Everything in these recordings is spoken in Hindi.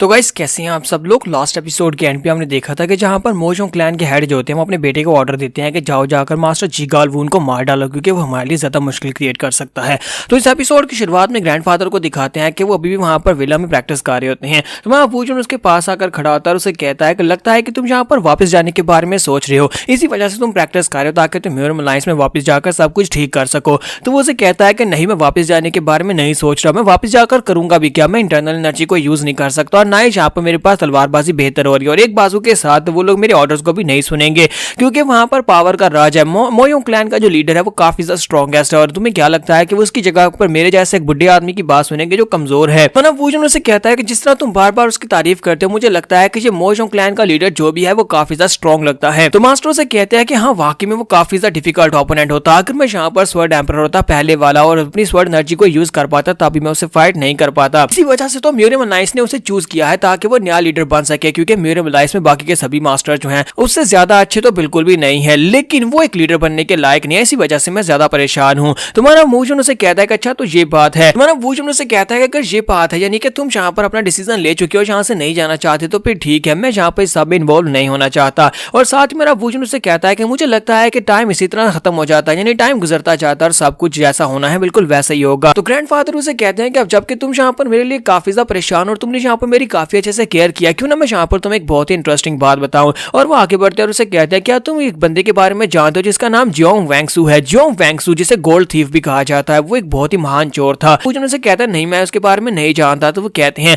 तो गाइस कैसे हैं आप सब लोग। लास्ट एपिसोड के एंड पे हमने देखा था कि जहां पर मोजोंग क्लैन के हेड जो होते हैं वो अपने बेटे को ऑर्डर देते हैं कि जाओ जाकर मास्टर जीगाल वून को मार डालो क्योंकि वो हमारे लिए ज्यादा मुश्किल क्रिएट कर सकता है। तो इस एपिसोड की शुरुआत में ग्रैंडफादर को दिखाते हैं कि वो अभी भी वहां पर विला में प्रैक्टिस कर रहे होते हैं। तो वहां वूजन उसके पास आकर खड़ा होता है और उसे कहता है कि लगता है कि तुम यहाँ पर वापस जाने के बारे में सोच रहे हो, इसी वजह से तुम प्रैक्टिस कर रहे हो ताकि तुम म्यूरम अलायंस में वापस जाकर सब कुछ ठीक कर सको। तो वो उसे कहता है कि नहीं, मैं वापस जाने के बारे में नहीं सोच रहा, मैं वापस जाकर करूंगा भी क्या, मैं इंटरनल एनर्जी को यूज नहीं कर सकता और ना ही जहाँ पर मेरे तलवारबाजी बेहतर हो रही है। और एक बाजू के साथ वो लोग मेरे ऑर्डर्स को भी नहीं सुनेंगे क्योंकि वहां पर पावर का राज है। मोयोंग क्लैन का जो लीडर है वो काफी ज्यादा स्ट्रॉन्गेस्ट है और तुम्हें क्या लगता है कि वो उसकी जगह पर मेरे जैसे एक बुढ़े आदमी की बात सुनेंगे जो कमजोर है। तो ना वूजन उसे कहता है कि जिस तरह तुम बार बार उसकी तारीफ करते हो, मुझे लगता है कि ये मोयोंग क्लैन का लीडर जो भी है वो काफी ज्यादा स्ट्रॉन्ग लगता है। तो मास्टर से कहते हैं कि हाँ वाकई में वो काफी ज्यादा डिफिकल्ट ओपोनेंट होता। अगर मैं यहाँ पर स्वर्ड एम्परर होता पहले वाला और अपनी स्वर्ड एनर्जी को यूज कर पाता तभी मैं उसे फाइट नहीं कर पाता। इसी वजह से तो म्यूरम अलायंस ने उसे चूज किया है ताकि वो नया लीडर बन सके क्योंकि म्यूरम अलायंस में बाकी के सभी मास्टर जो हैं उससे ज्यादा अच्छे तो बिल्कुल भी नहीं है, लेकिन वो एक लीडर बनने के लायक नहीं है, इसी वजह से मैं ज्यादा परेशान हूँ। तुम्हारा वूजन उसे कहता है कि अच्छा तो ये बात है। तुम्हारा वूजन उसे कहता है कि अगर ये बात है यानी कि तुम यहाँ पर अपना डिसीजन ले चुके हो, यहाँ से नहीं जाना चाहते तो फिर ठीक है, मैं यहाँ पर सब में इन्वॉल्व नहीं होना चाहता। और साथ ही मेरा वूजन उसे कहता है कि मुझे लगता है कि टाइम इसी तरह खत्म हो जाता है, यानी टाइम गुजरता जाता है और सब कुछ जैसा होना है बिल्कुल वैसा ही होगा। तो ग्रैंडफादर उसे कहते हैं कि अब जबकि तुम यहाँ पर मेरे लिए काफी ज्यादा परेशान और तुमने यहाँ पर मेरी काफी अच्छे से केयर किया, क्यों ना मैं यहाँ पर तुम्हें एक बहुत ही इंटरेस्टिंग बात बताऊं। और वो आगे बढ़ते हैं और उसे कहते हैं क्या तुम एक बंदे के बारे में जानते हो जिसका नाम जियोंग वैंगसू है। जियोंग वैंगसू जिसे गोल्ड थीफ भी कहा जाता है, वो एक बहुत ही महान चोर था। वूजन उसे कहता है नहीं, मैं उसके बारे में नहीं जानता। तो वो कहते हैं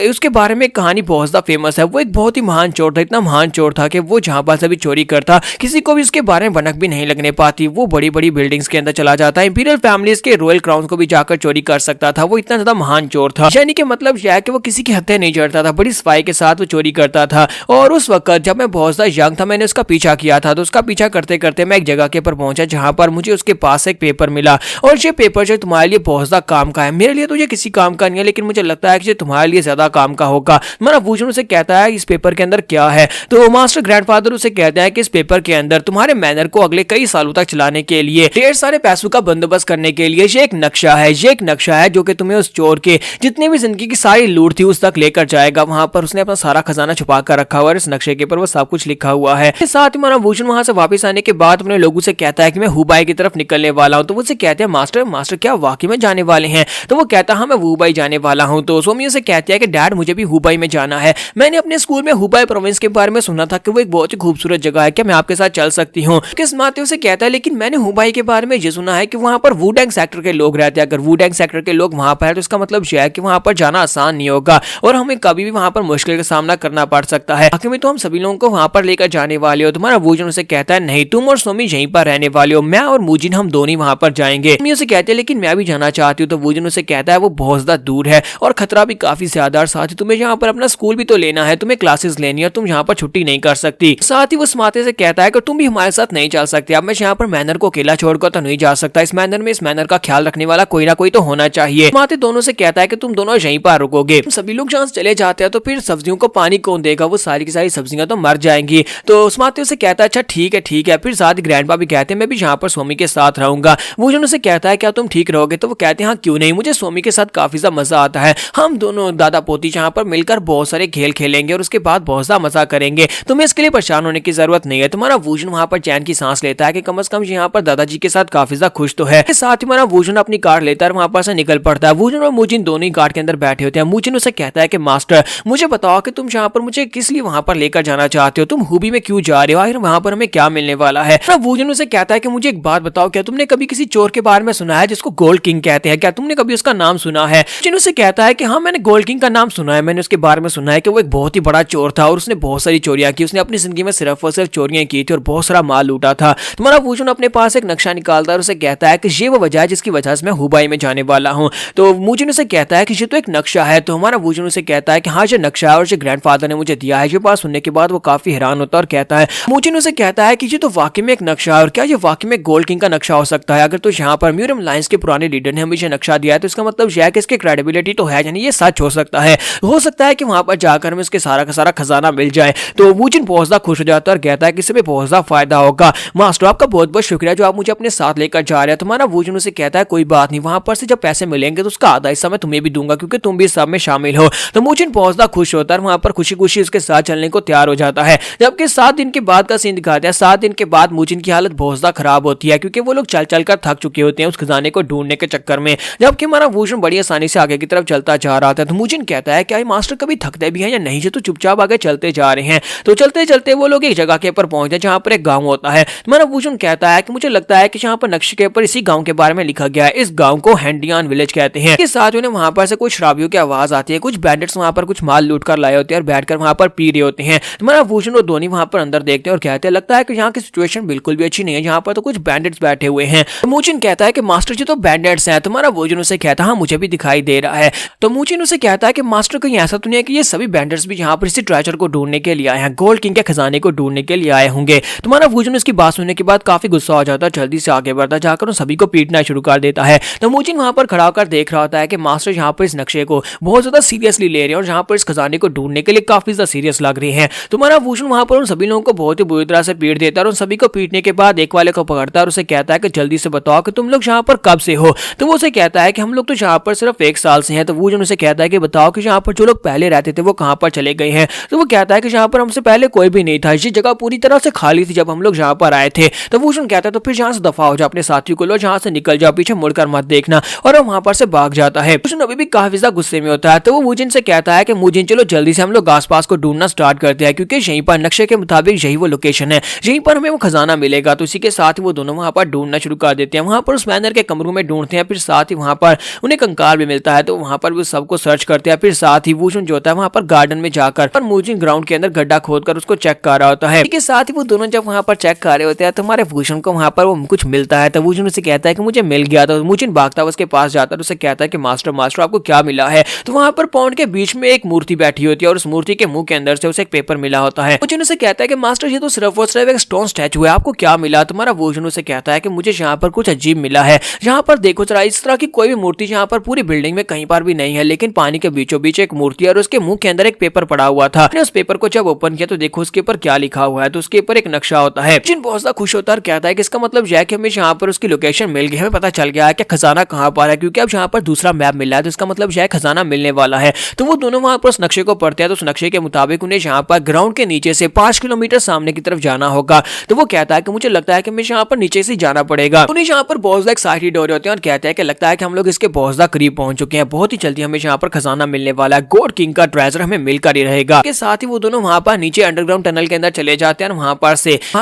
उसके बारे में एक कहानी बहुत ज्यादा फेमस है। वो एक बहुत ही महान चोर था, इतना महान चोर था कि वो जहां पर से भी चोरी करता किसी को भी उसके बारे में भनक भी नहीं लगने पाती। वो बड़ी बड़ी बिल्डिंग्स के अंदर चला जाता है, इंपीरियल फैमिलीज के रॉयल क्राउन को भी जाकर चोरी कर सकता था। वो इतना ज्यादा महान चोर था, यानी कि मतलब यह है कि वो किसी की हत्या नहीं जड़ता था, बड़ी सफाई के साथ वो चोरी करता था। और उस वक्त जब मैं बहुत ज्यादा यंग था मैंने उसका पीछा किया था। तो उसका पीछा करते करते मैं एक जगह के पर पहुंचा जहां पर मुझे उसके पास एक पेपर मिला और ये पेपर जो तुम्हारे लिए बहुत ज्यादा काम का है, मेरे लिए तो ये किसी काम का नहीं है, लेकिन मुझे लगता है कि ये तुम्हारे लिए ज्यादा काम का होगा। मेरा वूजन उसे कहता है इस पेपर के अंदर क्या है। तो मास्टर ग्रैंडफादर उसे कहते हैं कि इस पेपर के अंदर तुम्हारे मैनर को अगले कई सालों तक चलाने के लिए, ढेर सारे पैसों का बंदोबस्त करने के लिए ये एक नक्शा है। ये एक नक्शा है जो कि तुम्हें उस चोर के जितनी भी जिंदगी की सारी लूट थी उस तक लेकर जाएगा। वहां पर उसने अपना सारा खजाना छुपा कर रखा हुआ है, इस नक्शे के ऊपर वो सब कुछ लिखा हुआ है। साथ ही मेरा वूजन वहां से वापस आने के बाद अपने लोगों से कहता है कि मैं हुबाई की तरफ निकलने वाला हूं। तो वो से कहते हैं मास्टर क्या वाकई में जाने वाले हैं। तो वो कहता है हाँ मैं हुबाई जाने वाला हूं। तो सोमी से कहते हैं कि डैड मुझे भी हुबाई में जाना है, मैंने अपने स्कूल में हुबाई प्रोविंस के बारे में सुना था कि वो एक बहुत ही खूबसूरत जगह है, क्या मैं आपके साथ चल सकती हूँ। किस माते से कहता है लेकिन मैंने हुबाई के बारे में ये सुना है कि वहां पर वुडेंग सेक्टर के लोग रहते हैं, अगर वुडेंग सेक्टर के लोग वहां पर है तो इसका मतलब यह है कि वहां पर जाना आसान नहीं होगा और हमें कभी भी वहां पर मुश्किल का सामना करना पड़ सकता है। आखिर में तो हम सभी लोगों को वहां पर लेकर जाने वाले हो। तुम्हारा वूजन उसे कहता है नहीं, तुम और सोमी यहीं पर रहने वाले हो, मैं और मूजिन हम दोनों वहां पर जाएंगे। सोमी उसे कहते हैं लेकिन मैं भी जाना चाहती हूँ। तो वूजन उसे कहता है वो बहुत ज्यादा दूर है और खतरा भी काफी ज्यादा, और साथ ही तुम्हें यहाँ पर अपना स्कूल भी तो लेना है, तुम्हें क्लासेस लेनी है, तुम यहाँ पर छुट्टी नहीं कर सकती। साथ ही वो माते से कहता है कि तुम भी हमारे साथ नहीं चल सकते। अब मैं यहाँ पर मैनर को अकेला छोड़कर तो नहीं जा सकता, इस मैनर का ख्याल रखने वाला कोई ना कोई तो होना चाहिए। माते दोनों से कहता है कि तुम दोनों यहीं पर रुकोगे। सभी लोग जहाँ चले जाते हैं तो फिर सब्जियों को पानी कौन देगा, वो सारी की सारी सब्जियां तो मर जाएंगी। तो उस माते उसे कहता है अच्छा ठीक है। फिर साथ ही ग्रैंडपा भी कहते हैं मैं भी यहाँ पर सोमी के साथ रहूंगा। वूजन उसे कहता है क्या तुम ठीक रहोगे। तो वो कहते हैं हाँ क्यों नहीं, मुझे सोमी के साथ काफी ज्यादा मजा आता है, हम दोनों दादा पोती यहाँ पर मिलकर बहुत सारे खेल खेलेंगे और उसके बाद बहुत ज्यादा मजा करेंगे, तुम्हें इसके लिए परेशान होने की जरूरत नहीं है। तुम्हारा वूजन वहां पर चैन की सांस लेता है कि कम से कम यहाँ पर दादाजी के साथ काफी ज्यादा खुश तो है। साथ ही हमारा वूजन अपनी कार लेता है वहां पर से निकल पड़ता है। वूजन और मूजिन दोनों ही कार के अंदर बैठे होते हैं। मूजिन उसे कहता है कि मास्टर मुझे बताओ कि तुम यहाँ पर मुझे किस लिए वहां पर लेकर जाना चाहते हो, तुम हुबी में क्यों जा रहे हो, आखिर वहां पर हमें क्या मिलने वाला है। वूजन उसे कहता है कि मुझे एक बात बताओ, क्या तुमने कभी किसी चोर के बारे में सुना है जिसको गोल्ड किंग कहते हैं, क्या तुमने कभी उसका नाम सुना है। मूजिन उसे कहता है कि हाँ मैंने गोल्ड किंग का नाम सुना है, मैंने उसके बारे में सुना है कि वो एक बहुत ही बड़ा चोर था और उसने बहुत सारी चोरियां की, उसने अपनी जिंदगी में सिर्फ और सिर्फ चोरियां की थी और बहुत सारा माल लूटा था। तुम्हारा वूजन अपने पास एक नक्शा निकालता है और उसे कहता है कि ये वो वजह है जिसकी वजह से मैं हुबाई में जाने वाला हूँ। तो मूजिन उसे कहता है कि ये तो एक नक्शा है। तो हमारा वूजन उसे कहता है कि हाँ ये नक्शा है और ये ग्रैंडफादर ने मुझे दिया है। ये बात सुनने के बाद वो काफी हैरान होता है और कहता है, मूजिन उसे कहता है कि ये तो वाकई में एक नक्शा है और क्या ये वाकई में गोल्ड किंग का नक्शा हो सकता है। अगर तो यहाँ पर म्यूरम अलायंस के पुराने लीडर ने हमें ये नक्शा दिया है तो इसका मतलब यह है कि इसकी क्रेडिबिलिटी तो है, यानी ये सच हो सकता है। हो सकता है कि वहां पर जाकर हमें उसके सारा का सारा खजाना मिल जाए। तो वूजन बहुत ज्यादा खुश हो जाता है और कहता है कि इससे बहुत ज्यादा फायदा होगा। मास्टर आपका बहुत बहुत शुक्रिया जो आप मुझे अपने साथ लेकर जा रहे हैं। तुम्हारा वूजन उसे कहता है कोई बात नहीं, वहां पर से जब पैसे मिलेंगे तो उसका आधा हिस्सा मैं तुम्हें भी दूंगा क्योंकि तुम भी सब में शामिल हो। तो मूजिन पहुंचता खुश होता है, वहां पर खुशी खुशी उसके साथ चलने को तैयार हो जाता है। जबकि 7 दिन के बाद का सीन दिखाते हैं। 7 दिन के बाद मूजिन की हालत बहुत ज्यादा खराब होती है क्योंकि वो लोग चल चल कर थक चुके होते हैं उस खजाने को ढूंढने के चक्कर में। जबकि हमारा वूशन बड़ी आसानी से आगे की तरफ चलता जा रहा था। तो मूजिन कहता है क्या ये मास्टर कभी थकते भी हैं या नहीं, जो तो चुपचाप आगे चलते जा रहे हैं। तो चलते चलते वो लोग एक जगह के ऊपर पहुंचते हैं जहां पर एक गांव होता है। हमारा वूशन कहता है कि मुझे लगता है कि जहां पर नक्शे के ऊपर इसी गांव के बारे में लिखा गया है। इस गांव को हैंडियान विलेज कहते हैं। इसके साथ उन्हें वहां पर से कुछ शराबियों की आवाज आती है। कुछ बैंडिट्स वहां पर कुछ माल लूट कर लाए होते हैं और बैठकर वहां पर पी रहे होते हैं। हमारा वूशन और धोनी वहां पर अंदर देखते हैं और कहते हैं लगता है कि यहाँ की सिचुएशन बिल्कुल भी अच्छी नहीं है, यहाँ पर तो कुछ बैंडिट्स बैठे हुए हैं। तो मूजिन कहता है कि मास्टर जी तो बैंडिट्स हैं। तुम्हारा वूशन उसे कहता है हाँ मुझे भी दिखाई दे रहा है। तो मूजिन उसे कहता है कि मास्टर कहीं ऐसा तो नहीं है कि ये सभी बैंडिट्स भी यहाँ पर इसी ट्रेजर को ढूंढने के लिए आए हैं, गोल्ड किंग के खजाने को ढूंढने के लिए आए होंगे। तुम्हारा वूशन उसकी बात सुनने के बाद काफी गुस्सा हो जाता है, जल्दी से आगे बढ़ता जाकर उन सभी को पीटना शुरू कर देता है। तो मूजिन वहां पर खड़ा होकर देख रहा होता है कि मास्टर यहाँ पर इस नक्शे को बहुत ज्यादा सीरियसली ले रहे हैं और जहाँ पर इस खजाने को ढूंढने के लिए काफी ज्यादा सीरियस लग रहे हैं। तुम्हारा वूशन वहां पर उन सभी लोगों को बहुत ही बुरी तरह से पीट देता है और उन सभी को पीटने के बाद एक वाले को पकड़ता है और उसे कहता है कि जल्दी से बताओ कि तुम लोग यहाँ पर कब से हो। तो वो उसे कहता है कि हम लोग तो यहाँ पर सिर्फ 1 साल से हैं। तो वूशन उसे कहता है कि बताओ कि यहाँ पर जो लोग पहले रहते थे वो कहाँ पर चले गए हैं। तो वो कहता है कि यहाँ पर हमसे पहले कोई भी नहीं था, ये जगह पूरी तरह से खाली थी जब हम लोग यहाँ पर आए थे। तो वूशन कहता है तो फिर यहाँ से दफा हो जाओ, अपने साथियों को लो, जहाँ से निकल जाओ, पीछे मुड़कर मत देखना। और वहां पर से भाग जाता है। वूशन अभी भी काफी ज्यादा गुस्से में होता है। तो वो मूजिन से कहता है कि मूजिन चलो जल्दी से हम लोग आसपास को ढूंढना स्टार्ट करते हैं क्योंकि यहीं पर नक्शे के मुताबिक यही वो लोकेशन है, यहीं पर हमें वो खजाना मिलेगा। तो इसी के साथ ही वो दोनों वहां पर ढूंढना शुरू कर देते हैं। वहां पर उस मैनर के कमरों में ढूंढते हैं, फिर साथ ही वहां पर उन्हें कंकाल भी मिलता है। तो वहां पर वो सबको सर्च करते हैं। फिर साथ ही वूशन जो होता है वहां पर गार्डन में जाकर मूजिन ग्राउंड के अंदर गड्ढा खोदकर उसको चेक कर रहा होता है। इसके साथ ही वो दोनों जब वहां पर चेक कर रहे होते हैं तो हमारे वूशन को वहां पर वो कुछ मिलता है। तो वूशन उसे कहता है कि मुझे मिल गया। तो मूजिन भागता है उसके पास जाता है, उसे कहता है कि मास्टर मास्टर आपको क्या मिला है। तो वहां पर पॉन्ड के बीच में एक मूर्ति बैठी होती है और उस मूर्ति के मुंह के अंदर से उसे एक पेपर मिला होता है। मूजिन उसे कहता है कि मास्टर ये तो सिर्फ और सिर्फ एक स्टोन स्टैचू है, आपको क्या मिला। तुम्हारा वूशन उसे कहता है कि मुझे यहाँ पर कुछ अजीब मिला है। यहाँ पर देखो जरा, इस तरह की कोई भी मूर्ति यहाँ पर पूरी बिल्डिंग में कहीं पर भी नहीं है, लेकिन पानी के बीचों बीच एक मूर्ति है और उसके मुंह के अंदर एक पेपर पड़ा हुआ था। उस पेपर को जब ओपन किया तो देखो उसके ऊपर क्या लिखा हुआ है। तो उसके ऊपर एक नक्शा होता है। मूजिन बहुत ज्यादा खुश होता है और कहता है कि इसका मतलब यह है कि हमें यहाँ पर उसकी लोकेशन मिल गई, हमें पता चल गया है कि खजाना कहाँ पर है, क्योंकि अब यहाँ पर दूसरा मैप मिला है। तो इसका मतलब यह खजाना मिलने वाला है। तो वो दोनों वहां पर उस नक्शे को पढ़ते हैं। तो उस नक्शे के मुताबिक उन्हें यहाँ पर ग्राउंड के नीचे से 5 किलोमीटर सामने की तरफ जाना होगा। तो वो कहता है कि मुझे लगता है कि हमें यहाँ पर नीचे से जाना पड़ेगा। उन्हें यहाँ पर बहुत ज्यादा एक्साइटेड हो रहे होते हैं और कहते हैं कि लगता है कि हम लोग इसके बहुत ज्यादा करीब पहुंच चुके हैं, बहुत ही जल्दी हमें यहाँ पर खजाना मिलने वाला है, गोल्ड किंग का ट्रेजर हमें मिलकर ही रहेगा। इसके साथ ही वो दोनों वहां पर नीचे अंडरग्राउंड टनल के अंदर चले जाते हैं और वहां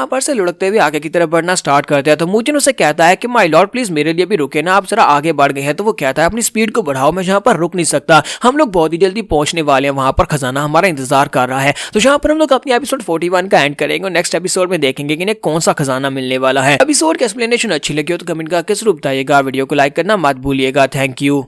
पर से लुढ़कते हुए आगे की तरफ बढ़ना स्टार्ट करते हैं। तो मूजिन उसे कहता है कि माय लॉर्ड प्लीज मेरे लिए भी रुके ना, आप जरा आगे बढ़ गए हैं। तो वो कहता है अपनी स्पीड को बढ़ाओ, मैं यहाँ पर रुक नहीं सकता, हम लोग बहुत ही जल्दी पहुंचने वाले हैं, वहां पर खजाना हमारा इंतजार कर रहा है। तो यहाँ पर हम लोग अपनी एपिसोड 41 का एंड करेंगे और नेक्स्ट एपिसोड में देखेंगे कि इन्हें कौन सा खजाना मिलने वाला है। एपिसोड की एक्सप्लेनेशन अच्छी लगी हो तो कमेंट करके जरूर बताइएगा, वीडियो को लाइक करना मत भूलिएगा। Thank you.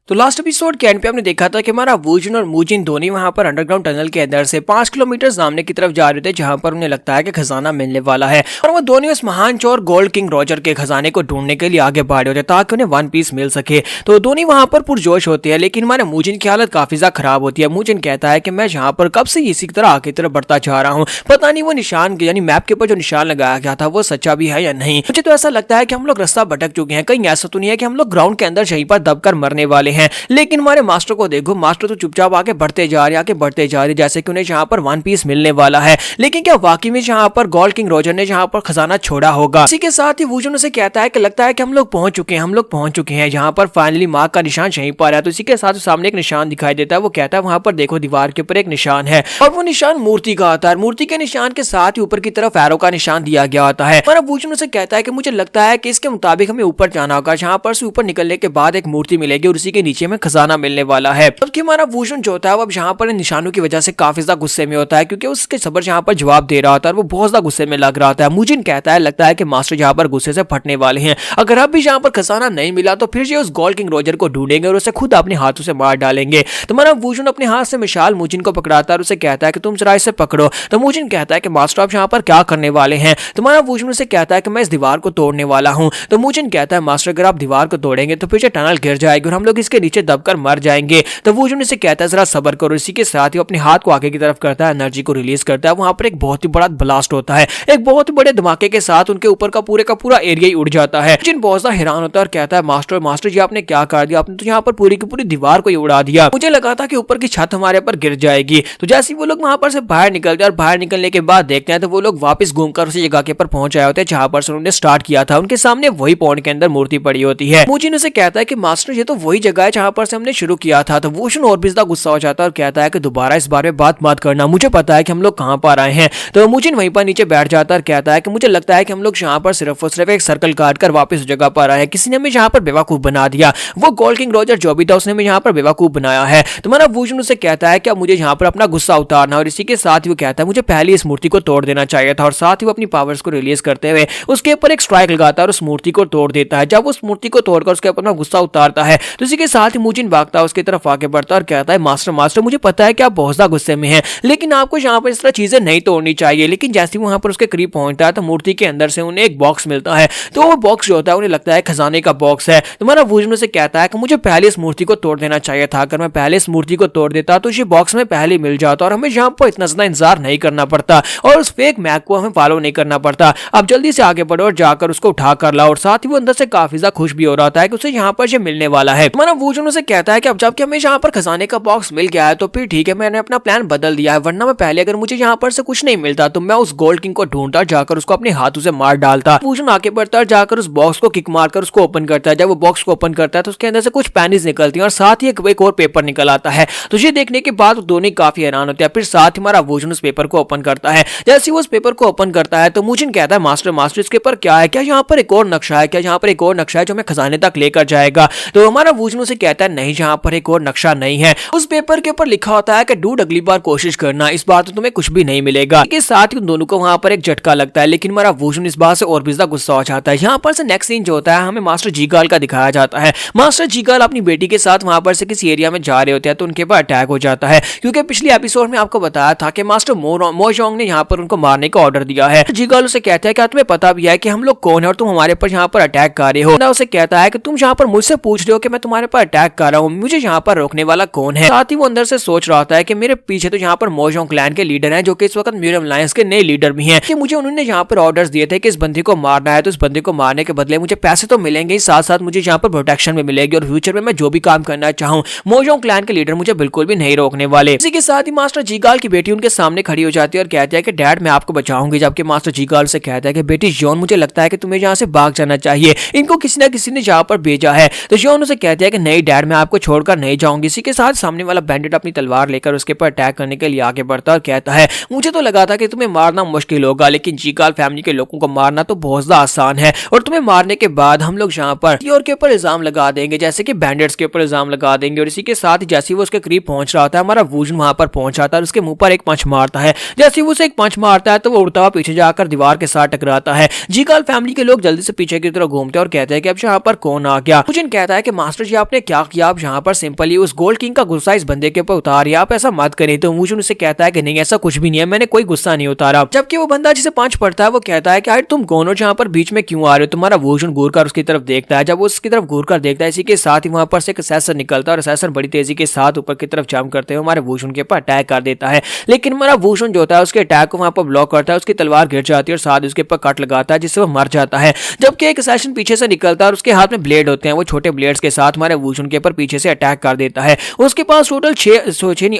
तो लास्ट एपिसोड के एंड पे हमने देखा था कि हमारा वूशन और मूजिन दोनों वहां पर अंडरग्राउंड टनल के अंदर से 5 किलोमीटर सामने की तरफ जा रहे थे, जहां पर उन्हें लगता है कि खजाना मिलने वाला है। और वो दोनों उस महान चोर गोल्ड किंग रॉजर के खजाने को ढूंढने के लिए आगे बढ़ रहे थे ताकि उन्हें वन पीस मिल सके। तो दोनों वहां पर पुरजोश होते हैं, लेकिन हमारे मूजिन की हालत काफी ज्यादा खराब होती है। मूजिन कहता है कि मैं यहाँ पर कब से इसी तरह आगे तरफ बढ़ता जा रहा हूँ, पता नहीं वो निशान यानी मैप के ऊपर जो निशान लगाया गया था वो सच्चा भी है या नहीं। मुझे तो ऐसा लगता है कि हम लोग रास्ता भटक चुके हैं, कहीं ऐसा तो नहीं है कि हम लोग ग्राउंड के अंदर यहीं पर दबकर मरने वाले हैं। लेकिन हमारे मास्टर को देखो, मास्टर तो चुपचाप आगे बढ़ते जा रहे जैसे कि उन्हें यहाँ पर वन पीस मिलने वाला है। लेकिन क्या वाकई में यहाँ पर गोल्ड किंग रॉजर ने यहाँ पर खजाना छोड़ा होगा। इसी के साथ ही वूशन उसे कहता है कि लगता है कि हम लोग पहुंच चुके हैं, यहाँ पर फाइनली मार्क का निशान यहीं पर है। तो इसी के साथ सामने एक निशान दिखाई देता है। वो कहता है वहां पर देखो दीवार के ऊपर एक निशान है और वो निशान मूर्ति का आता है। मूर्ति के निशान के साथ ही ऊपर की तरफ एरो का निशान दिया गया होता है। पर वूशन उसे कहता है कि मुझे लगता है कि इसके मुताबिक हमें ऊपर जाना होगा, जहाँ पर से ऊपर निकलने के बाद एक मूर्ति मिलेगी और उसी के नीचे में खजाना मिलने वाला है। जबकि हमारा वूशन जो होता है वो अब यहाँ पर निशानों की वजह से काफी ज्यादा गुस्से में होता है, क्योंकि उसके सबर यहाँ पर जवाब दे रहा होता है और वो बहुत ज्यादा गुस्से में लग रहा होता है। मूजिन कहता है लगता है कि मास्टर यहाँ पर गुस्से से फटने वाले हैं, अगर अब भी यहाँ पर खजाना नहीं मिला तो फिर ये उस गोल्ड किंग रॉजर को ढूंढेंगे और उसे खुद अपने हाथों से मार डालेंगे। तो हमारा वूशन अपने हाथ से मिसाल मूजिन को पकड़ाता है और उसे कहता है कि तुम जरा इसे पकड़ो। तो मूजिन कहता है कि मास्टर आप यहाँ पर क्या करने वाले हैं। तो हमारा वूशन उसे कहता है कि मैं इस दीवार को तोड़ने वाला हूँ। तो मूजिन कहता है मास्टर अगर आप दीवार को तोड़ेंगे तो फिर टनल गिर जाएगी और हम लोग इस उसके नीचे दबकर मर जाएंगे। तो वूजन उसे कहता है जरा सब्र करो। इसी के साथ ही अपने हाथ को आगे की तरफ करता है, एनर्जी को रिलीज करता है। वहां पर एक बहुत ही बड़ा ब्लास्ट होता है। एक बहुत ही बड़े धमाके के साथ उनके ऊपर का पूरा एरिया ही उड़ जाता है। जिन बहुत ज्यादा हैरान होता है और कहता है मास्टर जी आपने क्या कर दिया, आपने तो यहाँ पर पूरी की पूरी दीवार को ही उड़ा दिया। मुझे लगा था कि ऊपर की छत हमारे पर गिर जाएगी। तो जैसे ही वो लोग वहां पर से बाहर निकलते हैं और बाहर निकलने के बाद देखते हैं तो वो लोग वापस घूमकर उसी जगह के पर पहुंच आए होते हैं जहां पर से उन्होंने स्टार्ट किया था। उनके सामने वही पॉन्ड के अंदर मूर्ति पड़ी होती है। मुजिन उसे कहता है कि मास्टर ये तो वही जगह है जहां पर से हमने शुरू किया था। तो वूजन और भी ज्यादा गुस्सा हो जाता है और कहता है कि दोबारा इस बारे में बात मत करना, मुझे पता है कि हम लोग कहां पर आए हैं। तो मुजिन वहीं पर नीचे बैठ जाता है और कहता है कि मुझे लगता है कि हम लोग यहाँ पर सिर्फ और सिर्फ एक सर्कल काट कर वापस उस जगह पर आए हैं। किसी ने हमें यहाँ पर बेवकूफ बना दिया। वो गोल्ड किंग रॉजर जो भी था उसने हमें यहाँ पर बेवकूफ बनाया है। तुम्हारा वूजन उसे कहता है कि मुझे यहाँ पर अपना गुस्सा उतारना, और इसी के साथ ही वो कहता है मुझे पहले इस मूर्ति को तोड़ देना चाहिए था। और साथ ही वो अपनी पावर्स को रिलीज करते हुए उसके ऊपर एक स्ट्राइक लगाता है और उस मूर्ति को तोड़ देता है। जब उस मूर्ति को तोड़कर उसके ऊपर गुस्सा उतारता है तो इसी के साथ ही मुजिन भागता है, उसकी तरफ आगे बढ़ता है और कहता है मास्टर मुझे पता है कि आप बहुत ज्यादा गुस्से में हैं, लेकिन आपको यहाँ पर इस तरह चीजें नहीं तोड़नी चाहिए। लेकिन जैसे वहां पर उसके करीब पहुंचता है तो मूर्ति के अंदर से उन्हें एक बॉक्स मिलता है। तो वो बॉक्स जो होता है उन्हें लगता है खजाने का बॉक्स है। तुम्हारा वूजन से कहता है कि मुझे पहले इस मूर्ति को तोड़ देना चाहिए था। अगर मैं पहले इस मूर्ति को तोड़ देता तो ये बॉक्स में पहले मिल जाता और हमें यहाँ पर इतना ज्यादा इंतजार नहीं करना पड़ता और उस फेक मैक को हमें फॉलो नहीं करना पड़ता। अब जल्दी से आगे बढ़ो और जाकर उसको उठा कर लाओ। और साथ ही वो अंदर से काफी ज्यादा खुश भी हो रहा था कि उसे यहाँ पर ये मिलने वाला है। तुम्हारा वूजन से कहता है कि अब जबकि हमें यहाँ पर खजाने का बॉक्स मिल गया है तो फिर ठीक है, मैंने अपना प्लान बदल दिया है, वरना मैं पहले अगर मुझे यहाँ पर से कुछ नहीं मिलता तो मैं उस गोल्ड किंग को ढूंढता, जाकर उसको अपने हाथों से मार डालता। वूजन आगे बढ़ता है, जाकर उस बॉक्स को किक मारकर उसको ओपन करता है। जब वो बॉक्स को ओपन करता है तो उसके अंदर से कुछ पेनीज निकलती हैं और साथ ही एक और पेपर निकल आता है। तो ये देखने के बाद दोनों काफी हैरान होते हैं। फिर साथ ही हमारा वूजन उस पेपर को ओपन करता है। जैसे वो उस पेपर को ओपन करता है तो मुजिन कहता है मास्टर इसके ऊपर क्या है, क्या यहाँ पर एक और नक्शा है, क्या यहाँ पर एक और नक्शा है जो हमें खजाने तक लेकर जाएगा। तो हमारा वूजन उसे कहता है नहीं, यहाँ पर एक और नक्शा नहीं है। उस पेपर के ऊपर लिखा होता है कि डूड अगली बार कोशिश करना, इस बार तो तुम्हें कुछ भी नहीं मिलेगा। इसके साथ ही उन दोनों को वहां पर एक झटका लगता है, लेकिन हमारा वूजन इस बात से और भी ज्यादा गुस्सा हो जाता है। यहाँ पर से नेक्स्ट सीन जो होता है हमें मास्टर जीगाल का दिखाया जाता है। मास्टर जीगाल अपनी बेटी के साथ वहां पर से किसी एरिया में जा रहे होते हैं तो उनके पर अटैक हो जाता है, क्योंकि पिछले एपिसोड में आपको बताया था कि मास्टर मोजोंग ने यहाँ पर उनको मारने का ऑर्डर दिया है। जीगाल उसे कहता है क्या तुम्हें पता भी है कि हम लोग कौन है और तुम हमारे पर यहाँ पर अटैक कर रहे हो। उसे कहता है कि तुम यहाँ पर मुझसे पूछ रहे हो कि मैं तुम्हारे पर अटैक कर रहा हूँ, मुझे यहाँ पर रोकने वाला कौन है। साथ ही वो अंदर से सोच रहा होता है कि मेरे पीछे तो यहाँ पर मोजोंग क्लैन के लीडर हैं जो कि इस वक्त म्यूरियम लायंस के नए लीडर भी हैं, कि मुझे उन्होंने यहाँ पर ऑर्डर्स दिए थे कि इस बंदी को मारना है, तो इस बंदी को मारने के बदले मुझे पैसे तो मिलेंगे, साथ साथ मुझे यहाँ पर प्रोटेक्शन भी मिलेगी और फ्यूचर में मैं जो भी काम करना चाहूँ मोजोंग क्लैन के लीडर मुझे बिल्कुल भी नहीं रोकने वाले। इसी के साथ ही मास्टर जीगाल की बेटी उनके सामने खड़ी हो जाती है और कहती है कि डैड मैं आपको बचाऊंगी। जबकि मास्टर जीगाल से कहता है कि बेटी जॉन मुझे लगता है कि तुम्हें यहाँ से भाग जाना चाहिए, इनको किसी न किसी ने यहाँ पर भेजा है। तो जॉन उसे कहती है कि नहीं डैड मैं आपको छोड़कर नहीं जाऊंगी। इसी के साथ सामने वाला बैंडिट अपनी तलवार लेकर उसके पर अटैक करने के लिए आगे बढ़ता है और कहता है मुझे तो लगा था कि तुम्हें मारना मुश्किल होगा, लेकिन जीगाल फैमिली के लोगों को मारना तो बहुत ज्यादा आसान है, और तुम्हें मारने के बाद हम लोग यहाँ पर योर के ऊपर इल्जाम लगा देंगे, जैसे कि बैंडिट्स के ऊपर इल्जाम लगा देंगे। और इसी के साथ ही जैसे वो उसके करीब पहुंच रहा था हमारा वूजन वहां पर पहुंच जाता है, उसके मुंह पर एक पंच मारता है। जैसे वो उसे एक पंच मारता है तो वो उड़ता हुआ पीछे जाकर दीवार के साथ टकराता है। जीगाल फैमिली के लोग जल्दी से पीछे की तरफ घूमते हैं और कहते हैं कि अब यहाँ पर कौन आ गया। वूजन कहता है कि मास्टर जी आपने क्या किया, आप यहाँ पर सिंपली उस गोल्ड किंग का गुस्सा इस बंदे के ऊपर उतारिए, आप ऐसा मत करें। तो वूजन उसे कहता है कि नहीं ऐसा कुछ भी नहीं है, मैंने कोई गुस्सा नहीं उतारा। जबकि वो बंदा जिसे पंच पड़ता है वो कहता है कि यार तुम कौन हो, यहाँ पर बीच में क्यों आ रहे हो। तुम्हारा वूजन घूर कर उसकी तरफ देखता है। जब वो उसकी तरफ घूर कर देखता है इसी के साथ ही वहां पर से एक असैसन निकलता है और असैसन बड़ी तेजी के साथ ऊपर की तरफ जंप करते हुए हमारे वूजन के ऊपर अटैक कर देता है। लेकिन हमारा वूजन जो होता है उसके अटैक को वहां पर ब्लॉक करता है, उसकी तलवार गिर जाती है और साथ उसके ऊपर कट लगाता है जिससे वो मर जाता है। जबकि एक असैसन पीछे से निकलता है और उसके हाथ में ब्लेड होते हैं, वो छोटे ब्लेड्स के साथ हमारे वूजन के ऊपर पीछे से अटैक कर देता है। उसके पास टोटल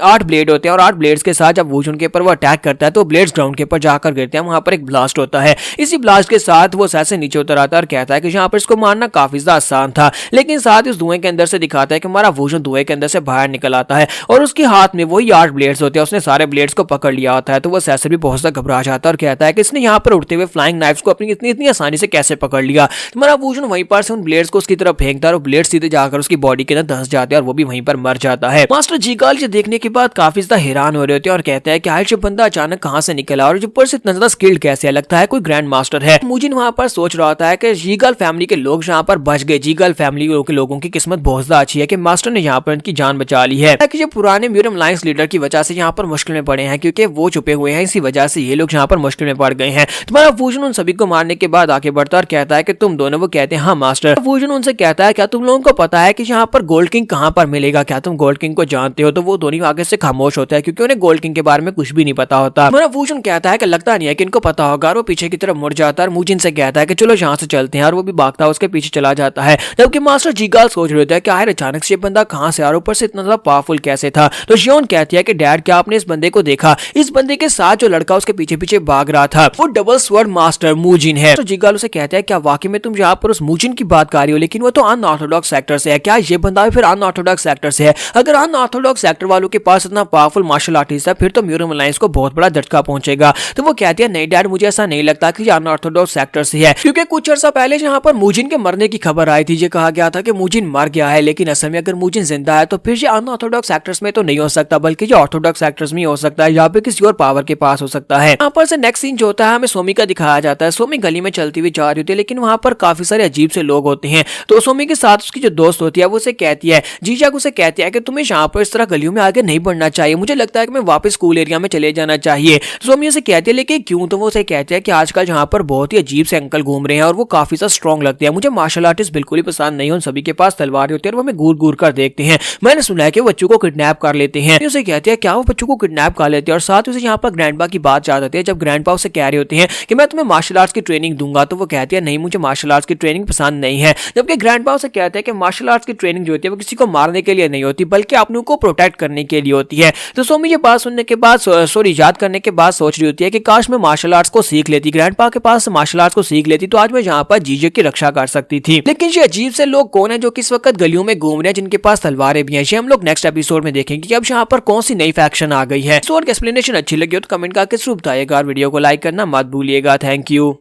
8 ब्लेड होते हैं और 8 ब्लेड्स के साथ जब वूजन के ऊपर वो अटैक करता है तो ब्लेड्स ग्राउंड के ऊपर जाकर गिरते हैं, वहां पर एक ब्लास्ट होता है। इसी ब्लास्ट के साथ वो असैसन नीचे उतर आता है और कहता है कि यहाँ पर इसको मारना काफी ज्यादा आसान था, लेकिन साथ इस धुएं के अंदर से दिखाता है कि हमारा वूजन धुएं के अंदर से बाहर निकल आता है और उसके हाथ में वही 8 ब्लेड्स होते हैं, उसने सारे ब्लेड्स को पकड़ लिया होता है। तो वो असैसन भी बहुत ज्यादा घबरा जाता है और कहता है कि इसने यहाँ पर उड़ते हुए फ्लाइंग नाइफ्स को अपनी इतनी आसानी से कैसे पकड़ लिया। हमारा वूजन वहीं पर से उन ब्लेड्स को उसकी तरफ फेंकता है और ब्लेड सीधे जाकर उसकी बॉडी के अंदर धंस जाते हैं और वो भी वहीं पर मर जाता है। मास्टर जीगाल ये देखने के बाद काफी ज्यादा हैरान हो रहे होते हैं और कहते हैं कि आज ये बंदा अचानक कहां से निकला और ऊपर से इतना ज्यादा स्किल्ड कैसे है, लगता है कोई ग्रैंड मास्टर है। मुजिन वहां पर सोच रहा होता है कि जीगाल फैमिली के लोग यहाँ पर बच गए, जीगाल फैमिली के लोगों की किस्मत बहुत ज्यादा अच्छी है कि मास्टर ने यहाँ पर उनकी जान बचा ली है, कि ये पुराने म्यूरियम लायंस लीडर की वजह से यहाँ पर मुश्किल में पड़े हैं, क्योंकि वो छुपे हुए हैं, इसी वजह से ये लोग यहाँ पर मुश्किल में पड़ गए हैं। तुम्हारा वूजन उन सभी को मारने के बाद आगे बढ़ता और कहता है कि तुम दोनों, वो कहते हैं हाँ मास्टर। वूजन उनसे कहता है क्या तुम लोगों को पता है कि कि यहाँ पर गोल्ड किंग कहाँ पर मिलेगा, क्या तुम गोल्ड किंग को जानते हो। तो वो दोनों आगे से खामोश होता है क्योंकि उन्हें गोल्ड किंग के बारे में कुछ भी नहीं पता होता। हमारा वूजन कहता है कि लगता नहीं है कि इनको पता होगा, और वो पीछे की तरफ मुड़ जाता है और मूजिन से कहता है कि चलो यहाँ से चलते हैं, और वो भी भागता है उसके पीछे चला जाता है। जबकि मास्टर जीगाल सोच रहे होते हैं कि आखिर अचानक से ये बंदा कहाँ से आ रहा, ऊपर से इतना ज्यादा पावरफुल कैसे था। तो जियोन कहती है कि डैड क्या आपने इस बंदे को देखा, इस बंदे के साथ जो लड़का उसके पीछे पीछे भाग रहा था वो डबल स्वर्ड मास्टर मूजिन है। तो जीगाल उसे कहता है क्या वाकई में तुम यहाँ पर उस मूजिन की बात कर रही हो, लेकिन वो तो अनऑर्थोडॉक्स सेक्टर से है, क्या ये बंदा भी फिर अनऑर्थोडॉक्स सेक्टर से है। अगर अनऑर्थोडॉक्स सेक्टर वालों के पास इतना पावरफुल मार्शल आर्टिस्ट है फिर तो म्यूरम अलायंस को बहुत बड़ा झटका पहुंचेगा। तो वो कहती है नहीं डैड, मुझे ऐसा नहीं लगता कि ये अनऑर्थोडॉक्स सेक्टर से है, क्योंकि कुछ अर्सा पहले यहाँ पर मूजिन के मरने की खबर आई थी। ये कहा गया था कि मूजिन मर गया है, लेकिन असल में अगर मूजिन जिंदा है तो फिर ये अनऑर्थोडॉक्स सेक्टर्स में तो नहीं हो सकता, बल्कि ये ऑर्थोडॉक्स सेक्टर्स में हो सकता है, या फिर किसी और पावर के पास हो सकता है। यहाँ पर से नेक्स्ट सीन जो होता है हमें सोमी का दिखाया जाता है। सोमी गली में चलती हुई जा रही होती है, लेकिन वहाँ पर काफी सारे अजीब से लोग होते हैं। तो सोमी के साथ उसकी जो दोस्त होती है वो उसे कहती है, जीजाक उसे कहती है कि तुम्हें यहाँ पर इस तरह गलियों में आगे नहीं बढ़ना चाहिए, मुझे लगता है कि मैं वापस स्कूल एरिया में चले जाना चाहिए। तो सोमी उसे कहती है लेकिन क्यों। तो वो उसे कहती है कि आजकल यहाँ पर बहुत ही अजीब से अंकल घूम रहे हैं और वो काफी सा स्ट्रॉन्ग लगते हैं, मुझे मार्शल आर्टिस्ट बिल्कुल ही पसंद नहीं है, उन सभी के पास तलवारें होती है और वो हमें घूर घूर कर देखते हैं। मैंने सुना है कि बच्चों को किडनैप कर लेते हैं। उसे कहती है क्या वो बच्चों को किडनैप कर लेते हैं, और साथ उसे यहाँ पर ग्रैंडपा की बात याद आती है। जब ग्रैंडपा उसे कह रहे होते हैं कि मैं तुम्हें मार्शल आर्ट्स की ट्रेनिंग दूंगा, तो वो कहती है नहीं, मुझे मार्शल आर्ट्स की ट्रेनिंग पसंद नहीं है। जबकि ग्रैंडपा उसे कहते हैं कि मार्शल आर्ट्स की ट्रेनिंग जो होती है वो किसी को मारने के लिए नहीं होती, बल्कि अपनों को प्रोटेक्ट करने के लिए होती है। तो सोमी ये बात सुनने के बाद सॉरी याद करने के बाद सोच रही होती है कि काश मैं मार्शल आर्ट्स को सीख लेती, ग्रैंडपा के पास मार्शल आर्ट्स को सीख लेती तो आज मैं यहाँ पर जीजे की रक्षा कर सकती थी। लेकिन ये अजीब से लोग कौन है जो किस वक्त गलियों में घूम रहे हैं जिनके पास तलवारें भी हैं, ये हम लोग नेक्स्ट एपिसोड में देखेंगे कि अब यहाँ पर कौन सी नई फैक्शन आ गई है। इस और एक्सप्लेनेशन अच्छी लगी हो तो कमेंट करके जरूर बताइएगा और वीडियो को लाइक करना मत भूलिएगा। Thank you.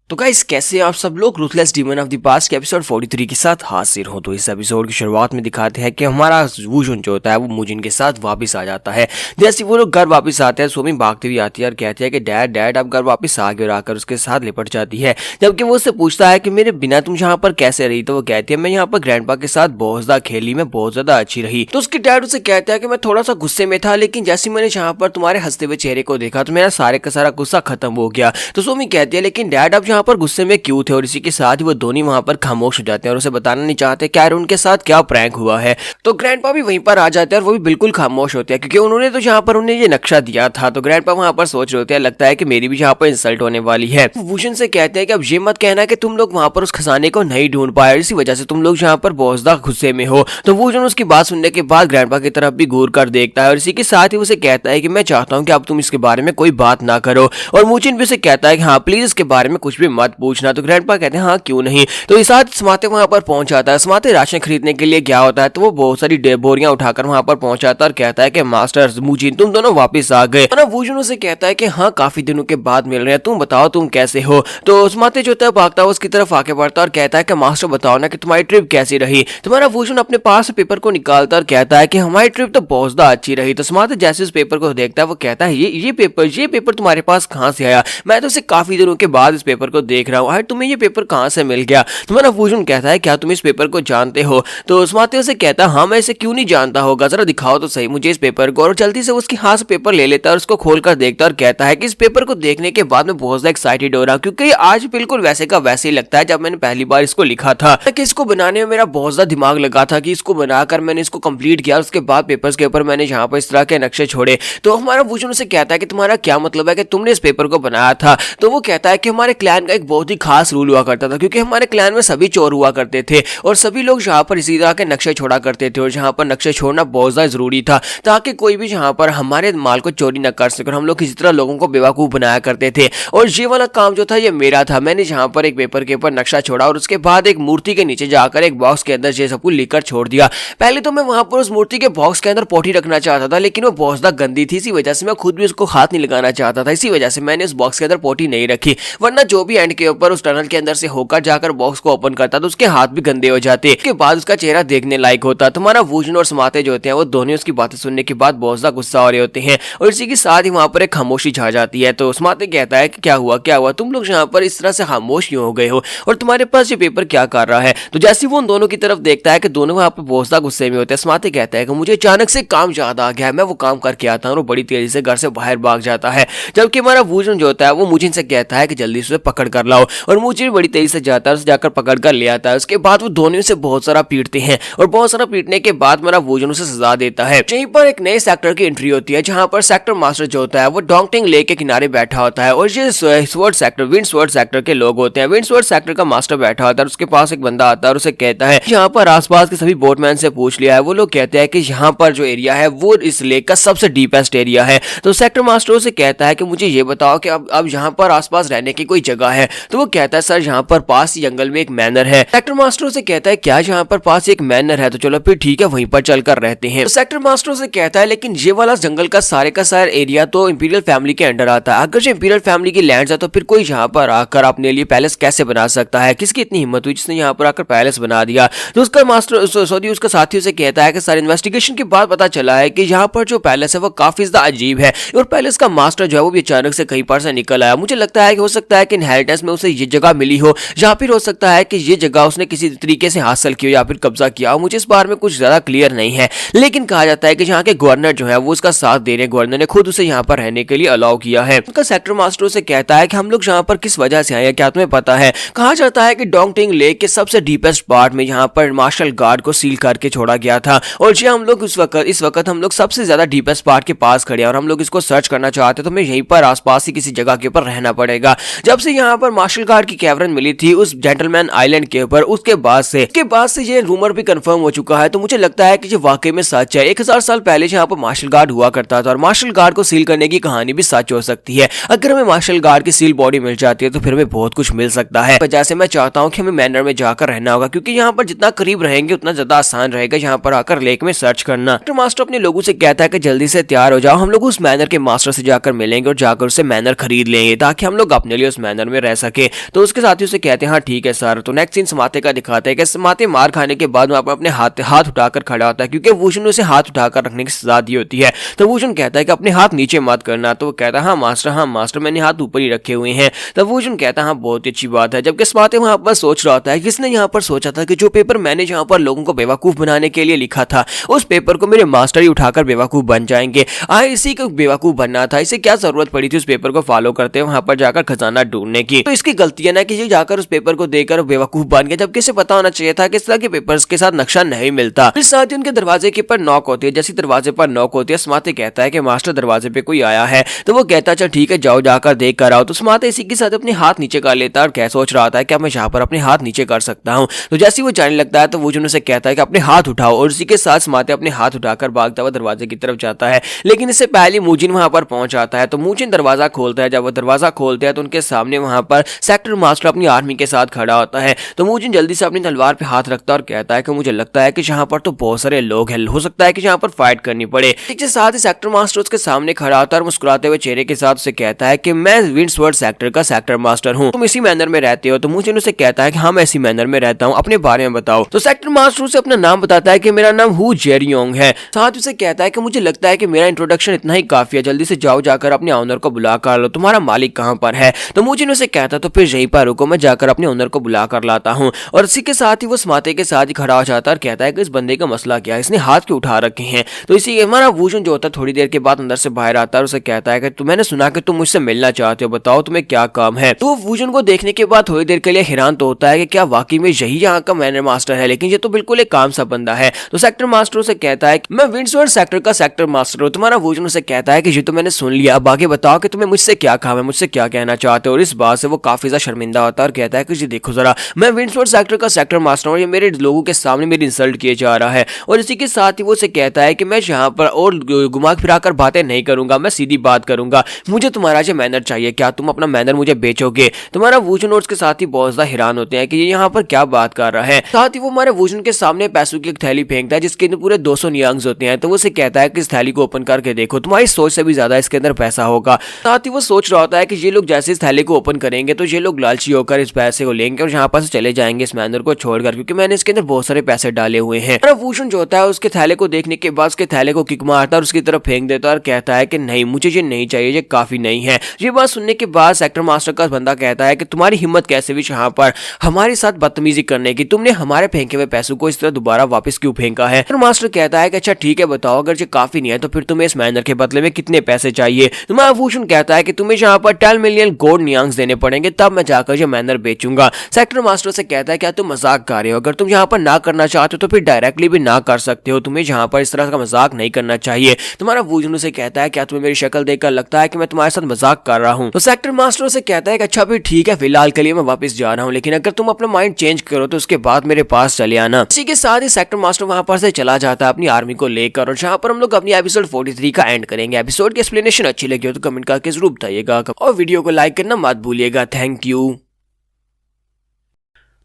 तो गाइस कैसे आप सब लोग ruthless demon of the past के एपिसोड 43 के साथ हाजिर हो। तो इस एपिसोड की शुरुआत में दिखाते हैं कि हमारा वूजुन जो होता है वो मूजिन के साथ वापस आ जाता है। जैसे वो लोग घर वापस आते हैं सोमी भागती हुई आती है और कहती है कि डैड डैड आप घर वापस आ गए, और आकर उसके साथ लिपट जाती है। जबकि वो उससे पूछता है कि मेरे बिना तुम यहाँ पर कैसे रही, तो वो कहती है मैं यहाँ पर ग्रैंडपा के साथ बहुत ज्यादा खेली, मैं बहुत ज्यादा अच्छी रही। तो उसके डैड उसे कहता है कि मैं थोड़ा सा गुस्से में था, लेकिन जैसे मैंने यहाँ पर तुम्हारे हंसते हुए चेहरे को देखा तो मेरा सारे का सारा गुस्सा खत्म हो गया। तो सोमी कहती है लेकिन डैड आप यहाँ पर गुस्से में क्यों थे, और इसी के साथ ही वो दोनों वहां पर खामोश हो जाते हैं और उसे बताना नहीं चाहते क्या उनके साथ क्या प्रैंक हुआ है। तो ग्रैंडपा भी वहीं पर आ जाते हैं और वो भी बिल्कुल खामोश होते हैं क्योंकि उन्होंने तो यहाँ पर उन्हें ये नक्शा दिया था। तो ग्रैंडपा वहां पर सोच रहे होते हैं लगता है कि मेरी भी यहाँ पर इंसल्ट होने वाली है। भूषण से कहते हैं कि अब ये मत कहना कि तुम लोग वहां पर उस खजाने को नहीं ढूंढ पाए, इसी वजह से तुम लोग यहाँ पर बहुत ज्यादा गुस्से में हो। तो भूषण उसकी बात सुनने के बाद ग्रैंडपा की तरफ भी घूर कर देखता है और इसी के साथ ही उसे कहता है कि मैं चाहता हूँ कि अब तुम इसके बारे में कोई बात ना करो। और मूजिन भी उसे कहता है कि हाँ प्लीज इसके बारे में कुछ भी मत पूछना। तो ग्रैंडपा कहते हैं हाँ क्यों नहीं। तो इस साथ स्माते वहां पर पहुंच जाता है। स्माते राशन खरीदने के लिए गया होता है, तो वो बहुत सारी बोरियां उठाकर वहां पर पहुंच जाता है और कहता है कि मास्टर मूजिन तुम दोनों वापस आ गए। और वूजुन उसे कहता है कि हाँ काफी दिनों के बाद मिल रहे हैं, तुम बताओ तुम कैसे हो। तो स्माते जो है भागता है उसकी तरफ आके बढ़ता है और कहता है कि मास्टर बताओ ना कि तुम्हारी ट्रिप कैसी रही। तुम्हारा वूजुन अपने पास पेपर को निकालता और कहता है कि हमारी ट्रिप तो बहुत ज्यादा अच्छी रही। तो स्माते जैसे उस पेपर को देखता है वो कहता है ये पेपर तुम्हारे पास कहाँ से आया, मैं तो इसे काफी दिनों के बाद इस पेपर को देख रहा हूँ, तुम्हें ये पेपर कहाँ से मिल गया। तुम्हारा वूजुन कहता है क्या तुम इस पेपर को जानते हो। तो स्माते उसे कहता है हाँ मैं इसे क्यों नहीं जानता होगा, जरा दिखाओ तो सही मुझे इस पेपर को। और जल्दी से उसके हाथ से पेपर ले लेता है और उसको खोलकर देखता है और कहता है कि इस पेपर को देखने के बाद मैं बहुत ज्यादा एक्साइटेड हो रहा हूँ क्योंकि आज बिल्कुल वैसे का वैसे ही लगता है जब मैंने पहली बार इसको लिखा था। कि इसको बनाने में मेरा बहुत ज्यादा दिमाग लगा था कि इसको बनाकर मैंने इसको कंप्लीट किया, उसके बाद पेपर्स के ऊपर मैंने यहाँ पर इस तरह के नक्शे छोड़े। तो हमारा वूजुन उसे कहता है कि तुम्हारा क्या मतलब है कि तुमने इस पेपर को बनाया था। तो वो कहता है कि हमारे क्लैन का एक बहुत ही खास रूल हुआ करता था क्योंकि हमारे क्लैन में सभी चोर हुआ करते थे और सभी लोग यहाँ पर इसी तरह के नक्शे छोड़ा करते थे और यहाँ पर नक्शे छोड़ना बहुत ज्यादा जरूरी था ताकि कोई भी यहाँ पर हमारे माल को चोरी न कर सके। हम लोग किसी तरह लोगों को बेवकूफ बनाया करते थे और ये वाला काम जो था ये मेरा था। मैंने यहाँ पर एक पेपर के ऊपर नक्शा छोड़ा और उसके बाद एक मूर्ति के नीचे जाकर एक बॉक्स के अंदर ये सब कुछ लिखकर छोड़ दिया। पहले तो मैं वहां पर उस मूर्ति के बॉक्स के अंदर पोटी रखना चाहता था, लेकिन वो बहुत ज्यादा गंदी थी, इसी वजह से मैं खुद भी उसको हाथ नहीं लगाना चाहता था, इसी वजह से मैंने उस बॉक्स के अंदर पोटी नहीं रखी। वरना जो भी एंड के ऊपर उस टनल के अंदर से होकर जाकर बॉक्स को ओपन करता तो उसके हाथ भी गंदे हो जाते, उसके बाद उसका चेहरा देखने लायक होता। तुम्हारा वूजुन और समाते जो होते हैं वो दोनों उसकी बातें सुनने के बाद बहुत ज्यादा गुस्सा हो रहे होते हैं और इसी के साथ ही वहां पर एक खामोशी छा जाती है। तो समाते कहता है कि क्या हुआ तुम लोग यहाँ पर इस तरह से खामोश क्यों हो गए हो और तुम्हारे पास ये पेपर क्या कर रहा है। तो जैसे वो उन दोनों की तरफ देखता है कि दोनों वहां पर बहुत ज्यादा गुस्से में होते हैं, समाते कहता है कि मुझे अचानक से काम याद आ गया है, मैं वो काम करके आता हूँ और बड़ी तेजी से घर से बाहर भाग जाता है। जबकि हमारा वूजुन जो होता है वो मूजिन से कहता है कि जल्दी से पकड़ पकड़ कर लाओ। और मूजिन बड़ी तेजी से जाता है, उसे जाकर पकड़ कर ले आता है। उसके बाद वो दोनों से बहुत सारा पीटते हैं और बहुत सारा पीटने के बाद मेरा वूजन उसे सजा देता है। यहीं पर एक नए सेक्टर की एंट्री होती है जहां पर सेक्टर मास्टर जो होता है वो डोंगटिंग लेक के किनारे बैठा होता है और ये sword sector wind sword sector के लोग होते हैं। विंड स्वॉर्ड सेक्टर का मास्टर बैठा होता है, उसके पास एक बंदा आता है और उसे कहता है यहाँ पर आसपास के सभी बोटमैन से पूछ लिया है, वो लोग कहते हैं कि यहाँ पर जो एरिया है वो इस लेक का सबसे डीपेस्ट एरिया है। तो सेक्टर मास्टर उसे कहता है कि मुझे ये बताओ कि अब यहाँ पर आसपास रहने की कोई जगह है। तो वो कहता है सर यहाँ पर पास ही जंगल में एक मैनर है। सेक्टर मास्टर उसे कहता है क्या यहाँ पर पास एक मैनर है, तो चलो फिर ठीक है वहीं पर चलकर रहते हैं। तो सेक्टर मास्टर उसे कहता है लेकिन ये वाला जंगल का सारा एरिया तो इंपीरियल फैमिली के अंडर आता है, अगर जो इंपीरियल फैमिली की लैंड है तो फिर कोई यहाँ पर आकर अपने लिए पैलेस कैसे बना सकता है, किसकी इतनी हिम्मत हुई जिसने यहाँ पर आकर पैलेस बना दिया। तो उसका मास्टर सॉरी उसका साथी उसे कहता है कि सर इन्वेस्टिगेशन के बाद पता चला है कि यहाँ पर जो पैलेस है वो काफी ज्यादा अजीब है और पैलेस का मास्टर जो है वो भी अचानक से कहीं पर से निकल आया। मुझे लगता है कि हो सकता है कि इनहेरिटेंस में उसे ये जगह मिली हो या फिर हो सकता है कि ये जगह उसने किसी तरीके से हासिल की हो या फिर कब्जा किया हो। मुझे इस बारे में कुछ ज्यादा क्लियर नहीं है, लेकिन कहा जाता है कि यहाँ के गवर्नर जो है वो उसका साथ दे रहे, गवर्नर ने खुद उसे यहाँ पर रहने के लिए अलाउ किया है। उनका सेक्टर मास्टर उसे कहता है कि हम लोग यहाँ पर किस वजह से आए हैं क्या तुम्हें पता है। कहा जाता है कि डोंगटिंग लेक के सबसे डीपेस्ट पार्ट में यहाँ पर मार्शल गार्ड को सील करके छोड़ा गया था और जी हम लोग इस वक्त हम लोग सबसे ज्यादा डीपेस्ट पार्ट के पास खड़े हैं और हम लोग इसको सर्च करना चाहते तो हमें यहीं पर आसपास ही किसी जगह के ऊपर रहना पड़ेगा। जब से यहाँ पर मार्शल गार्ड की कैवरन मिली थी उस जेंटलमैन आइलैंड के ऊपर, उसके बाद से ये रूमर भी कंफर्म हो चुका है। तो मुझे लगता है कि ये वाकई में सच है। 1000 साल पहले यहाँ पर मार्शल गार्ड हुआ करता था और मार्शल गार्ड को सील करने की कहानी भी सच हो सकती है। अगर हमें मार्शल गार्ड की सील बॉडी मिल जाती है तो फिर हमें बहुत कुछ मिल सकता है। जैसे मैं चाहता हूँ कि हमें मैनर में जाकर रहना होगा क्योंकि यहाँ पर जितना करीब रहेंगे उतना ज्यादा आसान रहेगा यहाँ पर आकर लेक में सर्च करना। तो मास्टर अपने लोगों से कहता है कि जल्दी से तैयार हो जाओ, हम लोग उस मैनर के मास्टर से जाकर मिलेंगे और जाकर उससे मैनर खरीद लेंगे ताकि हम लोग अपने लिए उस मैनर में रह सके। तो उसके साथी उसे कहते हैं हाँ ठीक है सर। तो नेक्स्ट सीन समाते का दिखाते हैं कि समाते मार खाने के बाद वहां पर अपने हाथ उठाकर खड़ा होता है क्योंकि वूजन ने उसे हाथ उठाकर रखने की सजा दी होती है। तो वूजन कहता है कि अपने हाथ नीचे मत करना। तो वो कहता है हाँ मास्टर मैंने हाथ ऊपर ही रखे हुए हैं। तब वूजन कहता है हाँ बहुत अच्छी बात है। जबकि समाते वहां पर सोच रहा होता है किसने यहाँ पर सोचा था कि जो पेपर मैंने यहाँ पर लोगों को बेवकूफ बनाने के लिए लिखा था उस पेपर को मेरे मास्टर ही उठाकर बेवकूफ बन जाएंगे। इसी को बेवकूफ बनना था, इसे क्या जरूरत पड़ी थी उस पेपर को फॉलो करते वहां पर जाकर खजाना ढूंढने की। तो इसकी गलती है ना कि ये जाकर उस पेपर को देखकर बेवकूफ बन गया, जबकि इसे पता होना चाहिए था कि इस तरह के पेपर्स के साथ नक्शा नहीं मिलता। इस साथ ही उनके दरवाजे के ऊपर नॉक होती है। जैसे दरवाजे पर नॉक होती है समाते कहता है कि मास्टर दरवाजे पे कोई आया है। तो वो कहता है अच्छा ठीक है जाओ जाकर देख कर आओ। तो समाते इसी के साथ अपने हाथ नीचे कर लेता है और क्या सोच रहा था कि मैं यहाँ पर अपने हाथ नीचे कर सकता हूँ। तो जैसे वो जाने लगता है तो वो उसे कहता है कि अपने हाथ उठाओ और इसी के साथ समाते अपने हाथ उठाकर भागता हुआ दरवाजे की तरफ जाता है। लेकिन इससे पहले मूजिन वहां पर पहुंच जाता है। तो मूजिन दरवाजा खोलता है। जब वो दरवाजा खोलता है तो उनके सामने वहां पर सेक्टर मास्टर अपनी आर्मी के साथ खड़ा होता है। तो मूजिन जल्दी से अपनी तलवार पे हाथ रखता है और कहता है कि मुझे लगता है कि यहाँ पर तो बहुत सारे लोग हैं, हो सकता है कि यहाँ पर फाइट करनी पड़े। इसके साथ ही सेक्टर मास्टर उसके सामने खड़ा होता है और मुस्कुराते हुए चेहरे के साथ उसे कहता है कि मैं विंडस्वर्ड सेक्टर का सेक्टर मास्टर हूँ, तुम इसी मैनर में रहते हो। तो मूजिन उसे कहता है कि हाँ मैं इसी मैनर में रहता हूँ, अपने बारे में बताओ। तो सेक्टर मास्टर उसे अपना नाम बताता है कि मेरा नाम हु जेरियोंग है। साथ उसे कहता है कि मुझे लगता है कि मेरा इंट्रोडक्शन इतना ही काफी है, जल्दी से जाओ जाकर अपने ऑनर को बुला कर लो, तुम्हारा मालिक कहाँ पर है। तो मूजिन उसे कहता तो फिर यहीं पर रुको, मैं जाकर अपने ऑनर को बुला कर लाता हूँ। और इसी के साथ ही वो समाते के साथ ही खड़ा हो जाता है और कहता है कि इस बंदे का मसला क्या है, इसने हाथ क्यों उठा रखे हैं। तो इसी हमारा वूजन जो होता है थोड़ी देर के बाद अंदर से बाहर आता है और उसे कहता है कि मैंने सुना कि तुम मुझसे मिलना चाहते हो, बताओ तुम्हें क्या काम है। तो वूजन को देखने के बाद थोड़ी देर के लिए हैरान तो होता है कि क्या वाकई में यही यहाँ का मैनर मास्टर है, लेकिन ये तो बिल्कुल एक काम सा बंदा है। तो सेक्टर मास्टर उसे कहता है मैं विंडस्वर्ड सेक्टर का सेक्टर मास्टर हूँ। तुम्हारा वूजन उसे कहता है कि ये तो मैंने सुन लिया, अब आगे बताओ कि तुम्हें मुझसे क्या काम है, मुझसे क्या कहना चाहते हो। और इस बात से वो काफी ज्यादा शर्मिंदा होता है और कहता है कि जी देखो जरा, मैं विंडस्वर्ड सेक्टर का सेक्टर मास्टर हूँ, ये मेरे लोगों के सामने मेरी इंसल्ट किए जा रहा है। और इसी के साथ ही वो उसे कहता है कि मैं यहाँ पर और घुमा फिरा कर बातें नहीं करूंगा, मैं सीधी बात करूंगा, मुझे तुम्हारा जो मैनर चाहिए, क्या तुम अपना मैनर मुझे बेचोगे। तुम्हारा वूजन और उसके साथ ही बहुत ज्यादा हैरान होते हैं कि ये यहाँ पर क्या बात कर रहा है। साथ ही वो हमारे वूजन के सामने पैसों की एक थैली फेंकता है जिसके अंदर पूरे 200 नियांग्स होते हैं। तो वो उसे कहता है कि इस थैली को ओपन करके देखो, तुम्हारी सोच से भी ज्यादा इसके अंदर पैसा होगा। साथ ही वो सोच रहा होता है कि ये लोग जैसे इस थैली को ओपन करेंगे तो ये लोग लालची होकर इस पैसे को लेंगे और यहाँ पर से चले जाएंगे इस मैनर को छोड़कर, क्योंकि मैंने इसके अंदर बहुत सारे पैसे डाले हुए हैं। वूजन जो होता है उसके थैले को देखने के बाद उसके थैले को किक मारता है और उसकी तरफ फेंक देता है और कहता है कि नहीं, मुझे ये नहीं चाहिए, ये काफी नहीं है। ये बात सुनने के बाद सेक्टर मास्टर का बंदा कहता है कि तुम्हारी हिम्मत कैसे हुई यहाँ पर हमारे साथ बदतमीजी करने की, तुमने हमारे फेंके हुए पैसों को इस तरह दोबारा वापस क्यों फेंका है। तो मास्टर कहता है कि अच्छा ठीक है बताओ, अगर ये काफी नहीं है तो फिर तुम्हें इस मैनर के बदले में कितने पैसे चाहिए। तो वूजन कहता है कि तुम्हें यहाँ पर 10 मिलियन गोल्ड नियांग्स देने देने पड़ेंगे, तब मैं जाकर ये मैनर बेचूंगा। सेक्टर मास्टर से कहता है क्या तुम मजाक कर रहे हो? अगर तुम यहाँ पर ना करना चाहते हो तो फिर डायरेक्टली भी ना कर सकते हो, तुम्हें यहाँ पर इस तरह का मजाक नहीं करना चाहिए। तुम्हारा वूजन उसे कहता है क्या तुम्हें मेरी शक्ल देखकर लगता है कि मैं तुम्हारे साथ मजाक कर रहा हूँ? तो सेक्टर मास्टर से कहता है कि अच्छा फिर ठीक है, फिलहाल के लिए मैं वापस जा रहा हूँ, लेकिन अगर तुम अपना माइंड चेंज करो तो उसके बाद मेरे पास चले आना। इसी के साथ ही सेक्टर मास्टर वहां पर से चला जाता है अपनी आर्मी को लेकर, और जहां पर हम लोग अपनी एपिसोड 43 का एंड करेंगे। एपिसोड की एक्सप्लेनेशन अच्छी लगी हो तो कमेंट करके जरूर बताइएगा और वीडियो को लाइक करना मत भूलिएगा। Thank you.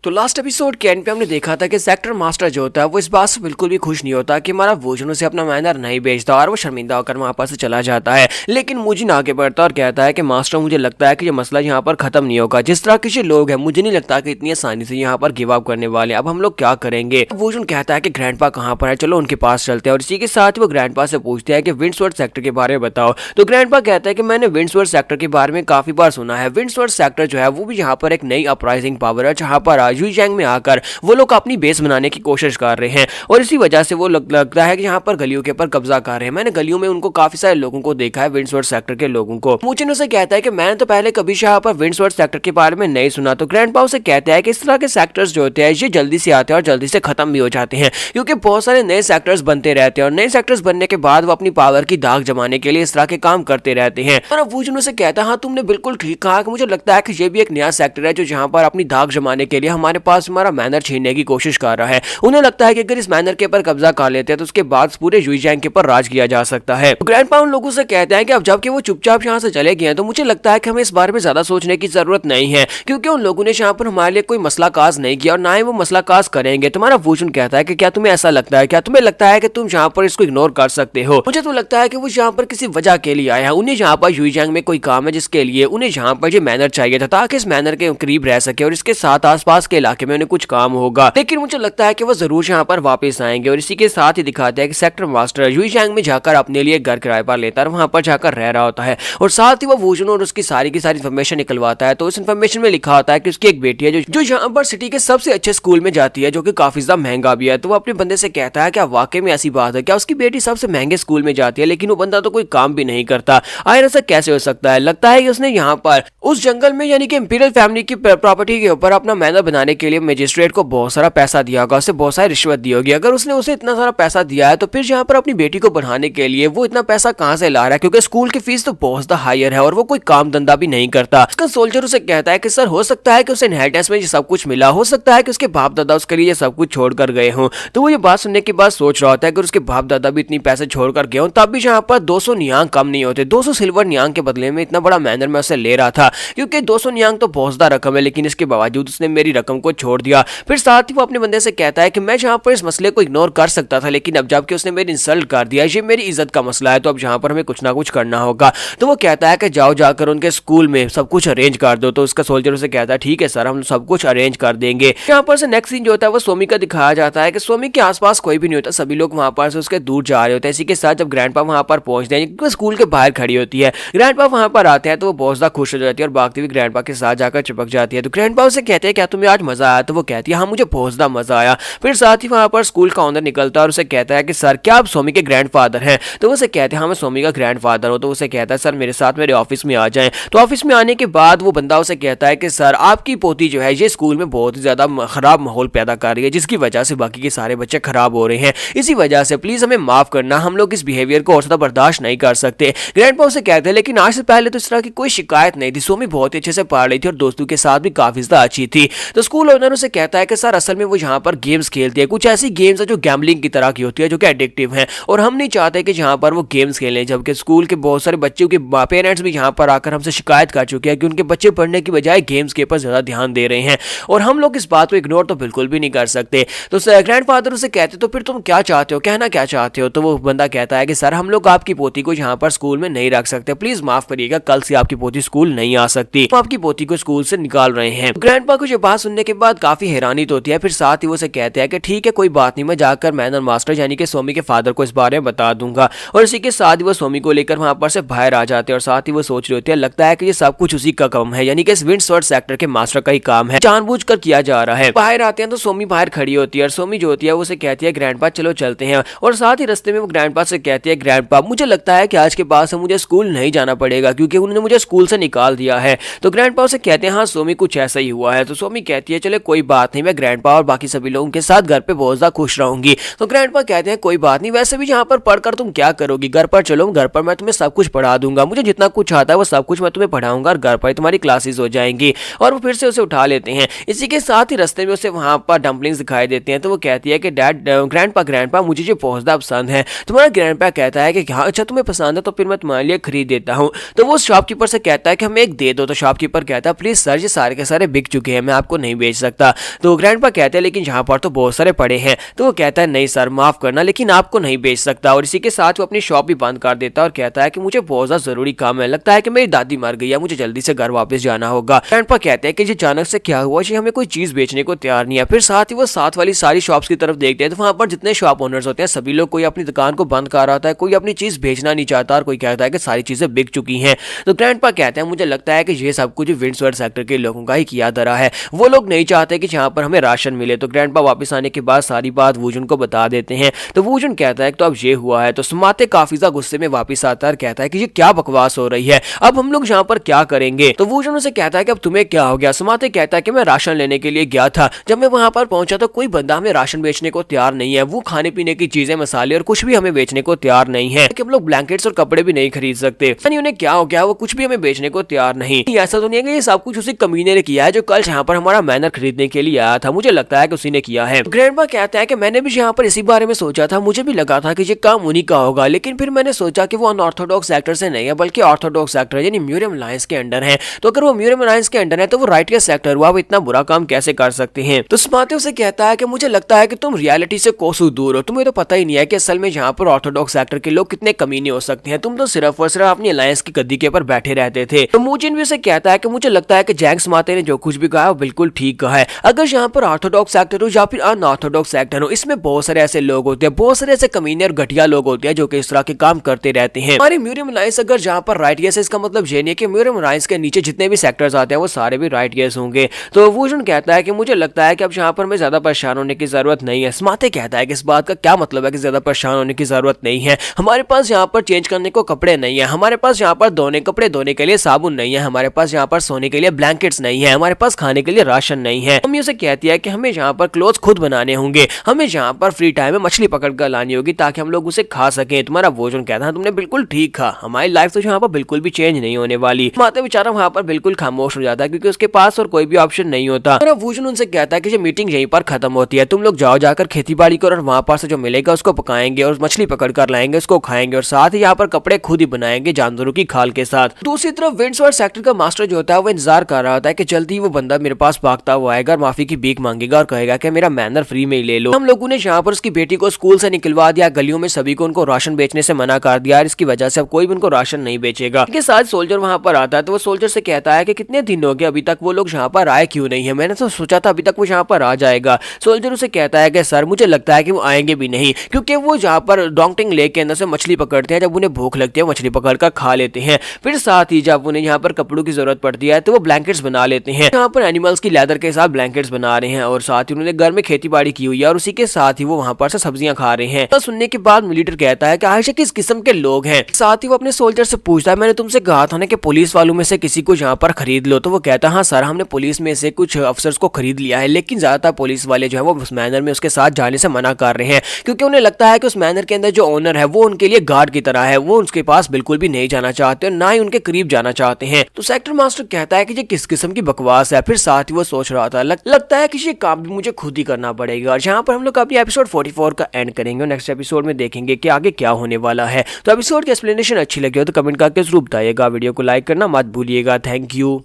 तो लास्ट एपिसोड के एंड पे हमने देखा था कि सेक्टर मास्टर जो होता है वो इस बात से बिल्कुल भी खुश नहीं होता कि हमारा वोजन उसे अपना मैनर नहीं बेचता, और वो शर्मिंदा होकर वहां पर से चला जाता है। लेकिन मुजिन आगे बढ़ता और कहता है कि मास्टर मुझे लगता है कि ये मसला यहाँ पर खत्म नहीं होगा। जिस तरह के लोग हैं मुझे नहीं लगता कि इतनी आसानी से यहाँ पर गिव अप करने वाले। अब हम लोग क्या करेंगे? वोजन कहता है कि ग्रैंडपा कहाँ पर है, चलो उनके पास चलते हैं। और इसी के साथ वो ग्रैंडपा से पूछते हैं कि विंड्सवर्थ सेक्टर के बारे में बताओ। तो ग्रैंडपा कहता है कि मैंने विंड्सवर्थ सेक्टर के बारे में काफी बार सुना है। विंड्सवर्थ सेक्टर जो है वो भी यहाँ पर एक नई अपराइजिंग पावर है, जहाँ पर यूजियांग में आकर वो लोग अपनी बेस बनाने की कोशिश कर रहे हैं, और इसी वजह से वो लगता है कि यहाँ पर गलियों के ऊपर कब्जा कर रहे हैं। मैंने गलियों में उनको काफी सारे लोगों को देखा है, विंड्सवर्थ सेक्टर के लोगों को। मुजिन उसे कहता है कि मैंने तो पहले कभी यहाँ पर विंड्सवर्थ सेक्टर के बारे में नहीं सुना। तो ग्रैंडपा उसे कहता है कि इस तरह के सेक्टर्स जो होते हैं ये जल्दी से आते हैं और जल्दी से खत्म भी हो जाते हैं, क्योंकि बहुत सारे नए सेक्टर्स बनते रहते हैं, और नए सेक्टर्स बनने के बाद वो अपनी पावर की दाग जमाने के लिए इस तरह के काम करते रहते हैं। और मुजिन उसे कहता है हाँ तुमने बिल्कुल ठीक कहा कि मुझे लगता है कि ये भी एक नया सेक्टर है जो जहाँ पर अपनी दाग जमाने के लिए हमारे पास हमारा मैनर छीनने की कोशिश कर रहा है। उन्हें लगता है कि अगर इस मैनर के ऊपर कब्जा कर लेते हैं तो उसके बाद पूरे यूजियांग के ऊपर राज किया जा सकता है। तो ग्रैंडपा उन लोगों से कहते हैं कि अब जबकि वो चुपचाप यहाँ से चले गए हैं तो मुझे लगता है कि हमें इस बारे में ज्यादा सोचने की जरूरत नहीं है, क्योंकि उन लोगों ने यहाँ पर हमारे लिए कोई मसला काज नहीं किया और ना ही वो मसला काज करेंगे। तुम्हारा वोजन कहता है कि क्या तुम्हें ऐसा लगता है, क्या तुम्हें लगता है कि तुम यहाँ पर इसको इग्नोर कर सकते हो? मुझे तो लगता है कि वो यहाँ पर किसी वजह के लिए आया है। उन्हें यहाँ पर यूजियांग में कोई काम है जिसके लिए उन्हें यहाँ पर ये मैनर चाहिए था, ताकि इस मैनर के करीब रह सके और इसके साथ आसपास के इलाके में उन्हें कुछ काम होगा। लेकिन मुझे लगता है कि वो जरूर यहाँ पर वापस आएंगे। और इसी के साथ ही दिखाते हैं कि सेक्टर मास्टर यूजियांग में जाकर अपने लिए घर किराए पर लेता है, वहां पर जाकर रह रहा होता है, और साथ ही वो वोजन और उसकी सारी की सारी इन्फॉर्मेशन निकलवाता है। तो उस इन्फॉर्मेशन में लिखा होता है कि उसकी एक बेटी है जो यहाँ पर सिटी के सबसे अच्छे स्कूल में जाती है, जो कि काफी ज्यादा महंगा भी है। तो वो अपने बंदे से कहता है क्या वाकई में ऐसी बात है, क्या उसकी बेटी सबसे महंगे स्कूल में जाती है लेकिन वो बंदा तो कोई काम भी नहीं करता? आखिर ऐसा कैसे हो सकता है? लगता है कि उसने यहाँ पर उस जंगल में यानी कि इंपीरियल फैमिली की प्रॉपर्टी के ऊपर अपना मैनर बनाने के लिए मजिस्ट्रेट को बहुत सारा पैसा दिया होगा, उसे बहुत सारी रिश्वत दी होगी। अगर उसने उसे इतना सारा पैसा दिया है तो फिर यहाँ पर अपनी बेटी को बढ़ाने के लिए वो इतना पैसा कहाँ से ला रहा है? क्योंकि स्कूल की फीस तो बहुत ज्यादा हायर है और वो कोई काम धंधा भी नहीं करता। उसका सोल्जर उसे कहता है कि सर हो सकता है कि उसे इनहेरिटेंस में ये सब कुछ मिला, हो सकता है कि उसके बाप दादा उसके लिए ये सब कुछ छोड़ कर गए हों। तो वो ये बात सुनने के बाद सोच रहा होता है कि उसके बाप दादा भी इतनी पैसे छोड़ कर गए हों, तब भी यहाँ पर 200 नियांग कम नहीं होते। 200 सिल्वर नियांग के बदले में इतना बड़ा मैनर मैं उसे ले रहा था, क्योंकि 200 नियांग तो बहुत ज्यादा रकम है, लेकिन इसके बावजूद उसने मेरी रकम को छोड़ दिया। फिर साथ ही वो अपने बंदे से कहता है कि मैं यहाँ पर इस मसले को इग्नोर कर सकता था, लेकिन अब जबकि उसने मेरी इंसल्ट कर दिया, ये मेरी इज्जत का मसला है, तो अब यहाँ पर हमें कुछ ना कुछ करना होगा। तो वो कहता है कि जाओ जाकर उनके स्कूल में सब कुछ अरेंज कर दो। तो उसका सोल्जर उसे कहता है ठीक है सर, हम सब कुछ अरेंज कर देंगे। यहाँ पर से नेक्स्ट सीन जो होता है वो सोमी का दिखाया जाता है कि सोमी के आसपास कोई भी नहीं होता, सभी लोग वहां पर से उसके दूर जा रहे होते हैं। इसी के साथ जब ग्रैंडपा वहां पर पहुंचते हैं, स्कूल के बाहर खड़ी होती है, ग्रैंडपा वहां पर आते हैं तो वो बहुत ज्यादा खुश हो जाती है और भागती हुई ग्रैंडपा के साथ जाकर चिपक जाती है। तो ग्रैंडपा उसे कहते हैं क्या तुम्हें आज मजा आया? तो वो कहती है हाँ मुझे बहुत ज्यादा मजा आया। फिर साथ ही वहां पर स्कूल का ऑनर निकलता है और उसे कहता है कि सर क्या आप सोमी के ग्रैंडफादर हैं? तो उसे कहते हैं हाँ मैं सोमी का ग्रैंडफादर हूं। तो उसे कहता है सर मेरे साथ मेरे ऑफिस में आ जाएं। तो ऑफिस में आने के बाद वो बंदा उसे कहता है कि सर आपकी पोती जो है ये स्कूल में बहुत ही ज्यादा खराब माहौल पैदा कर रही है, जिसकी वजह से बाकी के सारे बच्चे खराब हो रहे हैं। इसी वजह से प्लीज हमें माफ करना, हम लोग इस बिहेवियर को और ज्यादा बर्दाश्त नहीं कर सकते। ग्रैंडपा उसे कहते हैं लेकिन आज से पहले तो इस तरह की कोई शिकायत नहीं थी, सोमी बहुत अच्छे से पढ़ रही थी और दोस्तों के साथ भी काफी ज्यादा अच्छी थी। तो स्कूल ओनर उसे कहता है कि सर असल में वो यहाँ पर गेम्स खेलती है, कुछ ऐसी गेम्स है जो गैम्बलिंग की तरह की होती है, जो कि एडिक्टिव है, और हम नहीं चाहते कि यहाँ पर वो गेम्स खेलें। जबकि स्कूल के बहुत सारे बच्चों के पेरेंट्स भी यहाँ पर आकर हमसे शिकायत कर चुके हैं कि उनके बच्चे पढ़ने की बजाय गेम्स के ऊपर ज्यादा ध्यान दे रहे हैं, और हम लोग इस बात को इग्नोर तो बिल्कुल भी नहीं कर सकते। तो ग्रैंडफादर उसे कहते तो फिर तुम क्या चाहते हो, कहना क्या चाहते हो? तो वो बंदा कहता है कि सर हम लोग आपकी पोती को यहाँ पर स्कूल में नहीं रख सकते, प्लीज माफ करिएगा, कल से आपकी पोती स्कूल नहीं आ सकती, हम आपकी पोती को स्कूल से निकाल रहे हैं। ग्रैंडपा को ये बात सुनने के बाद काफी हैरानी तो होती है। फिर साथ ही वो उसे कहते हैं कि ठीक है कोई बात नहीं, मैं जाकर मैनर मास्टर यानी कि सोमी के फादर को इस बारे में बता दूंगा। और इसी के साथ ही वो सोमी को लेकर वहां पर से बाहर आ जाते हैं और साथ ही वो सोच रही होती है, लगता है कि ये सब कुछ उसी का काम है, यानी कि इस विंडसवर्ड सेक्टर के मास्टर का ही काम है, जानबूझकर किया जा रहा है। बाहर आते हैं तो सोमी बाहर खड़ी होती है और सोमी जो होती है वो उसे कहती है ग्रैंडपा चलो चलते हैं। और साथ ही रास्ते में वो ग्रैंडपा से कहती है ग्रैंडपा मुझे लगता है कि आज के बाद से मुझे स्कूल नहीं जाना पड़ेगा क्योंकि उन्होंने मुझे स्कूल से निकाल दिया है। तो ग्रैंडपा उसे कहते हैं हाँ सोमी कुछ ऐसा ही हुआ है। तो सोमी कहती है चले कोई बात नहीं, मैं ग्रैंडपा और बाकी सभी लोगों के साथ घर पे बहुत ज्यादा खुश रहूंगी। तो ग्रैंडपा कहते हैं कोई बात नहीं, वैसे भी यहाँ पर पढ़कर तुम क्या करोगी, घर पर चलो, घर पर मैं तुम्हें सब कुछ पढ़ा दूंगा, मुझे जितना कुछ आता है वो सब कुछ मैं तुम्हें पढ़ाऊंगा और घर पर तुम्हारी क्लासेस हो जाएंगी। और वो फिर से उसे उठा लेते हैं। इसी के साथ ही रास्ते में उसे वहां पर डम्पलिंग्स दिखाई देते हैं। तो वो कहती है कि डैड ग्रैंडपा मुझे ये बहुत ज्यादा पसंद है। तुम्हारा ग्रैंडपा कहता है कि हाँ अच्छा तुम्हें पसंद है तो फिर मैं तुम्हारे लिए खरीद देता हूँ। तो वो शॉपकीपर से कहता है कि हमें एक दे दो। तो शॉपकीपर कहता है प्लीज सर ये सारे के सारे बिक चुके हैं, मैं आपको नहीं बेच सकता। तो ग्रैंडपा कहते हैं लेकिन यहाँ पर तो बहुत सारे पड़े हैं। तो वो कहता है नहीं सर माफ करना लेकिन आपको नहीं बेच सकता। और इसी के साथ वो अपनी शॉप भी बंद कर देता है और कहता है कि मुझे बहुत ज्यादा जरूरी काम है, लगता है कि मेरी दादी मर गई है, मुझे जल्दी से घर वापस जाना होगा। ग्रैंडपा कहते हैं कि ये अचानक से क्या हुआ, ये हमें कोई चीज बेचने को तैयार नहीं है। फिर साथ ही वो साथ वाली सारी शॉप्स की तरफ देखते हैं तो वहां पर जितने शॉप ओनर्स होते हैं सभी लोग कोई अपनी दुकान को बंद कर रहा होता है, कोई अपनी चीज बेचना नहीं चाहता और कोई कहता है कि सारी चीजें बिक चुकी हैं। तो ग्रैंडपा कहते हैं मुझे लगता है कि ये सब कुछ विंडसवर्ड सेक्टर के लोगों का ही किया धरा है, वो लोग नहीं चाहते कि यहाँ पर हमें राशन मिले। तो ग्रैंडपा वापस आने के बाद सारी बात वूजन को बता देते हैं। तो वूजन कहता है कि तो अब ये हुआ है। तो समाते काफी ज्यादा गुस्से में वापस आता है और कहता है कि ये क्या बकवास हो रही है, अब हम लोग यहाँ पर क्या करेंगे। तो वूजन उसे कहता है कि अब तुम्हें क्या हो गया। समाते कहता है कि मैं राशन लेने के लिए गया था, जब मैं वहां पर पहुंचा तो कोई बंदा हमें राशन बेचने को तैयार नहीं है, वो खाने पीने की चीजें मसाले और कुछ भी हमें बेचने को तैयार नहीं है कि हम लोग ब्लैंकेट्स और कपड़े भी नहीं खरीद सकते। यानी उन्हें क्या हो गया, वो कुछ भी हमें बेचने को तैयार नहीं। ऐसा तो नहीं है कि ये सब कुछ उसी कमीने ने किया है जो कल यहाँ पर हमारा मैनर खरीदने के लिए आया था, मुझे लगता है कि उसी ने किया है। ग्रैंडपा कहता है कि मैंने भी यहाँ पर इसी बारे में सोचा था, मुझे भी लगा था कि ये काम उन्हीं का होगा, लेकिन फिर मैंने सोचा कि वो अनऑर्थोडॉक्स सेक्टर से नहीं है बल्कि ऑर्थोडॉक्स सेक्टर यानी म्यूरियम अलायंस के अंडर है। तो अगर वो म्यूरियम अलायंस के अंडर है तो वो राइटियस सेक्टर हुआ, वो इतना बुरा काम कैसे कर सकते हैं। तो समाते उसे कहता है कि मुझे लगता है कि तुम रियलिटी से कोसों दूर हो, तुम्हें तो पता ही नहीं है कि असल में यहाँ पर ऑर्थोडॉक्स सेक्टर के लोग कितने कमीने हो सकते हैं, तुम तो सिर्फ और सिर्फ अपनी अलायंस की गद्दी के ऊपर बैठे रहते थे। तो मूजिन भी उसे कहता है कि मुझे लगता है कि जैंग समाते ने जो कुछ भी कहा वो बिल्कुल ठीक कहा है। अगर यहाँ पर ऑर्थोडॉक्स सेक्टर हो या फिर अनऑर्थोडॉक्स सेक्टर हो, इसमें बहुत सारे ऐसे लोग होते हैं, बहुत सारे ऐसे कमीने और घटिया लोग होते हैं जो कि इस तरह के काम करते रहते हैं। हमारी म्यूरियम अलायंस अगर जहाँ पर राइटियस है, इसका मतलब ये नहीं है कि म्यूरियम अलायंस के नीचे जितने भी सेक्टर्स आते हैं वो सारे भी राइटियस होंगे। तो वूजन कहता है कि मुझे लगता है कि अब यहाँ पर हमें ज्यादा परेशान होने की जरूरत नहीं है। समाते कहता है कि इस बात का क्या मतलब है कि ज्यादा परेशान होने की जरूरत नहीं है, हमारे पास यहाँ पर चेंज करने को कपड़े नहीं है, हमारे पास यहाँ पर कपड़े धोने के लिए साबुन नहीं है, हमारे पास यहाँ पर सोने के लिए ब्लैंकेट्स नहीं है, हमारे पास खाने के लिए राशन नहीं है। मम्मी उसे कहती है कि हमें यहाँ पर क्लोथ्स खुद बनाने होंगे, हमें यहाँ पर फ्री टाइम में मछली पकड़ कर लानी होगी ताकि हम लोग उसे खा सकें। तुम्हारा वोजन कहता है तुमने बिल्कुल ठीक कहा, हमारी लाइफ तो यहाँ पर बिल्कुल भी चेंज नहीं होने वाली। माता बेचारा वहाँ पर बिल्कुल खामोश हो जाता है क्योंकि उसके पास और कोई भी ऑप्शन नहीं होता। और वोजन उनसे कहता है कि मीटिंग यहीं पर खत्म होती है, तुम लोग जाओ जाकर खेती बाड़ी करो और वहाँ पर से जो मिलेगा उसको पकाएंगे और मछली पकड़ कर लाएंगे, उसको खाएंगे और साथ ही यहाँ पर कपड़े खुद ही बनाएंगे जानवरों की खाल के साथ। दूसरी तरफ विंडसवर्ड सेक्टर का मास्टर जो होता है वो इंतजार कर रहा होता है कि जल्दी वो बंदा मेरे पास भागता हुआ आएगा और माफी की भीख मांगेगा और कहेगा कि मेरा मैनर फ्री में ही ले लो। हम लोगों ने यहाँ पर उसकी बेटी को स्कूल से निकलवा दिया, गलियों में सभी को उनको राशन बेचने से मना कर दिया और इसकी वजह से अब कोई भी उनको राशन नहीं बेचेगा। इसके साथ सोल्जर वहाँ पर आता है तो वो सोल्जर से कहता है कि कितने दिन हो गए अभी तक वो लोग यहाँ पर आए क्यों नहीं है, मैंने तो सोचा था अभी तक वो यहाँ पर आ जाएगा। सोल्जर उसे कहता है कि सर मुझे लगता है कि वो आएंगे भी नहीं क्योंकि वो जहाँ पर डोंगटिंग लेक के अंदर से मछली पकड़ते हैं, जब उन्हें भूख लगती है मछली पकड़ कर खा लेते हैं। फिर साथ ही जब उन्हें यहाँ पर कपड़ों की जरूरत पड़ती है तो वो ब्लैंकेट्स बना लेते हैं, यहाँ पर एनिमल्स की लेदर के साथ ब्लैंकेट्स बना रहे हैं और साथ ही उन्होंने घर में खेती बाड़ी की हुई है और उसी के साथ ही वो वहाँ पर से सब्जियां खा रहे हैं। तो सुनने के बाद मिलिटर कहता है कि आयशा किस किस्म के लोग हैं। साथ ही वो अपने सोल्जर से पूछता है मैंने तुमसे कहा था ना कि पुलिस वालों में से किसी को यहाँ पर खरीद लो। तो वो कहता है हाँ सर हमने पुलिस में से कुछ अफसर्स को खरीद लिया है, लेकिन ज्यादातर पुलिस वाले जो है वो उस मैनर में उसके साथ जाने से मना कर रहे हैं क्योंकि उन्हें लगता है कि उस मैनर के अंदर जो ओनर है वो उनके लिए गार्ड की तरह है, वो उसके पास बिल्कुल भी नहीं जाना चाहते और ना ही उनके करीब जाना चाहते हैं। तो सेक्टर मास्टर कहता है कि ये किस किस्म की बकवास है। फिर साथ ही वो सोच रहा था लगता है कि ये काम भी मुझे खुद ही करना पड़ेगा। और यहाँ पर हम लोग अपनी एपिसोड 44 का एंड करेंगे और नेक्स्ट एपिसोड में देखेंगे कि आगे क्या होने वाला है। तो एपिसोड की एक्सप्लेनेशन अच्छी लगी हो तो कमेंट करके जरूर बताइएगा, वीडियो को लाइक करना मत भूलिएगा। Thank you.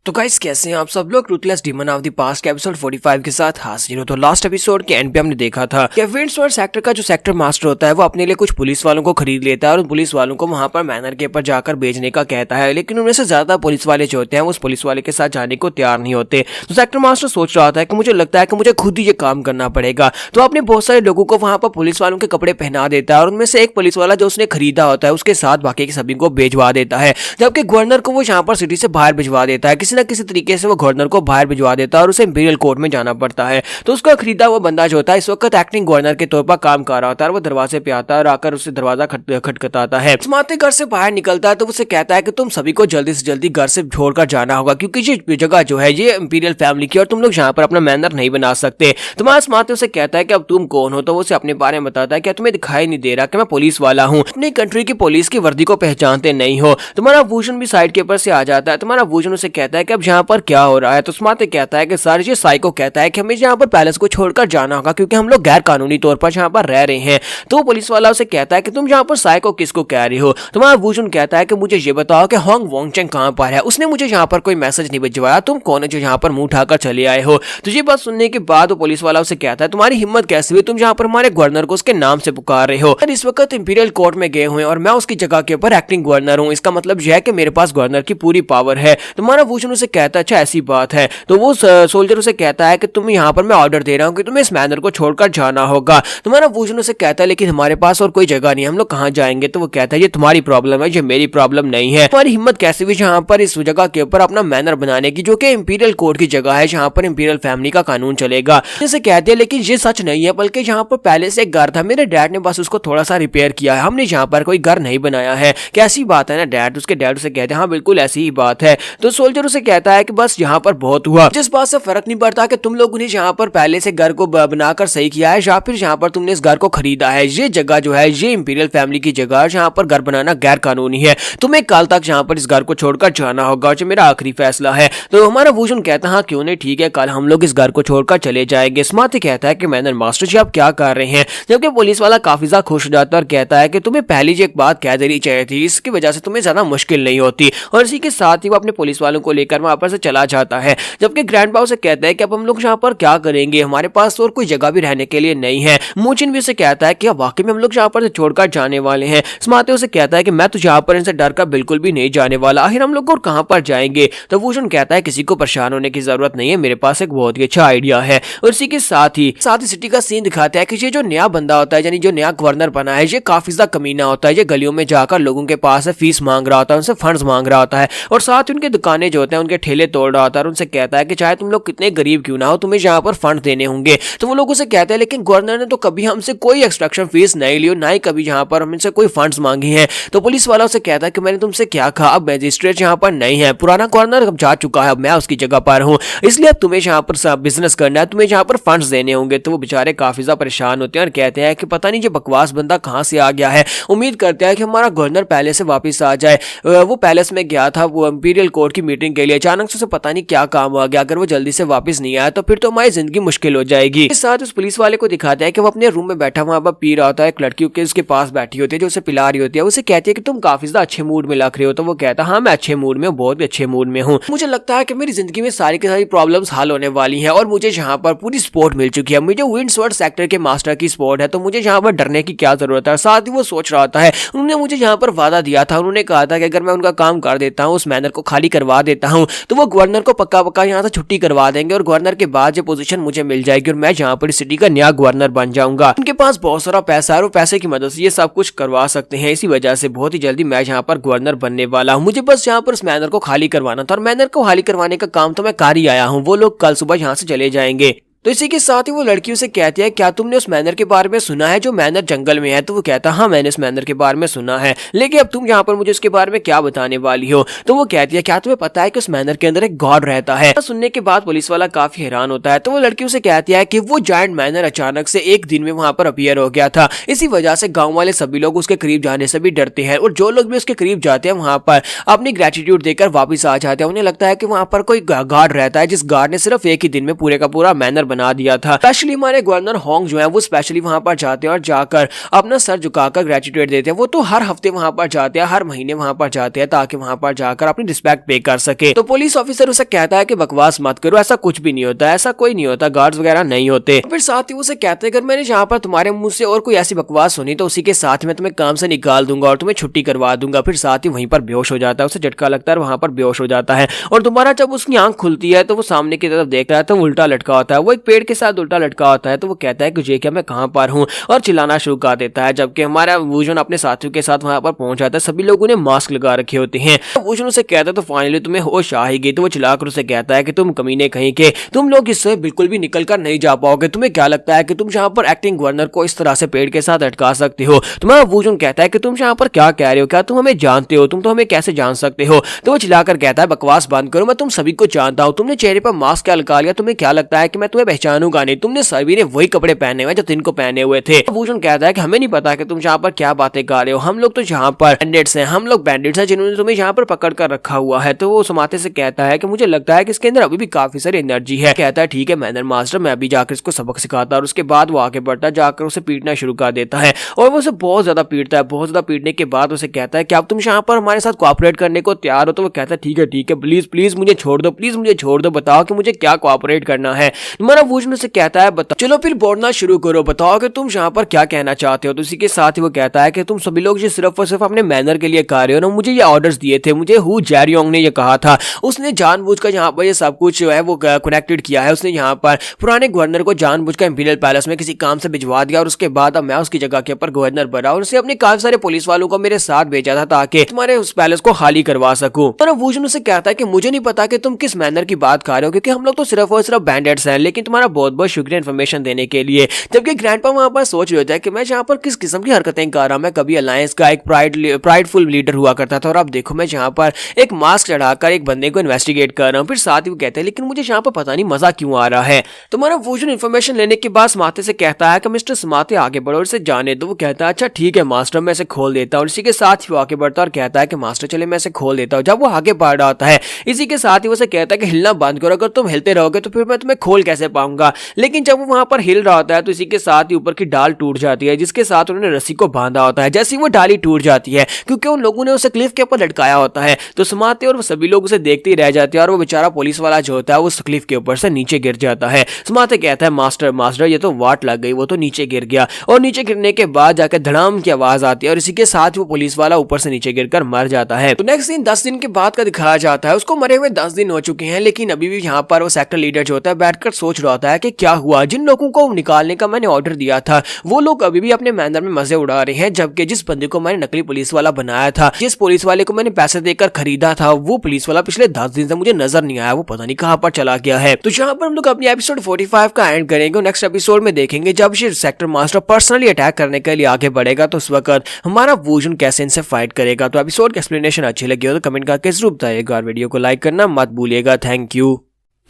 तो गाइस कैसे हैं आप सब लोग। Ruthless demon of the past के एपिसोड 45 के साथ हाजिर हो। तो लास्ट एपिसोड के एंड पे हमने देखा था कि विंड्सवर्थ सेक्टर का जो सेक्टर मास्टर होता है वो अपने लिए कुछ पुलिस वालों को खरीद लेता है और उन पुलिस वालों को वहां पर मैनर के ऊपर जाकर भेजने का कहता है, लेकिन उनमें से ज्यादा पुलिस वाले जो होते हैं उस पुलिस वाले के साथ जाने को तैयार नहीं होते। तो सेक्टर मास्टर सोच रहा था कि मुझे लगता है कि मुझे खुद ही ये काम करना पड़ेगा। तो अपने बहुत सारे लोगों को वहां पर पुलिस वालों के कपड़े पहना देता है और उनमें से एक पुलिस वाला जो उसने खरीदा होता है उसके साथ बाकी के सभी को भेजवा देता है, जबकि गवर्नर को वो यहाँ पर सिटी से बाहर भिजवा देता है। किसी न किसी तरीके से वो गवर्नर को बाहर भिजवा देता है और उसे इंपीरियल कोर्ट में जाना पड़ता है। तो उसका खरीदा हुआ बंदा जो होता है इस वक्त एक्टिंग गवर्नर के तौर पर काम कर रहा होता है। वो दरवाजे पे आता है और आकर उसे दरवाजा खटखटाता है। स्मार्ट घर से बाहर निकलता है तो उसे कहता है कि तुम सभी को जल्दी से जल्दी घर से छोड़कर जाना होगा, क्योंकि ये जगह जो है ये इंपीरियल फैमिली की और तुम लोग यहाँ पर अपना मैनर नहीं बना सकते। तुम्हारा स्मार्ट उसे कहता है कि अब तुम कौन हो, तो वो उसे अपने बारे में बताता है कि तुम्हें दिखाई नहीं दे रहा कि मैं पुलिस वाला हूँ, अपनी कंट्री की पुलिस की वर्दी को पहचानते नहीं हो। तुम्हारा भूषण भी साइड के ऊपर से आ जाता है। तुम्हारा भूषण उसे कहता है कि अब यहाँ पर क्या हो रहा है। तो स्मार्ट कहता है कि सर ये साइको कहता है कि हमें यहाँ पर पैलेस को छोड़कर जाना होगा क्योंकि हम लोग गैर कानूनी तौर पर यहाँ पर रह रहे हैं। तो पुलिस वाला उसे कहता है कि तुम यहाँ पर साइको किसको कह रहे हो। तुम्हारा भूषण कहता है कि मुझे ये बताओ कि होंग वोंगचेंग कहाँ पर है, उसने मुझे यहाँ पर कोई मैसेज नहीं भिजवाया, तुम कौन है जो यहाँ पर मुंह उठाकर चले आए हो। तो ये बात सुनने के बाद वो पुलिस वाला उसे कहता है तुम्हारी हिम्मत कैसे हुई, तुम यहाँ पर हमारे गवर्नर को उसके नाम से पुकार रहे हो। इस वक्त इंपीरियल कोर्ट में गए हुए और मैं उसकी जगह के ऊपर एक्टिंग गवर्नर हूँ, इसका मतलब यह है कि मेरे पास गवर्नर की पूरी पावर है। तुम्हारा भूषण उसे कहता है अच्छा ऐसी बात है। तो वो सोल्जर उसे कहता है कि तुम यहाँ पर मैं ऑर्डर दे रहा हूँ कि तुम्हें इस मैनर को छोड़कर जाना होगा। तुम्हारा भूषण उसे कहता है लेकिन हमारे पास और कोई जगह नहीं, हम लोग कहाँ जाएंगे। तो वो कहता है ये तुम्हारी प्रॉब्लम है, ये मेरी प्रॉब्लम नहीं है। तुम्हारी हिम्मत कैसे हुई यहाँ पर इस जगह के ऊपर अपना मैनर बनाने की, जो कि इंपीरियल कोर्ट की जगह है जहाँ पर इंपीरियल फैमिली का कानून चलेगा। जैसे कहते हैं लेकिन ये सच नहीं है, बल्कि यहाँ पर पहले से एक घर था, मेरे डैड ने बस उसको थोड़ा सा रिपेयर किया है, हमने यहाँ पर कोई घर नहीं बनाया है। कैसी बात है ना डैड। उसके डैड उसे कहते हैं हाँ बिल्कुल ऐसी ही बात है। तो सोल्जर उसे कहता है कि बस यहाँ पर बहुत हुआ, जिस बात से फर्क नहीं पड़ता कि तुम लोगों ने यहाँ पर पहले से घर को बनाकर सही किया है या फिर यहाँ पर तुमने इस घर को खरीदा है। ये जगह जो है ये इंपीरियल फैमिली की जगह है जहाँ पर घर बनाना गैर कानूनी है। तुम्हें कल तक यहाँ पर इस घर को छोड़कर जाना होगा, जो मेरा आखिरी फैसला है। तो हमारा भूषण कहता है हाँ क्यों नहीं, ठीक है कल हम लोग इस घर को छोड़कर चले जाएंगे। स्मार्ट कहता है कि मैनर मास्टर जी आप क्या कर रहे हैं, जबकि पुलिस वाला काफी ज्यादा खुश हो जाता है और कहता है कि तुम्हें पहले जी एक बात कह देनी चाहिए थी, इसकी वजह से तुम्हें ज्यादा मुश्किल नहीं होती। और इसी के साथ ही वो अपने पुलिस वालों को लेकर वहां पर से चला जाता है, जबकि ग्रैंड बाउ से कहता है कि अब हम लोग यहाँ पर क्या करेंगे, हमारे पास और कोई जगह भी रहने के लिए नहीं है। मूचिन भी उसे कहता है कि वाकई में हम लोग यहाँ पर छोड़कर जाने वाले हैं। स्मार्ट उसे कहता है कि मैं तो यहाँ पर इनसे डर कर बिल्कुल भी नहीं जाने वाला, आखिर हम लोग और कहाँ पर जाएंगे। तो भूषण कहता है किसी को परेशान होने की जरूरत नहीं है, मेरे पास एक बहुत ही अच्छा आइडिया है। और इसी के साथ ही सिटी का सीन दिखाता है कि ये जो नया बंदा होता है यानी जो नया गवर्नर बना है ये काफी ज्यादा कमीना होता है। ये गलियों में जाकर लोगों के पास फीस मांग रहा होता है, उनसे फंड्स मांग रहा होता है और साथ ही उनके दुकानें जो होते हैं उनके ठेले तोड़ रहा होता है और उनसे कहता है कि चाहे तुम लोग कितने गरीब क्यों ना हो तुम्हें यहाँ पर फंड देने होंगे। तो वो लोग उसे कहते हैं लेकिन गवर्नर ने तो कभी हमसे कोई एक्सट्रैक्शन फीस नहीं ली और ना ही कभी यहाँ पर हमसे कोई फंड्स मांगे हैं। तो पुलिस वाला उसे कहता है कि मैंने तुमसे क्या कहा, अब मैजिस्ट्रेट यहाँ पर नहीं है, पुराना गवर्नर अब जा चुका है, अब मैं उसकी जगह पर हूँ, इसलिए अब तुम्हें यहाँ पर बिजनेस करना है, तुम्हें यहाँ पर फंड्स देने होंगे। तो वो बेचारे काफी ज्यादा परेशान होते हैं और कहते हैं कि पता नहीं ये बकवास बंदा कहाँ से आ गया है, उम्मीद करते हैं कि हमारा गवर्नर पहले से वापस आ जाए। वो पैलेस में गया था वो इंपीरियल कोर्ट की मीटिंग के लिए, अचानक से पता नहीं क्या काम आ गया, अगर वो जल्दी से वापस नहीं आया तो फिर तो हमारी जिंदगी मुश्किल हो जाएगी। इस साथ उस पुलिस वाले को दिखाते हैं कि वो अपने रूम में बैठा वहां पर पी रहा होता है, एक लड़की के उसके पास बैठी होती है जो उसे पिला रही होती है। उसे कहती है कि तुम काफी ज्यादा अच्छे मूड में लग रहे हो। तो वो कहता है हाँ मैं अच्छे मूड में हूँ, बहुत अच्छे मूड में हूँ, मुझे लगता है कि मेरी जिंदगी में सारी की सारी प्रॉब्लम्स हल होने वाली हैं और मुझे यहाँ पर पूरी सपोर्ट मिल चुकी है, मुझे विंड्सवर्थ सेक्टर के मास्टर की सपोर्ट है, तो मुझे यहाँ पर डरने की क्या जरूरत है। साथ ही वो सोच रहा है उन्होंने मुझे यहाँ पर वादा दिया था, उन्होंने कहा था कि अगर मैं उनका काम कर देता हूँ, उस मैनर को खाली करवा देता हूँ तो वो गवर्नर को पक्का पक्का यहाँ से छुट्टी करवा देंगे और गवर्नर के बाद जो पोजीशन मुझे मिल जाएगी और मैं यहाँ पर सिटी का नया गवर्नर बन जाऊंगा। उनके पास बहुत सारा पैसा है और पैसे की मदद से ये सब कुछ करवा सकते हैं, इसी वजह से बहुत ही जल्दी मैं यहाँ पर गवर्नर बनने वाला हूँ। मुझे बस यहाँ पर उस मैनर को खाली करवाना था और मैनर को खाली करवाने का काम तो मैं कर ही आया हूँ, वो लोग कल सुबह यहाँ से चले जाएंगे। तो इसी के साथ ही वो लड़की उसे कहती है क्या तुमने उस मैनर के बारे में सुना है जो मैनर जंगल में है। तो वो कहता है हाँ मैंने इस मैनर के बारे में सुना है, लेकिन अब तुम यहाँ पर मुझे उसके बारे में क्या बताने वाली हो। तो वो कहती है क्या तुम्हें पता है कि उस मैनर के अंदर एक गॉड रहता है। सुनने के बाद पुलिस वाला काफी हैरान होता है। तो वो लड़की उसे कहती है कि वो जायंट मैनर अचानक से एक दिन में वहां पर अपीयर हो गया था, इसी वजह से गाँव वाले सभी लोग उसके करीब जाने से भी डरते हैं और जो लोग भी उसके करीब जाते हैं वहां पर अपनी ग्रेटिट्यूड देकर वापिस आ जाते हैं। उन्हें लगता है कि वहां पर कोई गार्ड रहता है जिस गार्ड ने सिर्फ एक ही दिन में पूरे का पूरा मैनर बना दिया था। स्पेशली हमारे गवर्नर होंग जो है वो स्पेशली वहां पर जाते हैं और जाकर अपना सर झुकाकर ग्रेजुएट देते हैं। वो तो हर हफ्ते वहां पर जाते हैं, हर महीने वहां पर जाते हैं ताकि वहां पर जाकर अपनी रिस्पेक्ट पे कर सके। तो पुलिस ऑफिसर उसे कहता है कि बकवास मत करो, ऐसा कुछ भी नहीं होता, ऐसा कोई नहीं होता, गार्ड्स वगैरह नहीं होते। फिर साथ ही उसे कहते हैं अगर मैंने यहाँ पर तुम्हारे मुंह से और कोई ऐसी बकवास सुनी तो उसी के साथ मैं तुम्हें काम से निकाल दूंगा और तुम्हें छुट्टी करवा दूंगा। फिर साथ ही वहीं पर बेहोश हो जाता है, उसे झटका लगता है और वहां पर बेहोश हो जाता है। और दोबारा जब उसकी आंख खुलती है तो वो सामने की तरफ देख रहा है तो वो उल्टा लटका होता है, वो एक पेड़ के साथ उल्टा लटका होता है। तो वो कहता है कि ये क्या, मैं कहां पर हूं, और चिल्लाना शुरू कर देता है। जबकि हमारा वूजन अपने साथियों के साथ वहां पर पहुंच जाता है, सभी लोगों ने मास्क लगा रखे होते हैं। वूजन उसे कहता है तो फाइनली तुम्हें होश आ ही गई। तो वो चिल्लाकर उसे कहता है कि तुम कमीने कहीं के, तुम लोग इससे बिल्कुल भी निकल कर नहीं जा पाओगे। तुम्हें क्या लगता है कि तुम यहाँ पर एक्टिंग गवर्नर को इस तरह से पेड़ के साथ अटका सकते हो? तुम्हारा वूजन कहता है कि तुम यहाँ पर क्या कह रहे हो, क्या तुम हमें जानते हो, तुम तो हमें कैसे जान सकते हो? तो वो चिल्लाकर कहता है बकवास बंद करो, मैं तुम सभी को जानता हूँ, तुमने चेहरे पर मास्क क्या लगा लिया, तुम्हें क्या लगता है कि मैं तुम्हें पहचानूंगा नहीं? तुमने सभी ने वही कपड़े पहने हुए जो तिनको पहने हुए थे। वूजन कहता है कि हमें नहीं पता कि तुम यहाँ पर क्या बातें कर रहे हो, हम लोग तो यहाँ पर बैंडिट्स हैं, हम लोग बैंडिट्स हैं जिन्होंने तुम्हें यहाँ पर पकड़ कर रखा हुआ है। तो वो समाते से कहता है कि मुझे लगता है कि इसके अंदर अभी भी काफी सारी एनर्जी है। कहता है ठीक है मैनर मास्टर, मैं अभी जाकर इसको सबक सिखाता। और उसके बाद वो आगे बढ़ता है, जाकर उसे पीटना शुरू कर देता है और वो उसे बहुत ज्यादा पीटता है। बहुत ज्यादा पीटने के बाद उसे कहता है कि अब तुम यहाँ पर हमारे साथ कोऑपरेट करने को तैयार हो? तो वो कहता है ठीक है प्लीज प्लीज मुझे छोड़ दो, प्लीज मुझे छोड़ दो, बताओ कि मुझे क्या कोऑपरेट करना है। तुम्हारा वूजन से कहता है बताओ, चलो फिर बोलना शुरू करो, बताओ कि तुम यहाँ पर क्या कहना चाहते हो। तो इसी के साथ ही वो कहता है कि तुम सभी लोग जो सिर्फ और सिर्फ अपने मैनर के लिए कर रहे हो ना, मुझे ये ऑर्डर्स दिए थे, मुझे हु जैरियोंग ने ये कहा था, उसने जानबूझकर यहाँ पर ये सब कुछ जो है वो कनेक्टेड किया है। उसने यहाँ पर पुराने गवर्नर को जानबूझकर इंपीरियल पैलेस में किसी काम से भिजवा दिया और उसके बाद अब मैं उसकी जगह के ऊपर गवर्नर बना और उसने अपने काफी सारे पुलिस वालों को मेरे साथ भेजा था ताकि तुम्हारे उस पैलेस को खाली करवा सकूं। तो वूजन उसे कहता है कि मुझे नहीं पता कि तुम किस मैनर की बात कर रहे हो, क्योंकि हम लोग तो सिर्फ और सिर्फ बैंडिट्स हैं, लेकिन तुम्हारा बहुत बहुत शुक्रिया इन्फॉर्मेशन देने के लिए। जबकि ग्रैंडपा वहां पर सोच रहे होता है कि मैं यहाँ पर किस किस्म की हरकतें कर रहा हूं, मैं कभी अलायंस का एक प्राइडफुल लीडर हुआ करता था और अब देखो मैं यहाँ पर एक मास्क चढ़ाकर एक बंदे को इन्वेस्टिगेट कर रहा हूँ। फिर साथ ही वो कहते हैं लेकिन मुझे यहाँ पर पता नहीं मजा क्यों आ रहा है। तुम्हारा वूजन इन्फॉर्मेशन लेने के बाद समाते से कहता है कि मिस्टर समाते आगे बढ़ो और इसे जाने दो। वो कहता है अच्छा ठीक है मास्टर, मैं इसे खोल देता हूँ। इसी के साथ ही वो आगे बढ़ता है और कहता है कि मास्टर चले मैं इसे खोल देता हूँ। जब वो आगे बढ़ रहा होता है इसी के साथ ही वो कहता है कि हिलना बंद करो, अगर तुम हिलते रहोगे तो फिर मैं तुम्हें खोल कैसे पाऊंगा। लेकिन जब वो वहां पर हिल रहा होता है तो इसी के साथ ही ऊपर की डाल टूट जाती है जिसके साथ उन्होंने रस्सी को बांधा होता है। जैसे ही वो डाली टूट जाती है क्योंकि उन लोगों ने उसे क्लिफ के ऊपर लटकाया होता है तो समाते और वो सभी लोग उसे देखते ही रह जाते हैं और वो बेचारा पुलिस वाला जो होता है वो उस क्लिफ के ऊपर से नीचे गिर जाता है। समाते कहता है मास्टर मास्टर ये तो वाट लग गई, वो तो नीचे गिर गया। और नीचे गिरने के बाद जाकर धड़ाम की आवाज आती है और इसी के साथ वो पुलिस वाला ऊपर से नीचे गिरकर मर जाता है। तो नेक्स्ट दिन 10 दिन के बाद का दिखाया जाता है। उसको मरे हुए 10 दिन हो चुके हैं लेकिन अभी भी यहाँ पर वो सेक्टर लीडर जो होता है बैठकर सोच रहा होता है कि क्या हुआ, जिन लोगों को निकालने का मैंने ऑर्डर दिया था वो लोग अभी भी अपने मैनर में मजे उड़ा रहे हैं, जबकि जिस बंदे को मैंने नकली पुलिस वाला बनाया था, जिस पुलिस वाले को मैंने पैसे देकर खरीदा था, वो पुलिस वाला पिछले 10 दिन से मुझे नजर नहीं आया, वो पता नहीं कहां पर चला गया है। तो यहाँ पर हम लोग अपनी एपिसोड 45 का एंड करेंगे। नेक्स्ट एपिसोड में देखेंगे जब ये सेक्टर मास्टर पर्सनली अटैक करने के लिए आगे बढ़ेगा तो उस वक्त हमारा वूजन कैसे इनसे फाइट करेगा। तो एपिसोड की एक्सप्लेनेशन अच्छी लगी हो तो कमेंट करके जरूर बताइएगा और वीडियो को लाइक करना मत भूलिएगा। Thank you.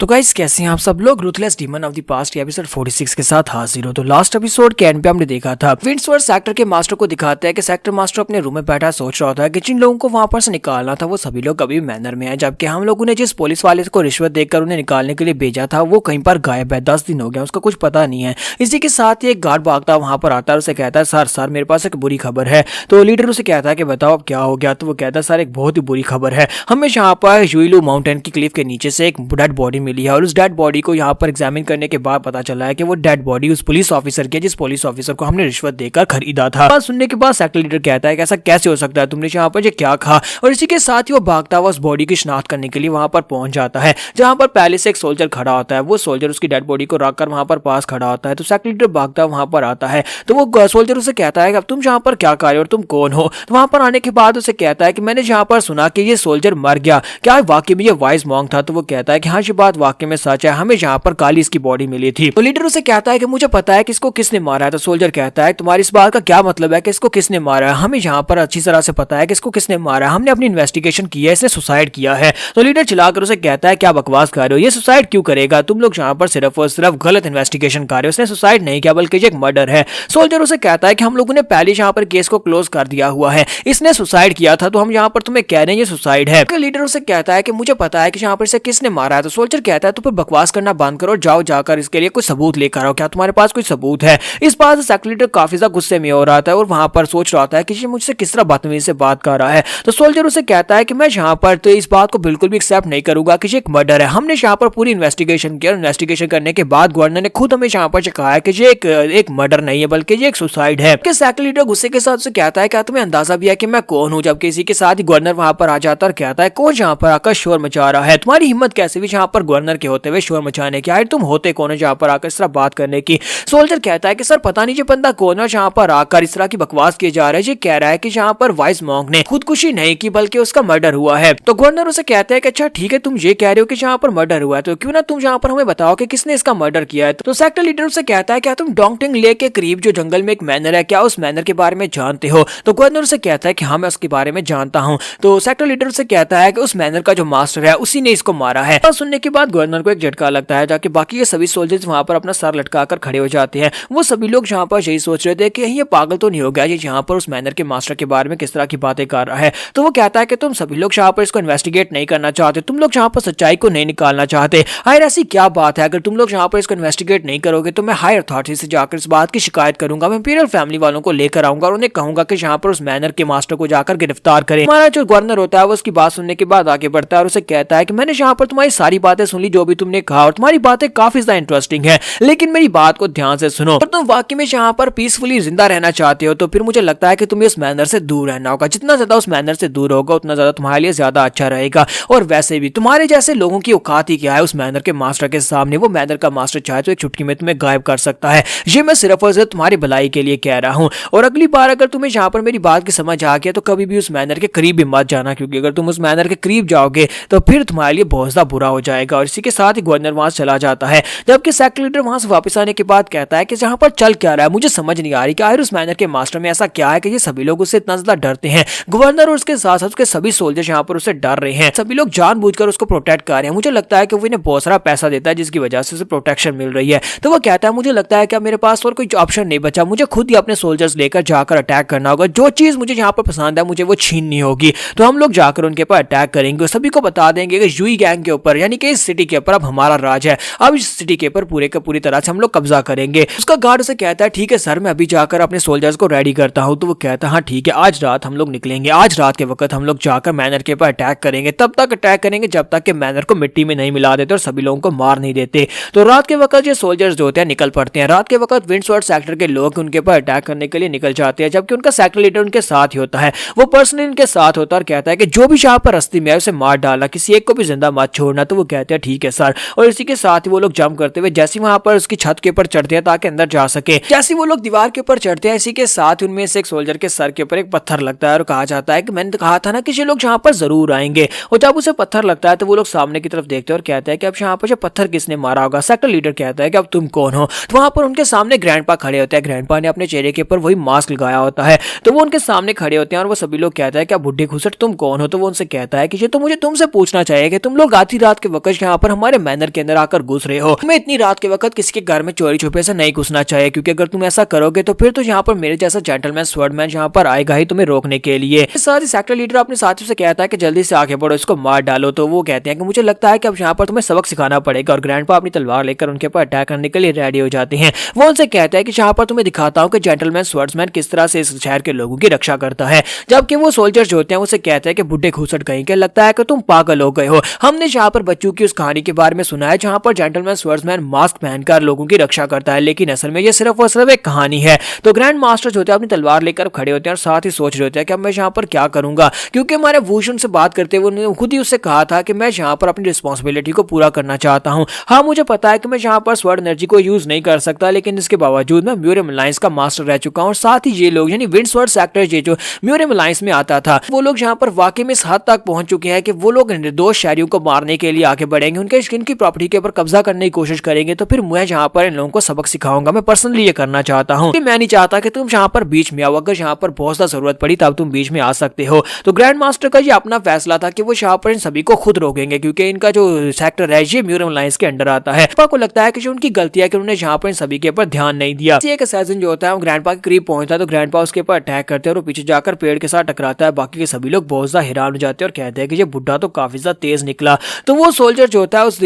तो गाइस कैसे हैं आप सब लोग, ruthless demon of the past episode 46 के साथ हाजिर हो। तो लास्ट एपिसोड के एंड पे हमने देखा था विंड्सवर्थ सेक्टर के मास्टर को दिखाते हैं कि सेक्टर मास्टर अपने रूम में बैठा सोच रहा होता है कि जिन लोगों को वहां पर से निकालना था वो सभी लोग अभी मैनर में है, जबकि हम लोगों ने जिस पुलिस वाले को रिश्वत देकर उन्हें निकालने के लिए भेजा था वो कहीं पर गायब है, 10 दिन हो गया, उसका कुछ पता नहीं है। इसी के साथ ही एक गार्ड भागता वहां पर आता है और उसे कहता है सर सर मेरे पास एक बुरी खबर है। तो लीडर उसे कहता है कि बताओ अब क्या हो गया। तो वो कहता है सर एक बहुत ही बुरी खबर है, हमें यहाँ पर युइलू माउंटेन की क्लिफ के नीचे से एक डेड बॉडी मिली है और उस डेड बॉडी को यहाँ पर एग्जामिन करने के बाद पता चला है कि वो डेड बॉडी उस पुलिस ऑफिसर की, जिस पुलिस ऑफिसर को हमने रिश्वत देकर खरीदा था। बात सुनने के बाद सेक्टर लीडर कहता है कि ऐसा कैसे हो सकता है, तुमने यहाँ पर क्या खा। और इसी के साथ ही वो भागता हुआ उस बॉडी की शिनाख्त करने के लिए वहां पर पहुंच जाता है जहां पर पहले से एक सोल्जर खड़ा होता है। वो सोल्जर उसकी डेड बॉडी को रखकर वहां पर पास खड़ा होता है। तो सेक्टर लीडर भागता वहां पर आता है तो वो सोल्जर उसे कहता है कि अब तुम यहाँ पर क्या कर रहे हो और तुम कौन हो। तो वहां पर आने के बाद उसे कहता है कि मैंने यहाँ पर सुना कि ये सोल्जर मर गया, क्या वाकई में ये वाइज मॉन्क था। तो वो कहता है कि हाँ ये बात वाकई में सच है, हमें यहाँ पर काली इसकी बॉडी मिली थी। तो लीडर उसे कहता है कि मुझे पता है कि इसको किसने मारा है। तो सोल्जर कहता है तुम्हारी इस बात का क्या मतलब है कि इसको किसने मारा है, हमें यहाँ पर अच्छी तरह से पता है कि इसको किसने मारा है, हमने अपनी इन्वेस्टिगेशन की है, इसने सुसाइड किया है। तो लीडर चिल्लाकर उसे कहता है क्या बकवास कर रहे हो, ये सुसाइड क्यों करेगा, तुम लोग यहाँ पर सिर्फ और सिर्फ गलत इन्वेस्टिगेशन कर रहे हो, इसने सुसाइड नहीं किया बल्कि एक मर्डर है। सोल्जर उसे कहता है कि हम लोगों ने पहले यहाँ पर केस को क्लोज कर दिया हुआ है, इसने सुसाइड किया था तो हम यहाँ पर तुम्हें कह रहे हैं ये सुसाइड है। लीडर उसे कहता है कि मुझे पता है कि यहाँ पर इसे किसने मारा है। तो सोल्जर कहता है तो फिर बकवास करना बंद करो, जाओ जाकर इसके लिए कोई सबूत लेकर आओ, क्या तुम्हारे पास कोई सबूत है। इस बात से सेक्टर लीडर काफी ज्यादा गुस्से में हो रहा था और वहां पर सोच रहा था कि ये मुझसे किस तरह बदतमीजी से बात कर रहा है। तो सोल्जर उसे कहता है कि मैं यहाँ पर तो इस बात को बिल्कुल भी एक्सेप्ट नहीं करूंगा कि ये एक मर्डर है। हमने यहाँ पर पूरी इन्वेस्टिगेशन किया, इन्वेस्टिगेशन करने के बाद गवर्नर ने खुद हमें यहाँ पर कहा है कि ये एक मर्डर नहीं है बल्कि ये एक सुसाइड है। सेक्टर लीडर गुस्से के साथ उसे कहता है क्या तुम्हें अंदाजा भी है कि मैं कौन हूँ। जबकि इसी के साथ ही गवर्नर वहां पर आ जाता और कहता है कौन यहाँ पर आकर शोर मचा रहा है, तुम्हारी हिम्मत कैसे भी यहाँ पर गवर्नर के होते हुए शोर मचाने की, आए तुम होते कौन है जहाँ पर आकर इस तरह बात करने की। सोल्जर कहता है कि सर पता नहीं ये बंदा कौन है, जहाँ पर आकर इस तरह की बकवास की जा रहा है। ये कह रहा है कि यहाँ पर वाइस मॉन्क ने खुदकुशी नहीं की बल्कि उसका मर्डर हुआ है। तो गवर्नर उसे कहता है कि अच्छा ठीक है, तुम ये कह रहे हो कि यहाँ पर मर्डर हुआ है तो क्यों ना तुम यहाँ पर हमें बताओ कि किसने इसका मर्डर किया है। तो सेक्टर लीडर उसे कहता है क्या तुम डोंगटिंग लेक के करीब जो जंगल में एक मैनर है, क्या उस मैनर के बारे में जानते हो। तो गवर्नर उसे कहता है कि हाँ मैं उसके बारे में जानता हूँ। तो सेक्टर लीडर उसे कहता है कि उस मैनर का जो मास्टर है उसी ने इसको मारा है। और सुनने के बाद गवर्नर को एक झटका लगता है, जाके बाकी के सभी सोल्जर्स वहां पर अपना सर लटकाकर खड़े हो जाते हैं। वो सभी लोग यहाँ पर यही सोच रहे थे कि ये पागल तो नहीं हो गया, ये यहाँ पर उस मैनर के मास्टर के बारे में किस तरह की बातें कर रहा है। तो वो कहता है कि तुम सभी लोग यहाँ पर इसको इन्वेस्टिगेट नहीं करना चाहते, तुम लोग यहाँ पर सच्चाई को नहीं निकालना चाहते। हायर ऐसी क्या बात है, अगर तुम लोग यहाँ पर इसको इन्वेस्टिगेट नहीं करोगे तो मैं हायर अथॉरिटी से जाकर इस बात की शिकायत करूंगा। मैं इंपीरियल फैमिली वालों को लेकर आऊंगा और उन्हें कहूंगा कि यहाँ पर उस मैनर के मास्टर को जाकर गिरफ्तार करें। हमारा जो गवर्नर होता है वो उसकी बात सुनने के बाद आगे बढ़ता है और उसे कहता है कि मैंने यहाँ पर तुम्हारी सारी बातें सुन ली जो भी तुमने कहा और तुम्हारी बातें काफी ज्यादा इंटरेस्टिंग है, लेकिन मेरी बात को ध्यान से सुनो। और तुम वाकई में यहाँ पर पीसफुली जिंदा रहना चाहते हो तो फिर मुझे लगता है कि तुम्हें उस मैनर से दूर रहना होगा। जितना ज्यादा उस मैनर से दूर होगा उतना ज्यादा तुम्हारे लिए ज्यादा अच्छा रहेगा। और वैसे भी तुम्हारे जैसे लोगों की औकात ही क्या है उस मैनर के मास्टर के सामने। वो मैनर का मास्टर चाहे तो एक चुटकी में तुम्हें गायब कर सकता है। ये मैं सिर्फ और सिर्फ तुम्हारी भलाई के लिए कह रहा हूँ। और अगली बार अगर तुम्हें यहाँ पर मेरी बात की समझ आ गया तो कभी भी उस मैनर के करीब भी मत जाना, क्योंकि अगर तुम उस मैनर के करीब जाओगे तो फिर तुम्हारे लिए बहुत ज्यादा बुरा हो जाएगा। और इसी के साथ ही गवर्नर वहां से चला जाता है। जबकि सेक्टर लीडर वहां से वापस आने के बाद कहता है कि जहां पर चल क्या रहा है मुझे समझ नहीं आ रही कि आखिर उस मैनर के मास्टर में ऐसा क्या है कि ये सभी लोग उससे इतना ज्यादा डरते हैं। गवर्नर और उसके साथ साथ उसके सभी सोल्जर्स यहाँ पर उससे डर रहे हैं, सभी लोग जानबूझकर उसको प्रोटेक्ट कर रहे हैं। मुझे लगता है कि वो इन्हें बहुत सारा पैसा देता है जिसकी वजह से उसे प्रोटेक्शन मिल रही है। तो वो कहता है मुझे लगता है कि मेरे पास और कोई ऑप्शन नहीं बचा, मुझे खुद ही अपने सोल्जर्स लेकर जाकर अटैक करना होगा। जो चीज मुझे यहाँ पर पसंद है मुझे वो छीननी होगी। तो हम लोग जाकर उनके ऊपर अटैक करेंगे और सभी को बता देंगे कि यूई गैंग के ऊपर यानी कि इस सिटी के ऊपर अब हमारा राज है, अब इस सिटी के ऊपर पूरे का पूरी तरह से हम लोग कब्जा करेंगे। उसका गार्ड उसे कहता है ठीक है सर, मैं अभी जाकर अपने सोल्जर्स को रेडी करता हूँ। तो वो कहता है हाँ ठीक है, आज रात हम लोग निकलेंगे, आज रात के वक्त हम लोग जाकर मैनर के ऊपर अटैक करेंगे। तब तक अटैक करेंगे जब तक कि मैनर को मिट्टी में नहीं मिला देते और सभी लोगों को मार नहीं देते। तो रात के वक्त ये सोल्जर्स जो होते हैं निकल पड़ते हैं। रात के वक्त विंडसवर्ड सेक्टर के लोग उनके ऊपर अटैक करने के लिए निकल जाते हैं, जबकि उनका सेक्टर लीडर उनके साथ ही होता है। वो पर्सनली उनके साथ होता है और कहता है कि जो भी यहाँ पर रस्ते में है उसे मार डालना, किसी एक को भी जिंदा मत छोड़ना। तो वो कहते हैं ठीक है सर। और इसी के साथ ही वो लोग जंप करते हुए जैसे वहां पर उसकी छत के ऊपर चढ़ते हैं ताकि अंदर जा सके, जैसे वो लोग दीवार के ऊपर चढ़ते हैं इसी के साथ उनमें से एक सोल्जर के सर के ऊपर एक पत्थर लगता है और कहा जाता है कि मैंने कहा था ना कि ये लोग यहाँ पर जरूर आएंगे। और जब उसे पत्थर लगता है तो वो लोग सामने की तरफ देखते हैं और कहते हैं कि अब यहाँ पर पत्थर किसने मारा होगा। सेक्टर लीडर कहता है कि अब तुम कौन हो। तो वहां पर उनके सामने ग्रैंडपा खड़े होते हैं। ग्रैंडपा ने अपने चेहरे के ऊपर वही मास्क लगाया होता है। तो वो उनके सामने खड़े होते हैं और वो सभी लोग कहते हैं कि बुड्ढे घुसट तुम कौन हो। तो वो उनसे कहता है कि ये तो मुझे तुमसे पूछना चाहिए कि तुम लोग आधी रात के वक्त यहाँ पर हमारे मैनर के अंदर आकर घुस रहे हो। तुम्हें इतनी रात के वक्त किसी के घर में चोरी छुपे से नहीं घुसना चाहिए, क्योंकि अगर तुम ऐसा करोगे तो फिर तो यहाँ पर मेरे जैसा जेंटलमैन स्वॉर्डमैन यहाँ पर आएगा ही तुम्हें रोकने के लिए। साथ ही सेक्टर लीडर अपने साथियों से कहता है कि जल्दी से आगे बढ़ो, इसको मार डालो। तो वो कहते हैं कि मुझे लगता है कि अब यहाँ पर तुम्हें सबक सिखाना पड़ेगा। और ग्रैंडपा अपनी तलवार लेकर उनके ऊपर अटैक करने के लिए रेडी हो जाते हैं। वो उनसे कहता है कि यहाँ पर तुम्हें दिखाता हूँ कि जेंटलमैन स्वॉर्ड्समैन किस तरह से इस शहर के लोगों की रक्षा करता है। जबकि वो सोल्जर्स जो होते हैं उसे कहते हैं कि बुड्ढे घुसट कहीं के, लगता है कि तुम पागल हो गए हो। हमने यहाँ पर बच्चों की उस कहानी के बारे में सुना है जहाँ पर जेंटलमैन स्वॉर्ड्समैन मास्क पहनकर लोगों की रक्षा करता है, लेकिन असल में ये सिर्फ और सिर्फ एक कहानी है। तो ग्रैंड मास्टर जो होते हैं अपनी तलवार लेकर खड़े होते हैं और साथ ही सोच रहे होते हैं कि अब मैं यहाँ पर क्या करूंगा, क्योंकि हमारे वूशुन से बात करते हुए उन्होंने खुद ही उससे कहा था कि मैं यहाँ पर अपनी रिस्पॉन्सिबिलिटी को पूरा करना चाहता हूँ। हाँ मुझे पता है कि मैं यहाँ पर स्वॉर्ड एनर्जी को यूज नहीं कर सकता, लेकिन इसके बावजूद मैं म्यूरियम अलायंस का मास्टर रह चुका हूँ। और साथ ही ये लोग यानी विंडसवर्ड सेक्टर ये जो म्यूरियम अलायंस में आता था, वो लोग यहाँ पर वाकई में इस हद तक पहुंच चुके हैं कि वो लोग निर्दोष शहरियों को मारने के लिए आगे बढ़ेंगे, उनके इनकी प्रॉपर्टी के ऊपर कब्जा करने की कोशिश करेंगे। तो फिर मैं यहाँ पर इन लोगों को सबक सिखाऊंगा। मैं पर्सनली ये करना चाहता हूँ। मैं नहीं चाहता कि तुम यहाँ पर बीच में आओ, अगर यहाँ पर बहुत ज्यादा जरूरत पड़ी तब तुम बीच में आ सकते हो। तो ग्रैंड मास्टर का ये अपना फैसला था कि वो यहाँ पर इन सभी को खुद रोकेंगे, क्योंकि इनका जो सेक्टर है ये म्यूरियम अलायंस के अंडर आता है। पापा को लगता है कि जो उनकी गलती है कि उन्होंने यहाँ पर इन सभी के ऊपर ध्यान नहीं दिया। एक असैसिन जो होता है वो ग्रैंडपा के करीब पहुंचता है तो ग्रैंडपा उसके ऊपर अटैक करते हैं और पीछे जाकर पेड़ के साथ टकराता है। बाकी के सभी लोग बहुत ज्यादा हैरान हो जाते हैं और कहते हैं कि ये बुड्ढा तो काफी ज्यादा तेज निकला। तो वो सोल्जर जो होता है उस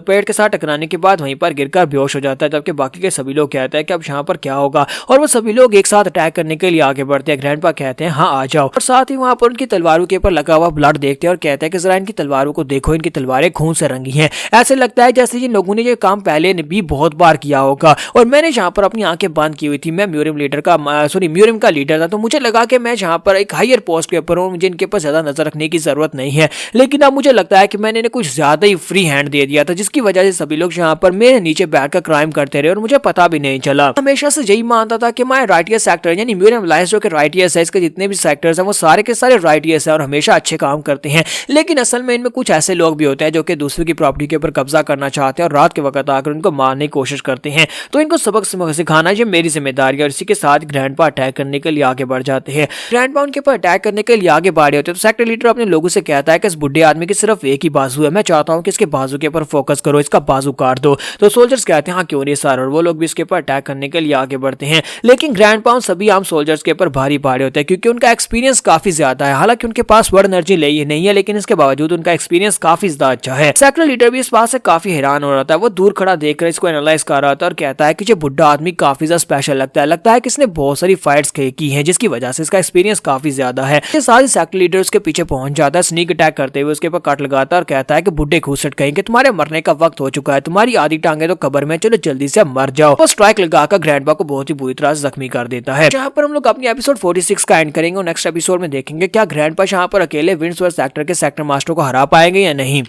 पेड़ के साथ टकराने के बाद वहीं पर गिरकर बेहोश हो जाता है, जबकि बाकी के सभी लोग कहते हैं कि अब यहाँ पर क्या होगा, और वो सभी लोग एक साथ अटैक करने के लिए आगे बढ़ते हैं। ग्रैंडपा कहते हैं हाँ आ जाओ, और साथ ही वहाँ पर उनकी तलवारों के ऊपर लगा हुआ ब्लड देखते हैं और कहते हैं कि जरा इनकी तलवारों को देखो, इनकी तलवारें खून से रंगी हैं। ऐसे लगता है जैसे जिन लोगों ने ये काम पहले भी बहुत बार किया होगा, और मैंने यहाँ पर अपनी आंखें बंद की हुई थी। मैं म्यूरियम का लीडर था, तो मुझे लगा कि मैं यहाँ पर एक हायर पोस्ट के ऊपर हूँ, मुझे इनके ऊपर ज्यादा नजर रखने की जरूरत नहीं है। लेकिन अब मुझे लगता है कि मैंने इन्हें कुछ ज्यादा ही फ्री हैंड दे दिया था, जिसकी वजह से सभी लोग यहाँ पर मेरे नीचे बैठकर क्राइम करते रहे और मुझे पता भी नहीं चला। हमेशा से यही मानता था कि मैं राइटियस सेक्टर यानी म्यूरियम लाइस जो कि राइटियस है, इसके जितने भी सेक्टर्स हैं वो सारे के सारे राइटियस हैं और हमेशा अच्छे काम करते हैं। लेकिन असल में इनमें कुछ ऐसे लोग भी होते हैं जो कि दूसरों की प्रॉपर्टी के ऊपर कब्जा करना चाहते हैं और रात के वक्त आकर उनको मारने की कोशिश करते हैं। तो इनको सबक सिखाना ये मेरी जिम्मेदारी है। और इसी के साथ ग्रैंडपा अटैक करने के लिए आगे बढ़ जाते हैं। ग्रैंडपा उनके ऊपर अटैक करने के लिए आगे बढ़े होते हैं, तो सेक्टर लीडर अपने लोगों से कहता है कि इस बुढ़े आदमी की सिर्फ एक ही बाजू है, मैं चाहता हूं कि इसके बाजू के ऊपर फोकस करो, इसका बाजू काट दो। तो सोल्जर्स कहते हैं हाँ क्यों नहीं सर, और वो लोग भी इसके ऊपर अटैक करने के लिए आगे बढ़ते हैं। लेकिन ग्रैंडपा उन सभी आम सोल्जर्स के ऊपर भारी पड़े होते हैं, क्योंकि उनका एक्सपीरियंस काफी ज्यादा है। हालांकि उनके पास वर्ड एनर्जी नहीं है, लेकिन इसके बावजूद उनका एक्सपीरियंस काफी ज्यादा अच्छा है। सेक्टर लीडर भी इस बात से काफी हैरान हो रहा था। वो दूर खड़ा देखकर इसको एनालाइज कर रहा था और कहता है कि ये बुढ़ा आदमी काफी ज्यादा स्पेशल लगता है कि इसने बहुत सारी फाइट्स की हैं, जिसकी वजह से इसका एक्सपीरियंस काफी ज्यादा है। इसके साथ ही सेक्टर लीडर उसके पीछे पहुंच जाता है, स्नीक अटैक करते हुए उसके ऊपर कट लगाता है और कहता है कि बुढ़े घूसट कहेंगे, तुम्हारे मरने का वक्त हो चुका है, तुम्हारी आधी टांगे तो कब्र में, चलो जल्दी से मर जाओ। वो स्ट्राइक लगाकर ग्रैंडपा को बहुत ही बुरी तरह से जख्मी कर देता है। जहां पर हम लोग अपनी एपिसोड 46 का एंड करेंगे और नेक्स्ट एपिसोड में देखेंगे क्या ग्रैंडपा यहाँ पर अकेले विंड्सवर्थ सेक्टर के सेक्टर मास्टर को हरा पाएंगे या नहीं।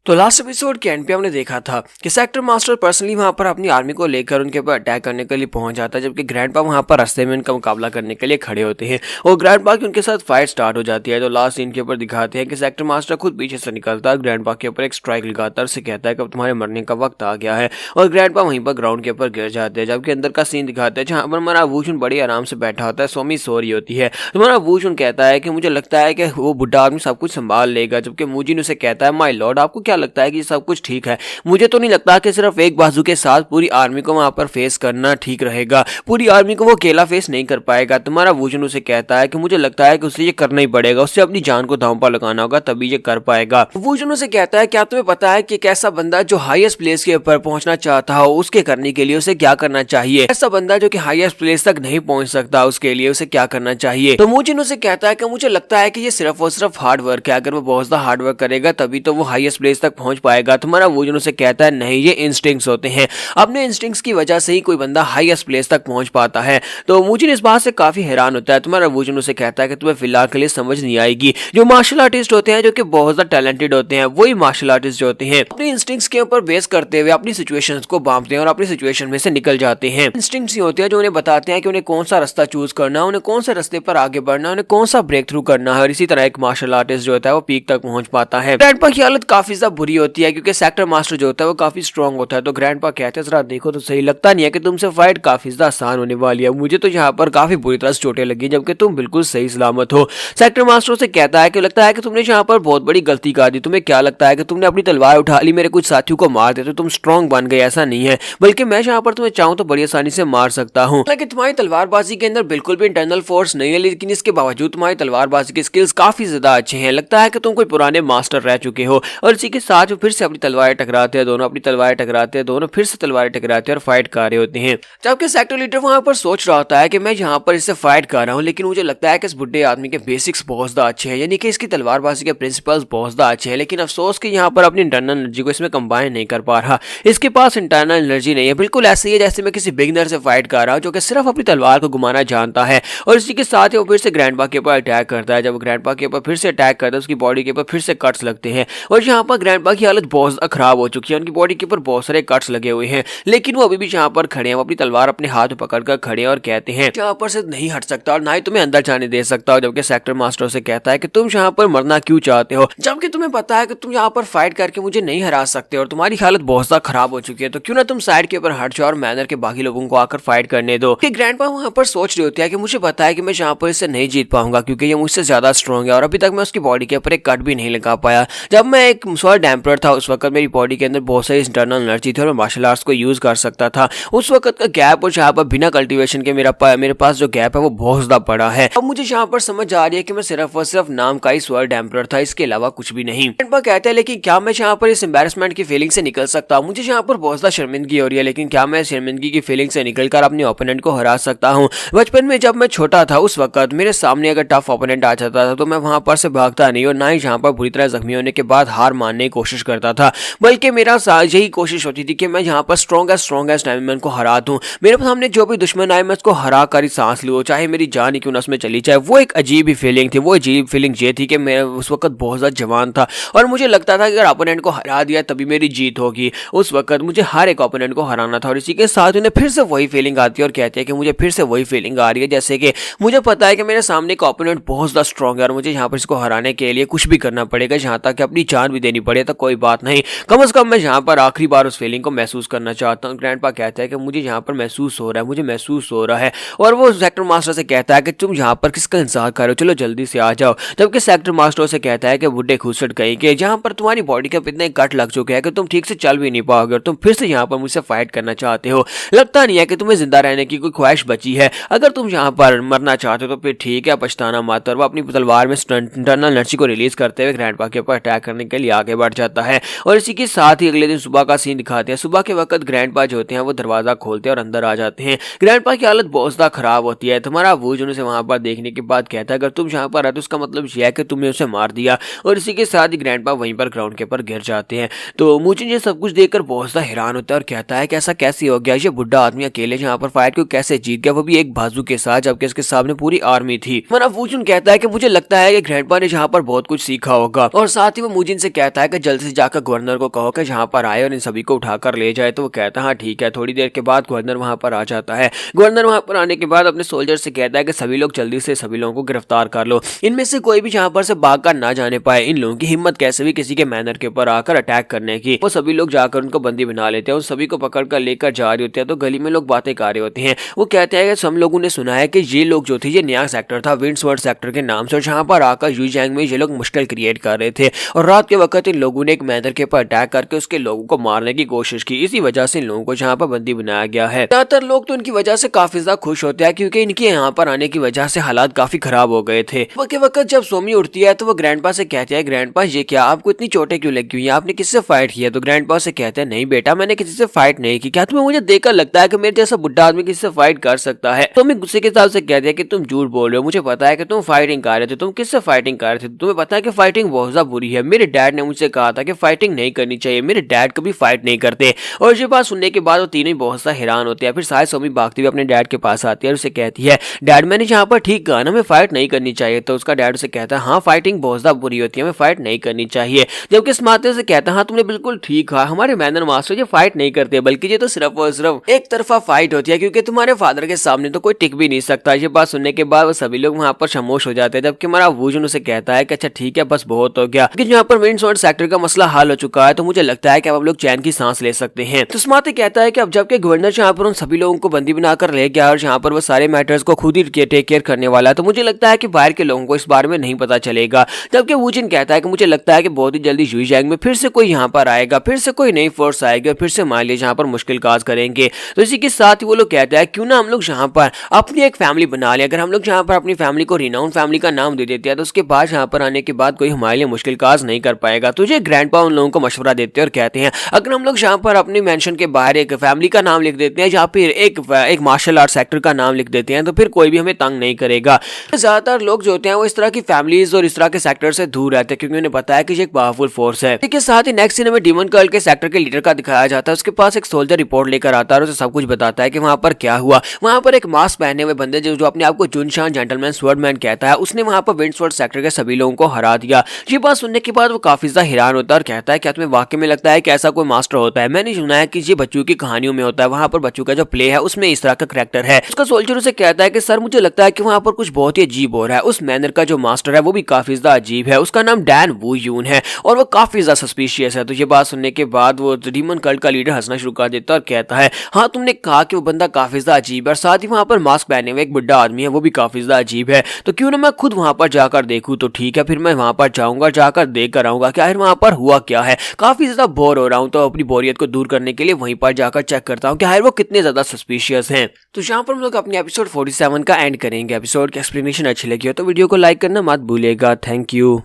तो लास्ट एपिसोड के एंड पे हमने देखा था कि सेक्टर मास्टर पर्सनली वहां पर अपनी आर्मी को लेकर उनके ऊपर अटैक करने के लिए पहुंच जाता है, जबकि ग्रैंडपा वहां पर रास्ते में उनका मुकाबला करने के लिए खड़े होते हैं और ग्रैंडपा की उनके साथ फाइट स्टार्ट हो जाती है। तो लास्ट सीन के ऊपर दिखाते हैं कि सेक्टर मास्टर खुद पीछे से निकलता है, ग्रैंडपा के ऊपर एक स्ट्राइक लगाता है, उससे कहता है कि अब तुम्हारे मरने का वक्त आ गया है, और ग्रैंडपा वहीं पर ग्राउंड के ऊपर गिर जाते हैं। जबकि अंदर का सीन दिखाता है जहां पर हमारा वूशुन बड़ी आराम से बैठा होता है, सोमी सो रही होती है। हमारा वूशुन कहता है कि मुझे लगता है कि वो बुढ़ा आदमी सब कुछ संभाल लेगा, जबकि मूजिन उसे कहता है माय लॉर्ड आपको क्या लगता है कि सब कुछ ठीक है? मुझे तो नहीं लगता कि सिर्फ एक बाजू के साथ पूरी आर्मी को वहां पर फेस करना ठीक रहेगा, पूरी आर्मी को वो अकेला फेस नहीं कर पाएगा। तुम्हारा वूजन उसे कहता है कि मुझे लगता है कि उसे ये करना ही पड़ेगा, उससे अपनी जान को दांव पर लगाना होगा तभी ये कर पाएगा। वूजन उसे कहता है क्या तुम्हें पता है कि एक ऐसा बंदा जो हाईएस्ट प्लेस के ऊपर पहुंचना चाहता हो उसके करने के लिए उसे क्या करना चाहिए? ऐसा बंदा जो कि हाईएस्ट प्लेस तक नहीं पहुंच सकता उसके लिए उसे क्या करना चाहिए? तो वूजन उसे कहता है कि मुझे लगता है कि ये सिर्फ और सिर्फ हार्ड वर्क है, अगर वो बहुत ज्यादा हार्ड वर्क करेगा तभी तो वो हाईएस्ट प्लेस तक पहुंच पाएगा। तुम्हारा वूजन उसे कहता है नहीं, ये इंस्टिंक्ट्स होते हैं, अपने इंस्टिंक्ट्स की वजह से ही कोई बंदा हाईएस्ट प्लेस तक पहुंच पाता है। तो वूजन इस बात से काफी हैरान होता है। तुम्हारा वूजन उसे कहता है कि तुम्हें फिलहाल के लिए समझ नहीं आएगी, जो मार्शल आर्टिस्ट होते हैं जो कि बहुत ज्यादा टैलेंटेड होते हैं वही मार्शल आर्टिस्ट जो होते हैं अपने इंस्टिंक्ट्स के ऊपर बेस करते हुए अपनी सिचुएशंस को बांटते हैं और अपनी सिचुएशन में से निकल जाते हैं। इंस्टिंक्ट्स ही होते हैं जो उन्हें बताते हैं कि उन्हें कौन सा रास्ता चूज करना है, उन्हें कौन से रास्ते पर आगे बढ़ना है, उन्हें कौन सा ब्रेक थ्रू करना है, और इसी तरह एक मार्शल आर्टिस्ट जो होता है वो पीक तक पहुंच पाता है। ग्रैंडपा की हालत काफी ज्यादा बुरी होती है क्योंकि सेक्टर मास्टर जो होता है वो काफी स्ट्रॉन्ग होता है। तो ग्रैंडपा कहते हैं जरा देखो तो सही, लगता नहीं है कि तुमसे फाइट काफी ज्यादा आसान होने वाली है, मुझे तो यहाँ पर काफी बुरी तरह से चोटें लगी जबकि तुम बिल्कुल सही सलामत हो। सेक्टर मास्टर से कहता है कि लगता है कि तुमने यहाँ पर बहुत बड़ी गलती कर दी, तुम्हें क्या लगता है कि तुमने अपनी तलवार उठा ली, मेरे कुछ साथियों को मार दे तो तुम स्ट्रॉन्ग बन गए? ऐसा नहीं है, बल्कि मैं यहाँ पर तुम्हें चाहूँ तो बड़ी आसानी से मार सकता हूँ। हालांकि तुम्हारी तलवारबाजी के अंदर बिल्कुल भी इंटरनल फोर्स नहीं है, लेकिन इसके बावजूद तुम्हारी तलवारबाजी के स्किल्स काफी ज्यादा अच्छे हैं, लगता है कि तुम कोई पुराने मास्टर रह चुके हो। और इसी के साथ फिर से अपनी तलवारें टकराते हैं, दोनों अपनी तलवारें टकराते हैं, दोनों फिर से तलवारें टकराते हैं और फाइट कर रहे होते हैं। जबकि सेक्टर लीडर वहां पर सोच रहा होता है कि मैं यहाँ पर इससे फाइट कर रहा हूँ, लेकिन मुझे लगता है कि इस बुढ़े आदमी के बेसिक्स बहुत ज्यादा अच्छे हैं, यानी कि इसकी तलवारबाजी के प्रिंसिपल्स बहुत ज्यादा अच्छे हैं, लेकिन अफसोस कि यहाँ पर अपनी इंटरनल एनर्जी को इसमें कंबाइन नहीं कर पा रहा। इसके पास इंटरनल एनर्जी नहीं है, बिल्कुल ऐसे ही है जैसे मैं किसी बिगिनर से फाइट कर रहा हूँ जो कि सिर्फ अपनी तलवार को घुमाना जानता है। और इसी के साथ ही वो फिर से ग्रैंडपा के ऊपर अटैक करता है। जब ग्रैंडपा के ऊपर फिर से अटैक करता है उसकी बॉडी के ऊपर फिर से कट्स लगते हैं और यहाँ पर ग्रैंडपा की हालत बहुत ज्यादा खराब हो चुकी है, उनकी बॉडी के ऊपर बहुत सारे कट्स लगे हुए हैं, लेकिन वो अभी भी यहाँ पर खड़े हैं, वो अपनी तलवार अपने हाथ में पकड़कर खड़े हैं और कहते हैं यहाँ पर से नहीं हट सकता और ना ही तुम्हें अंदर जाने दे सकता हो। जबकि सेक्टर मास्टर से कहता है कि तुम यहाँ पर मरना क्यों चाहते हो, जबकि तुम्हें पता है कि तुम यहाँ पर फाइट करके मुझे नहीं हरा सकते और तुम्हारी हालत बहुत ज्यादा खराब हो चुकी है, तो क्यों ना तुम साइड के ऊपर हट जाओ और मैनर के बाकी लोगों को आकर फाइट करने दो। ग्रैंडपा वहाँ पर सोच रही होती है कि मुझे पता है कि मैं यहाँ पर इससे नहीं जीत पाऊंगा क्योंकि ये मुझसे ज्यादा स्ट्रॉन्ग है और अभी तक मैं उसकी बॉडी के ऊपर एक कट भी नहीं लगा पाया। जब मैं एक स्वर्ड एम्परर था उस वक्त मेरी बॉडी के अंदर बहुत सारी इंटरनल एनर्जी थी और मैं मार्शल आर्ट्स को यूज कर सकता था। उस वक्त का गैप और जहाँ पर बिना कल्टीवेशन के मेरे पास जो गैप है वो बहुत ज्यादा बड़ा है। अब मुझे यहाँ पर समझ आ रही है कि मैं सिर्फ और सिर्फ नाम का ही स्वर्ड एम्परर था, इसके अलावा कुछ भी नहीं। ग्रैंडपा कहते हैं लेकिन क्या मैं यहाँ पर इस एम्बैरेसमेंट की फीलिंग से निकल सकता हूँ? मुझे यहाँ पर बहुत ज्यादा शर्मिंदगी हो रही है, लेकिन क्या मैं शर्मिंदगी की फीलिंग से निकलकर अपने ओपोनेंट को हरा सकता हूँ? बचपन में जब मैं छोटा था उस वक्त मेरे सामने अगर टफ ओपोनेंट आ जाता था तो मैं वहां पर से भागता नहीं और ना ही जहां पर बुरी तरह जख्मी होने के बाद हार मानने की कोशिश करता था, बल्कि मेरा यही कोशिश होती थी कि मैं यहाँ पर स्ट्रॉन्गेस्ट एनिमल को हरा दूं। मेरे सामने जो भी दुश्मन आए मैं उसको हरा कर ही सांस लूं, चाहे मेरी जान ही क्यों ना उसमें चली जाए। वो एक अजीब ही फीलिंग थी। वो अजीब फीलिंग ये थी कि मैं उस वक्त बहुत ज्यादा जवान था और मुझे लगता था कि अगर ओपोनेंट को हरा दिया तभी मेरी जीत होगी। उस वक्त मुझे हर एक ओपोनेंट को हराना था और इसी के साथ उन्हें फिर से वही फीलिंग आती है और कहते हैं कि मुझे फिर से वही फीलिंग आ रही है जैसे कि मुझे पता है कि मेरे सामने का ओपोनेंट बहुत ज्यादा स्ट्रॉन्ग है और मुझे यहाँ पर इसको हराने के लिए कुछ भी करना पड़ेगा, जहाँ तक कि अपनी जान भी देनी पड़े तो कोई बात नहीं, कम से कम मैं यहाँ पर आखिरी बार उस फीलिंग को महसूस करना चाहता हूँ। ग्रैंडपा कहता है कि मुझे यहाँ पर महसूस हो रहा है, मुझे महसूस हो रहा है। और वो सेक्टर मास्टर से कहता है कि तुम यहाँ पर किसका इंतजार कर रहे हो, चलो जल्दी से आ जाओ। जबकि सेक्टर मास्टर से कहता है कि बुड्ढे खुसट कहीं के जहाँ पर तुम्हारी बॉडी के इतने कट लग चुके हैं कि तुम ठीक से चल भी नहीं पाओगे और तुम फिर से यहाँ पर मुझसे फाइट करना चाहते हो। लगता नहीं है कि तुम्हें जिंदा रहने की कोई ख्वाहिश बची है। अगर तुम यहाँ पर मरना चाहते हो तो फिर ठीक है, पछताना मत। और वो अपनी तलवार में इंटरनल एनर्जी को रिलीज करते हुए ग्रैंडपा के ऊपर अटैक करने के लिए आगे बढ़ जाता है। और इसी के साथ ही अगले दिन सुबह का सीन दिखाते हैं। सुबह के वक्त ग्रैंडपा जो होते हैं वो दरवाजा खोलते हैं और अंदर आ जाते हैं। ग्रैंडपा की हालत बहुत ज्यादा खराब होती है। तुम्हारा वूज उनसे वहां पर देखने के बाद कहता है अगर तुम यहाँ पर आए तो उसका मतलब यह है कि तुमने उसे मार दिया। और इसी के साथ ही ग्रैंडपा वहीं पर ग्राउंड के ऊपर गिर जाते हैं। तो मुझे ये सब कुछ देखकर बहुत ज्यादा हैरान होता है और कहता है कि ऐसा कैसे हो गया, ये बुढ़ा आदमी अकेले यहाँ पर फाइट को कैसे जीत गया, वो भी एक बाजू के साथ, जबकि इसके सामने पूरी आर्मी थी। हमारा वूजन कहता है कि मुझे लगता है कि ग्रैंडपा ने यहाँ पर बहुत कुछ सीखा होगा। और साथ ही वो मुजिन से कहता है कि जल्द से जाकर गवर्नर को कहो कि यहाँ पर आए और इन सभी को उठाकर ले जाए। तो वो कहता है हाँ ठीक है। थोड़ी देर के बाद गवर्नर वहां पर आ जाता है। गवर्नर वहां पर आने के बाद अपने सोल्जर से कहता है कि सभी लोग जल्दी से सभी लोगों को गिरफ्तार कर लो, इनमें से कोई भी यहाँ पर से भाग कर ना जाने पाए। इन लोगों की हिम्मत कैसे भी किसी के मैनर के ऊपर आकर अटैक करने की। वो सभी लोग जाकर उनको बंदी बना लेते हैं। उन सभी को पकड़ कर लेकर जा रहे होते हैं तो गली में लोग बातें कर रहे होते हैं। वो कहते हैं कि हम लोगों ने सुना है कि ये लोग जो थे ये नया सेक्टर था विंड्सवर्ड सेक्टर के नाम से, जहाँ पर आकर यूजैंग में ये लोग मुश्किल क्रिएट कर रहे थे और रात के वक्त इन लोगों ने एक मैनर के ऊपर अटैक करके उसके लोगों को मारने की कोशिश की। इसी वजह से इन लोगों को यहाँ पर बंदी बनाया गया है। ज्यादातर लोग तो इनकी वजह से काफी ज्यादा खुश होते हैं क्योंकि इनके यहाँ पर आने की वजह से हालात काफी खराब हो गए थे। के वक्त जब सोमी उठती है तो वो ग्रैंडपा से कहती है ग्रैंडपा ये क्या, आपको इतनी चोटें क्यों लगी हुई हैं, आपने किससे फाइट किया? तो ग्रैंडपा से कहते हैं नहीं बेटा मैंने किसी से फाइट नहीं की। क्या तुम्हें मुझे देखकर लगता है कि मेरे जैसा बुढ़ा आदमी किसी से फाइट कर सकता है? तो मैं गुस्से के साथ से कहते हैं कि तुम झूठ बोल रहे हो, मुझे पता है कि तुम फाइटिंग कर रहे थे। तुम किससे फाइटिंग कर रहे थे? तुम्हें पता है कि फाइटिंग बहुत ज्यादा बुरी है। मेरे डैड ने मुझसे कहा था कि फाइटिंग नहीं करनी चाहिए, मेरे डैड कभी फाइट नहीं करते। और ये बात सुनने के बाद वो तीनों ही बहुत सा हैरान होते हैं। फिर साय सोमी भागती हुई अपने डैड के पास आती है और उसे कहती है डैड मैंने यहाँ पर ठीक कहा ना, हमें फाइट नहीं करनी चाहिए। तो उसका डैड उसे कहता है हाँ फाइटिंग बहुत ज्यादा बुरी होती है, हमें फाइट नहीं करनी चाहिए। जबकि स्मार्टे से कहता है हाँ तुमने बिल्कुल ठीक कहा, हमारे मैनर मास्टर ये फाइट नहीं करते बल्कि ये तो सिर्फ और सिर्फ एक तरफा फाइट होती है क्योंकि तुम्हारे फादर के सामने तो कोई टिक भी नहीं सकता। ये बात सुनने के बाद वो सभी लोग वहां पर खामोश हो जाते हैं। जबकि हमारा वूजन उसे कहता है कि अच्छा ठीक है बस बहुत हो गया, लेकिन यहाँ पर विंड्सवर्ड सेक्टर का मसला हल हो चुका है तो मुझे लगता है कि अब हम लोग चैन की सांस ले सकते हैं। तो स्मार्टे कहता है कि अब जबकि गवर्नर यहाँ पर उन सभी लोगों को बंदी बनाकर ले गया और यहाँ पर वो सारे मैटर्स को खुद ही टेक केयर करने वाला है तो मुझे लगता है कि बाहर के लोगों को इस बारे में नहीं पता चलेगा। जबकि वूजिन कहता है कि मुझे लगता है कि बहुत ही जल्दी यूजैंग में फिर से कोई यहाँ पर आएगा, फिर से कोई नई फोर्स आएगी और फिर से मान लीजिए यहाँ पर मुश्किल काज करेंगे। तो इसी के साथ ही वो लोग कहते हैं क्यों ना हम लोग यहाँ पर अपनी एक फैमिली बना लें। अगर हम लोग यहाँ पर अपनी फैमिली को रिनाउंड फैमिली का नाम दे देते हैं तो उसके बाद यहाँ पर आने के बाद कोई हमारे लिए मुश्किल काज नहीं कर पाएगा। तो ये ग्रैंडपा उन लोगों को मशवरा देते हैं और कहते हैं अगर हम लोग यहाँ पर अपनी मेंशन के बाहर एक फैमिली का नाम लिख देते हैं या फिर एक मार्शल आर्ट सेक्टर का नाम लिख देते हैं तो फिर कोई भी हमें तंग नहीं करेगा। ज्यादातर लोग जो होते हैं वो इस तरह की फैमिलीज और इस तरह के सेक्टर से दूर रहते हैं क्योंकि उन्हें पता है कि ये एक पावरफुल फोर्स है। इसके साथ ही नेक्स्ट सीन में डीमन कर्ल के सेक्टर के लीडर का दिखाया जाता है। उसके पास एक सोल्जर रिपोर्ट लेकर आता है और उसे सब कुछ बताता है कि वहां पर क्या हुआ। वहां पर एक मास्क पहने हुए बंदे जो अपने आप को जुनशान जेंटलमैन स्वॉर्डमैन कहता है, उसने वहां पर विंड्सवर्ड सेक्टर के सभी लोगों को हरा दिया। ये बात सुनने के बाद वो काफी ज्यादा हैरान होता है और कहता है क्या तुम्हें वाकई में लगता है कि ऐसा कोई मास्टर होता है? मैंने सुना है कि ये बच्चों की कहानियों में होता है, वहां पर बच्चों का जो प्ले है उसमें इस तरह का करैक्टर है। उसका सोल्जर उसे कहता है कि सर मुझे लगता है कि वहां पर कुछ बहुत ही अजीब हो रहा है। उस मैनर का जो मास्टर है वो भी काफी ज्यादा अजीब है, उसका नाम डैन वू यून है और वो काफी ज्यादा सस्पिशियस है। तो ये बात सुनने के बाद वो डीमन कल्ट का लीडर हंसना शुरू कर देता है और कहता है हाँ तुमने कहा कि वो बंदा काफी ज्यादा अजीब है और साथ ही वहां पर मास्क पहने हुए एक बुढ़ा आदमी है वो भी काफी ज्यादा अजीब है, तो क्यों ना मैं खुद वहां पर जाकर देखूं। तो ठीक है फिर मैं वहां पर जाऊंगा, जाकर देख कर आऊंगा कि आखिर वहां वहाँ पर हुआ क्या है। काफी ज्यादा बोर हो रहा हूँ, तो अपनी बोरियत को दूर करने के लिए वहीं पर जाकर चेक करता हूँ कि यार वो कितने ज्यादा सस्पिशियस हैं। तो यहाँ पर हम लोग अपने एपिसोड 47 का एंड करेंगे। एपिसोड की एक्सप्लेनेशन अच्छी लगी हो तो वीडियो को लाइक करना मत भूलिएगा। Thank you.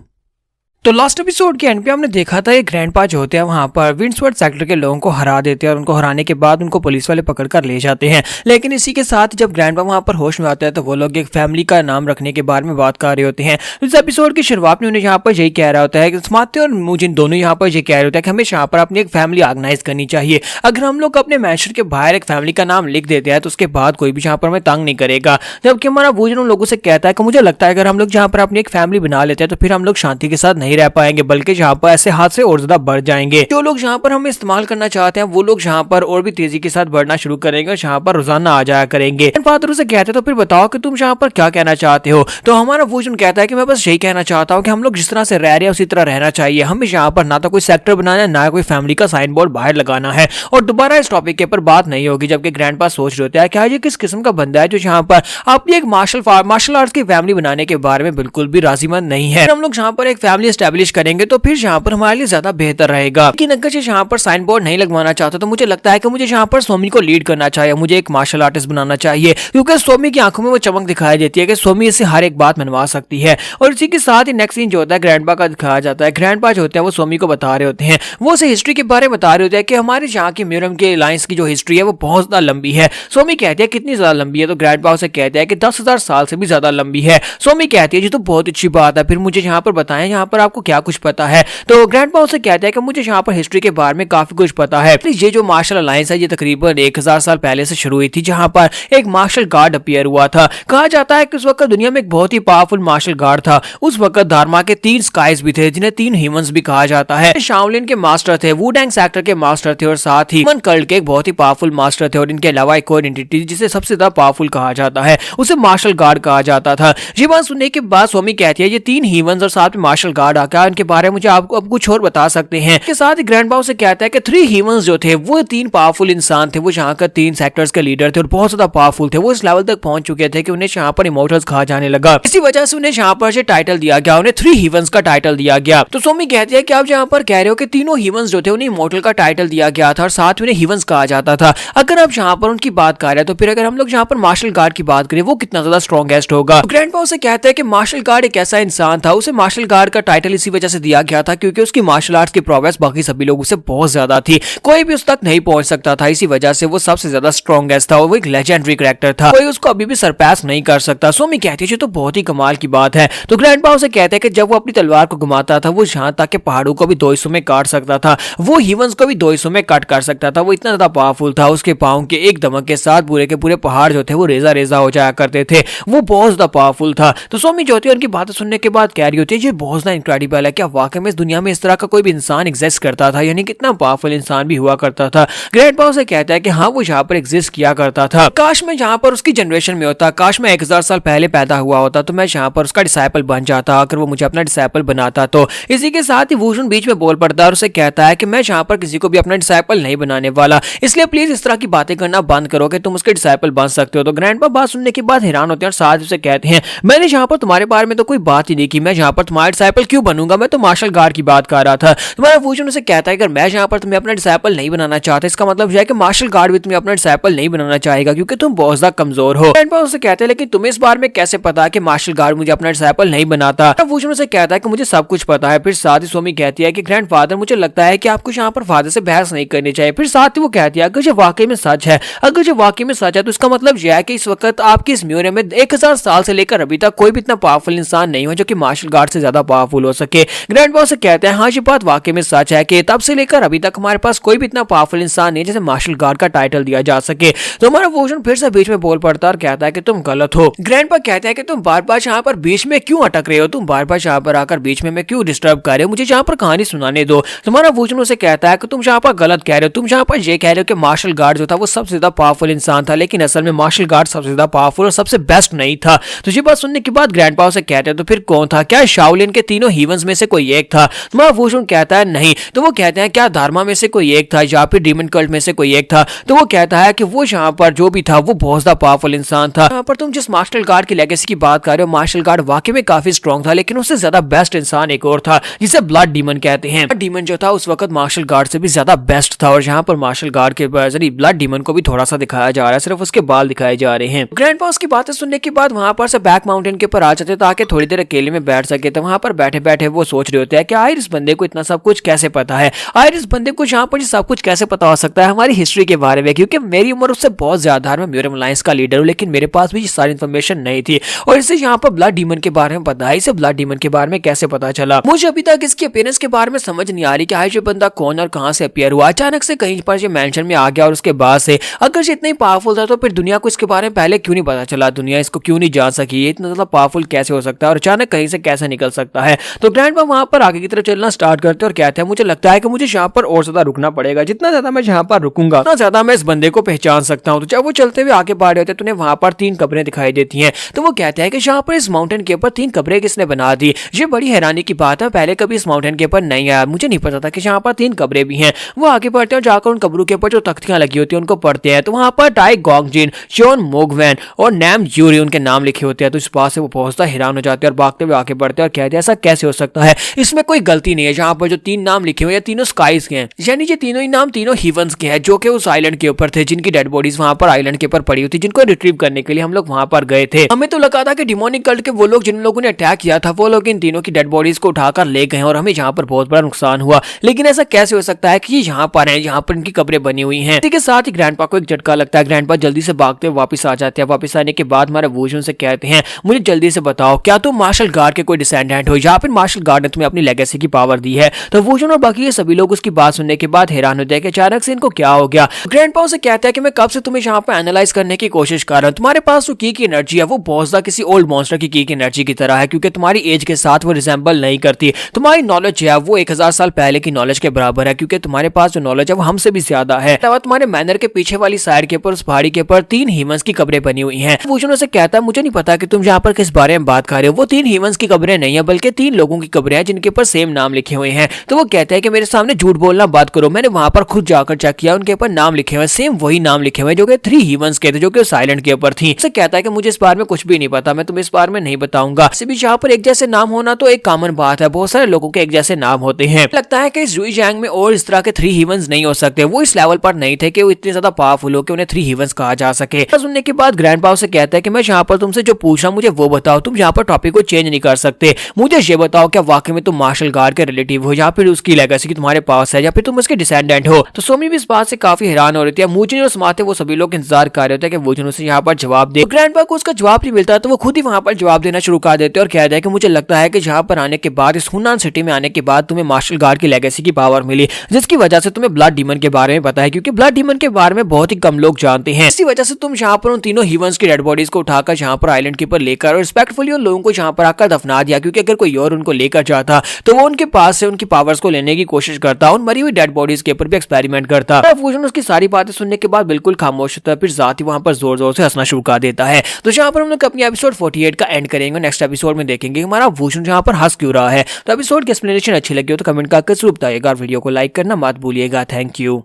तो लास्ट एपिसोड के एंड पे हमने देखा था ये ग्रैंडपा जो होते हैं वहां पर विंड्सवर्थ सेक्टर के लोगों को हरा देते हैं और उनको हराने के बाद उनको पुलिस वाले पकड़ कर ले जाते हैं। लेकिन इसी के साथ जब ग्रैंडपा वहां पर होश में आता है तो वो लोग एक फैमिली का नाम रखने के बारे में बात कर रहे होते हैं। इस एपिसोड की शुरुआत में उन्हें यहाँ पर यही कह रहा होता है कि स्मार्टी और मुजिन दोनों यहाँ पर ये कह रहे होते हैं कि हमें यहाँ पर अपनी एक फैमिली ऑर्गेनाइज करनी चाहिए। अगर हम लोग अपने मैंशन के बाहर एक फैमिली का नाम लिख देते हैं तो उसके बाद कोई भी यहाँ पर हमें तंग नहीं करेगा। जबकि हमारा मुजिन उन लोगों से कहता है कि मुझे लगता है अगर हम लोग यहाँ पर अपनी एक फैमिली बना लेते हैं तो फिर हम लोग शांति के साथ नहीं रह पाएंगे, बल्कि जहाँ पर ऐसे हादसे और ज्यादा बढ़ जाएंगे। जो लोग जहाँ पर हमें इस्तेमाल करना चाहते हैं वो लोग जहाँ पर और भी तेजी के साथ बढ़ना शुरू करेंगे, जहाँ पर रोजाना आ जाया करेंगे। फादर उसे कहते हैं तो फिर बताओ कि तुम यहाँ पर क्या कहना चाहते हो। तो हमारा वोजन कहता है कि मैं बस यही कहना चाहता हूँ कि हम लोग जिस तरह से रह रहे हैं उसी तरह रहना चाहिए। हमें यहाँ पर ना तो कोई सेक्टर बनाना है ना कोई फैमिली का साइन बोर्ड बाहर लगाना है और दोबारा इस टॉपिक के ऊपर बात नहीं होगी। जबकि ग्रैंडपा सोच रहे होते हैं कि ये किस किस्म का बंदा है जो यहाँ पर अपनी एक मार्शल आर्ट्स की फैमिली बनाने के बारे में बिल्कुल भी राजीमंद नहीं है। हम लोग यहाँ पर एक फैमिली एस्टेब्लिश करेंगे तो फिर यहाँ पर हमारे लिए ज्यादा बेहतर रहेगा। लेकिन अगर यहाँ पर साइन बोर्ड नहीं लगवाना चाहता तो मुझे लगता है कि मुझे यहाँ पर सोमी को लीड करना चाहिए, मुझे एक मार्शल आर्टिस्ट बनाना चाहिए, क्योंकि सोमी की आंखों में वो चमक दिखाई देती है कि सोमी इससे हर एक बात मनवा सकती है। और इसी के साथ ही नेक्स्ट सीन जो होता है ग्रैंडपा का दिखाया जाता है। ग्रैंडपा जो होते हैं वो सोमी को बता रहे होते हैं, वो उसे हिस्ट्री के बारे में बता रहे होते हैं कि हमारे यहाँ की म्यूरम के लाइन्स की जो हिस्ट्री है वो बहुत ज्यादा लंबी है। सोमी कहती है कितनी ज्यादा लंबी है, तो ग्रैंडपा उसे कहते हैं कि 10,000 साल से भी ज्यादा लंबी है। सोमी कहती है जी तो बहुत अच्छी बात है, फिर मुझे यहाँ पर बताएं यहाँ पर आपको क्या कुछ पता है। तो ग्रैंडपा उसे कहते हैं कि मुझे यहाँ पर हिस्ट्री के बारे में काफी कुछ पता है। ये जो मार्शल अलायंस है ये तकरीबन 1000 साल पहले से शुरू हुई थी, जहाँ पर एक मार्शल गार्ड अपीयर हुआ था। कहा जाता है कि उस वक्त दुनिया में एक बहुत ही पावरफुल मार्शल गार्ड था। उस वक्त धारमा के 3 स्काइज भी थे जिन्हें 3 ह्यूमंस भी कहा जाता है। शाओलिन के मास्टर थे, वुडैंग सेक्टर के मास्टर थे और साथ ही मन कल्ट के एक बहुत ही पावरफुल मास्टर थे। और इनके अलावा एक और एंटिटी जिसे सबसे ज्यादा पावरफुल कहा जाता है उसे मार्शल गार्ड कहा जाता था। ये बात सुनने के बाद सोमी कहती है ये 3 ह्यूमंस और साथ में मार्शल गार्ड आकर इनके बारे में मुझे आपको अब कुछ और बता सकते हैं। के साथ ही ग्रैंडपा से कहता है कि 3 ह्यूमंस जो थे वो 3 पावरफुल इंसान थे, वो यहाँ का 3 सेक्टर्स के लीडर थे और बहुत ज्यादा पावरफुल थे। वो इस लेवल तक पहुंच चुके थे कि उन्हें यहाँ पर इमोर्टल्स कहा जाने लगा। इसी वजह से उन्हें यहाँ पर टाइटल दिया गया, उन्हें 3 ह्यूमंस का टाइटल दिया गया। तो सोमी कहती है कि आप यहाँ पर कह रहे हो कि तीनों ह्यूमंस जो थे उन्हें इमोर्टल का टाइटल दिया गया था और साथ में उन्हें ह्यूमंस कहा जाता था। अगर आप यहाँ पर उनकी बात कर रहे हैं तो फिर अगर हम लोग यहाँ पर मार्शल गार्ड की बात करें वो कितना ज्यादा स्ट्रॉन्गेस्ट होगा। ग्रैंडपा उसे कहता है कि मार्शल गार्ड एक ऐसा इंसान था, उसे मार्शल गार्ड का टाइटल इसी वजह से दिया गया था क्योंकि उसकी मार्शल आर्ट्स की प्रोग्रेस बाकी सभी लोगों से बहुत ज्यादा थी, कोई भी उस तक नहीं पहुंच सकता था। इसी वजह से वो सबसे ज्यादा स्ट्रॉन्गेस्ट था और वो एक लेजेंडरी कैरेक्टर था, कोई उसको अभी भी सरपास नहीं कर सकता। सोमी कहती है तो बहुत ही कमाल की बात है। तो ग्रैंडपा उसे कहते हैं कि जब वो अपनी तलवार को घुमाता था वो यहाँ तक के पहाड़ों को भी 2 हिस्सों में काट सकता था, वो ह्यूमंस को भी 2 हिस्सों में कट कर सकता था। वो इतना ज्यादा पावरफुल था, उसके पाँव के एक धमक के साथ पूरे के पूरे पहाड़ जो थे वो रेजा रेजा हो जाया करते थे, वो बहुत ज्यादा पावरफुल था। तो सोमी जो होती है उनकी बातें सुनने के बाद कह रही होती है ये बहुत ज्यादा इनक्रेडिबल है, क्या वाकई में इस दुनिया में इस तरह का कोई भी इंसान एग्जिस्ट करता था, यानी कितना पावरफुल इंसान भी हुआ करता था। ग्रैंडपा उसे कहता है कि हाँ वो यहाँ पर एग्जिस्ट किया करता था, काश मैं यहाँ पर उसकी जनरेशन में होता, काश मैं 1000 साल पहले पैदा हुआ होता तो मैं यहाँ पर उसका डिसाइपल बन जाता, अगर वो मुझे अपना डिसाइपल बनाता तो। इसी के साथ ही वुजन बीच में बोल पड़ता है और उसे कहता है कि मैं यहाँ पर किसी को भी अपना डिसाइपल नहीं बनाने वाला, इसलिए प्लीज इस तरह की बातें करना बंद करो कि तुम उसके डिसाइपल बन सकते हो। तो ग्रैंडपा बात सुनने के बाद हैरान होते हैं और साथ उसे कहते हैं मैंने यहाँ पर तुम्हारे बारे में तो कोई बात ही नहीं की, मैं यहाँ पर तुम्हारा डिसाइपल क्यों बनूंगा, मैं तो मार्शल गार्ड की बात कर रहा था। तुम्हारा वुजन उसे कहता है अगर मैं यहाँ पर तुम्हें अपना डिसाइपल नहीं बनाना चाहता इसका मतलब यह है कि मार्शल गार्ड भी तुम्हें अपना डिसाइपल नहीं बनाना चाहेगा क्योंकि तुम बहुत ज्यादा कमजोर हो। ग्रैंडपा उसे कहते हैं लेकिन तुम्हें इस बारे में कैसे पता है कि मार्शल गार्ड मुझे अपना डिसाइपल नहीं बनाता। वुजन उसे कहता है कि मुझे सब कुछ पता है। फिर साथ ही सोमी कहती है कि ग्रैंडफादर मुझे लगता है कि आपको यहाँ पर फादर से बहस नहीं करनी चाहिए। फिर साथ ही वो कहती है अगर ये वाकई में सच है, अगर ये वाकई में सच है तो इसका मतलब यह है कि इस वक्त आपकी इस म्यूजियम में 1000 साल से लेकर अभी तक कोई भी इतना पावरफुल इंसान नहीं हो जो कि मार्शल गार्ड से ज्यादा पावरफुल हो सके। ग्रैंडपा उसे कहते हैं हाँ ये बात वाकई में सच है कि तब से लेकर अभी तक हमारे पास कोई भी इतना पावरफुल इंसान नहीं जिसे मार्शल गार्ड का टाइटल दिया जा सके। तो हमारा वुजन फिर से बीच में बोल पड़ता और कहता है कि तुम गलत हो। ग्रैंडपा कहता है कि तुम बार बार यहाँ पर बीच में क्यों अटक रहे हो, तुम बार बार यहाँ पर आकर बीच में मैं क्यों डिस्टर्ब कर रहे हो, मुझे यहाँ पर कहानी सुनाने दो। तुम्हारा वुजन उसे कहता है कि तुम यहाँ पर गलत कह रहे हो, तुम यहाँ पर ये कह रहे हो कि मार्शल गार्ड जो था वो सबसे ज्यादा पावरफुल इंसान था, लेकिन असल में मार्शल गार्ड सबसे ज्यादा पावरफुल और सबसे बेस्ट नहीं था। तो ये बात सुनने के बाद ग्रैंडपा उसे कहते हैं तो फिर कौन था, क्या शाओलिन के तीनों हीवंस में से कोई एक था। तुम्हारा वुशुन कहता है नहीं। तो वो कहते हैं क्या धर्मा में से कोई एक था या फिर डीमन कल्ट में से कोई एक था। तो वो कहता है कि वो यहाँ पर जो भी था वो बहुत ज्यादा पावरफुल इंसान था। यहाँ पर तुम जिस मार्शल गार्ड की लेगेसी की बात कर रहे हो, मार्शल गार्ड वाकई में काफी स्ट्रॉन्ग था, लेकिन उससे ज्यादा बेस्ट इंसान एक और था जिसे ब्लड डीमन कहते हैं। डीमन जो था उस वक्त मार्शल गार्ड से भी ज्यादा बेस्ट था और यहाँ पर मार्शल गार्ड के जरिए ब्लड डीमन को भी थोड़ा सा दिखाया जा रहा है, सिर्फ उसके बाल दिखाए जा रहे हैं। ग्रैंडपा की बातें सुनने के बाद वहां पर से बैक माउंटेन के ऊपर आ जाते ताकि थोड़ी देर अकेले में बैठ सके। तो वहां पर बैठे बैठे वो सोच रहे होते हैं कि आखिर इस बंदे को इतना सब कुछ कैसे पता है, आखिर इस बंदे को यहाँ पर सब कुछ कैसे पता हो सकता है हमारी हिस्ट्री के बारे में, क्योंकि मेरी उम्र उससे बहुत ज्यादा है। मैं म्यूरम अलायंस का लीडर हूँ, लेकिन मेरे पास भी ये सारी इन्फॉर्मेशन नहीं थी और इसे यहाँ पर ब्लड डीमन के बारे में पता है। इसे ब्लड डीमन के बारे में कैसे पता चला, मुझे अभी तक इसकी अपीयरेंस के बारे में समझ नहीं आ रही कि ये बंदा कौन और कहां से अपीयर हुआ। अचानक से कहीं पर ये मेंशन में आ गया और उसके बाद से अगर ये इतना ही पावरफुल था तो फिर दुनिया को इसके बारे में पहले क्यों नहीं पता चला, दुनिया इसको क्यों नहीं जान सकी, ये इतना ज्यादा पावरफुल कैसे हो सकता है और अचानक कहीं से कैसे निकल सकता है। तो ग्रैंडपा वहां पर आगे की तरफ चलना स्टार्ट करते और कहते हैं मुझे लगता है कि मुझे यहाँ पर और ज्यादा रुकना पड़ेगा, जितना ज्यादा मैं यहाँ पर रुकूंगा उतना ज्यादा मैं इस बंदे को पहचान सकता हूँ। तो जब वो चलते हुए आगे बढ़ रहे होते तो उन्हें वहां पर 3 कब्रें दिखाई देती हैं। तो वो कहते हैं कि यहाँ पर इस माउंटेन के ऊपर 3 कब्रें किसने बना दी, ये बड़ी हैरानी की बात है, पहले कभी इस माउंटेन के ऊपर नहीं आया, मुझे नहीं पता था कि यहाँ पर 3 कब्रें भी हैं। वो आगे बढ़ते हैं और जाकर उन कब्रों के ऊपर जो तख्तियां लगी होती है उनको पढ़ते हैं। तो वहां पर टाई गोंगजिन, शोन मोगवैन और नैम यूरी उनके नाम लिखे होते हैं। तो इस बात से वो बहुत हैरान हो जाते हैं और भागते हुए आगे बढ़ते हैं और कहते हैं ऐसा कैसे हो सकता है, इसमें कोई गलती नहीं है। यहाँ पर जो 3 नाम लिखे हुए हैं तीनों स्काइज के हैं, यानी ये तीनों ही नाम तीनों हीवंस के हैं जो कि उस आइलैंड के ऊपर थे, जिनकी डेड बॉडीज वहां पर आइलैंड के ऊपर पड़ी हुई थी, जिनको रिट्रीव करने के लिए हम लोग वहां पर गए थे। हमें तो लगा था कि डिमोनिक कल्ट के वो लोग जिन लोगों ने अटैक किया था वो लोग इन तीनों की डेड बॉडीज को उठाकर ले गए और हमें यहाँ पर बहुत बड़ा नुकसान हुआ, लेकिन ऐसा कैसे हो सकता है कि ये यहाँ पर है, यहाँ पर इनकी कब्रें बनी हुई हैं। इसी के साथ ही ग्रैंडपा को एक झटका लगता है। ग्रैंडपा जल्दी से भागते हुए वापस आ जाते हैं। वापस आने के बाद हमारे वुशुन से कहते हैं मुझे जल्दी से बताओ क्या तुम मार्शल गार्ड के कोई डिसेंडेंट हो या फिर मार्शल गार्ड ने तुम्हें अपनी लेगेसी की पावर दी है। तो वुशुन और बाकी सभी लोग उसकी बात सुनने के बाद हैरान हो जाए कि अचानक से इनको क्या हो गया। ग्रैंडपा उसे कहता है कि मैं कब से तुम्हें यहाँ पर एनालाइज करने की कोशिश कर रहा हूँ, तुम्हारे पास जो की एनर्जी है वो बहुत ज्यादा किसी ओल्ड मॉन्स्टर की एनर्जी की तरह है, क्योंकि तुम्हारी एज के साथ वो रिजेंबल नहीं करती। तुम्हारी नॉलेज है वो 1000 साल पहले की नॉलेज के बराबर है, क्योंकि तुम्हारे पास जो नॉलेज है वो हमसे भी ज्यादा है। तुम्हारे मैनर के पीछे वाली साइड के ऊपर उस पहाड़ी के ऊपर 3 हीवंस की कब्रें बनी हुई हैं। वुशुन उसे कहता है मुझे नहीं पता कि तुम यहाँ पर किस बारे में बात कर रहे हो, वो 3 हीवंस की कब्रें नहीं है बल्कि 3 लोगों की कब्रें हैं जिनके ऊपर सेम नाम लिखे हुए हैं। तो वो कहते हैं कि मेरे सामने झूठ बोलना बात करो, मैंने वहां पर खुद जाकर चेक किया, उनके ऊपर नाम लिखे हुए सेम वही नाम लिखे हुए जो कि 3 हीवंस के थे जो कि उस आइलैंड के ऊपर थी। उसे कहता है कि मुझे इस बारे में कुछ भी नहीं पता, मैं तुम्हें इस बारे में नहीं बताऊंगा। इसी बीच यहाँ पर एक जैसे नाम होना तो एक कॉमन बात है, बहुत सारे लोगों के एक जैसे नाम होते हैं। लगता है कि इस जुईजैंग में और इस तरह के 3 हीवंस नहीं हो सकते, वो इस लेवल पर नहीं थे कि वो इतने ज्यादा पावरफुल हो कि उन्हें 3 हीवंस कहा जा सके। सुनने के बाद ग्रैंडपा से कहता है कि मैं यहाँ पर तुमसे जो पूछ रहा हूँ मुझे वो बताओ, तुम यहाँ पर टॉपिक को चेंज नहीं कर सकते, मुझे ये बताओ क्या वाकई में तुम मार्शल गार्ड के रिलेटिव हो या फिर उसकी लेगेसी की तुम्हारे पास है या फिर तुम उसके डिसेंडेंट हो। तो सोमी भी इस बात से काफी हैरान हो रही थी। मूजिन और समाते वो सभी लोग इंतजार कर रहे थे कि वुशुन उसे यहाँ पर जवाब दे। ग्रैंडपा को उसका जवाब नहीं मिलता तो वो खुद ही वहां पर जवाब देना शुरू कर देते और कहते हैं कि मुझे लगता है कि यहाँ पर आने के बाद, इस हुनान सिटी में आने के बाद तुम्हें मार्शल गार्ड की लेगेसी की पावर मिली, जिसकी वजह से तुम्हें ब्लड डीमन के बारे में पता है, क्योंकि ब्लड डीमन के बारे में बहुत ही कम लोग जानते हैं। इसी वजह से तुम यहाँ पर उन तीनों हीवंस की डेड बॉडीज को उठाकर यहाँ पर आइलैंड के ऊपर लेकर और रिस्पेक्टफुली उन लोगों को यहाँ पर आकर दफना दिया, क्योंकि अगर कोई और उनको लेकर जाता तो वो उनके पास से उनकी पावर्स को लेने की कोशिश करता, उन मरी हुई डेड बॉडीज के ऊपर भी एक्सपेरिमेंट करता। वुशुन उसकी सारी बातें सुनने के बाद बिल्कुल खामोश होता है, फिर जात ही वहां पर जोर जोर से हंसना शुरू कर देता है। तो यहाँ पर हम लोग अपनी एपिसोड 48 का एंड करेंगे। नेक्स्ट एपिसोड में देखेंगे हमारा वुशुन यहाँ पर हंस क्यों रहा है। तो एपिसोड की एक्सप्लेनेशन अच्छी लगी हो तो कमेंट करके जरूर बताइएगा, वीडियो को लाइक करना मत भूलिएगा। Thank you.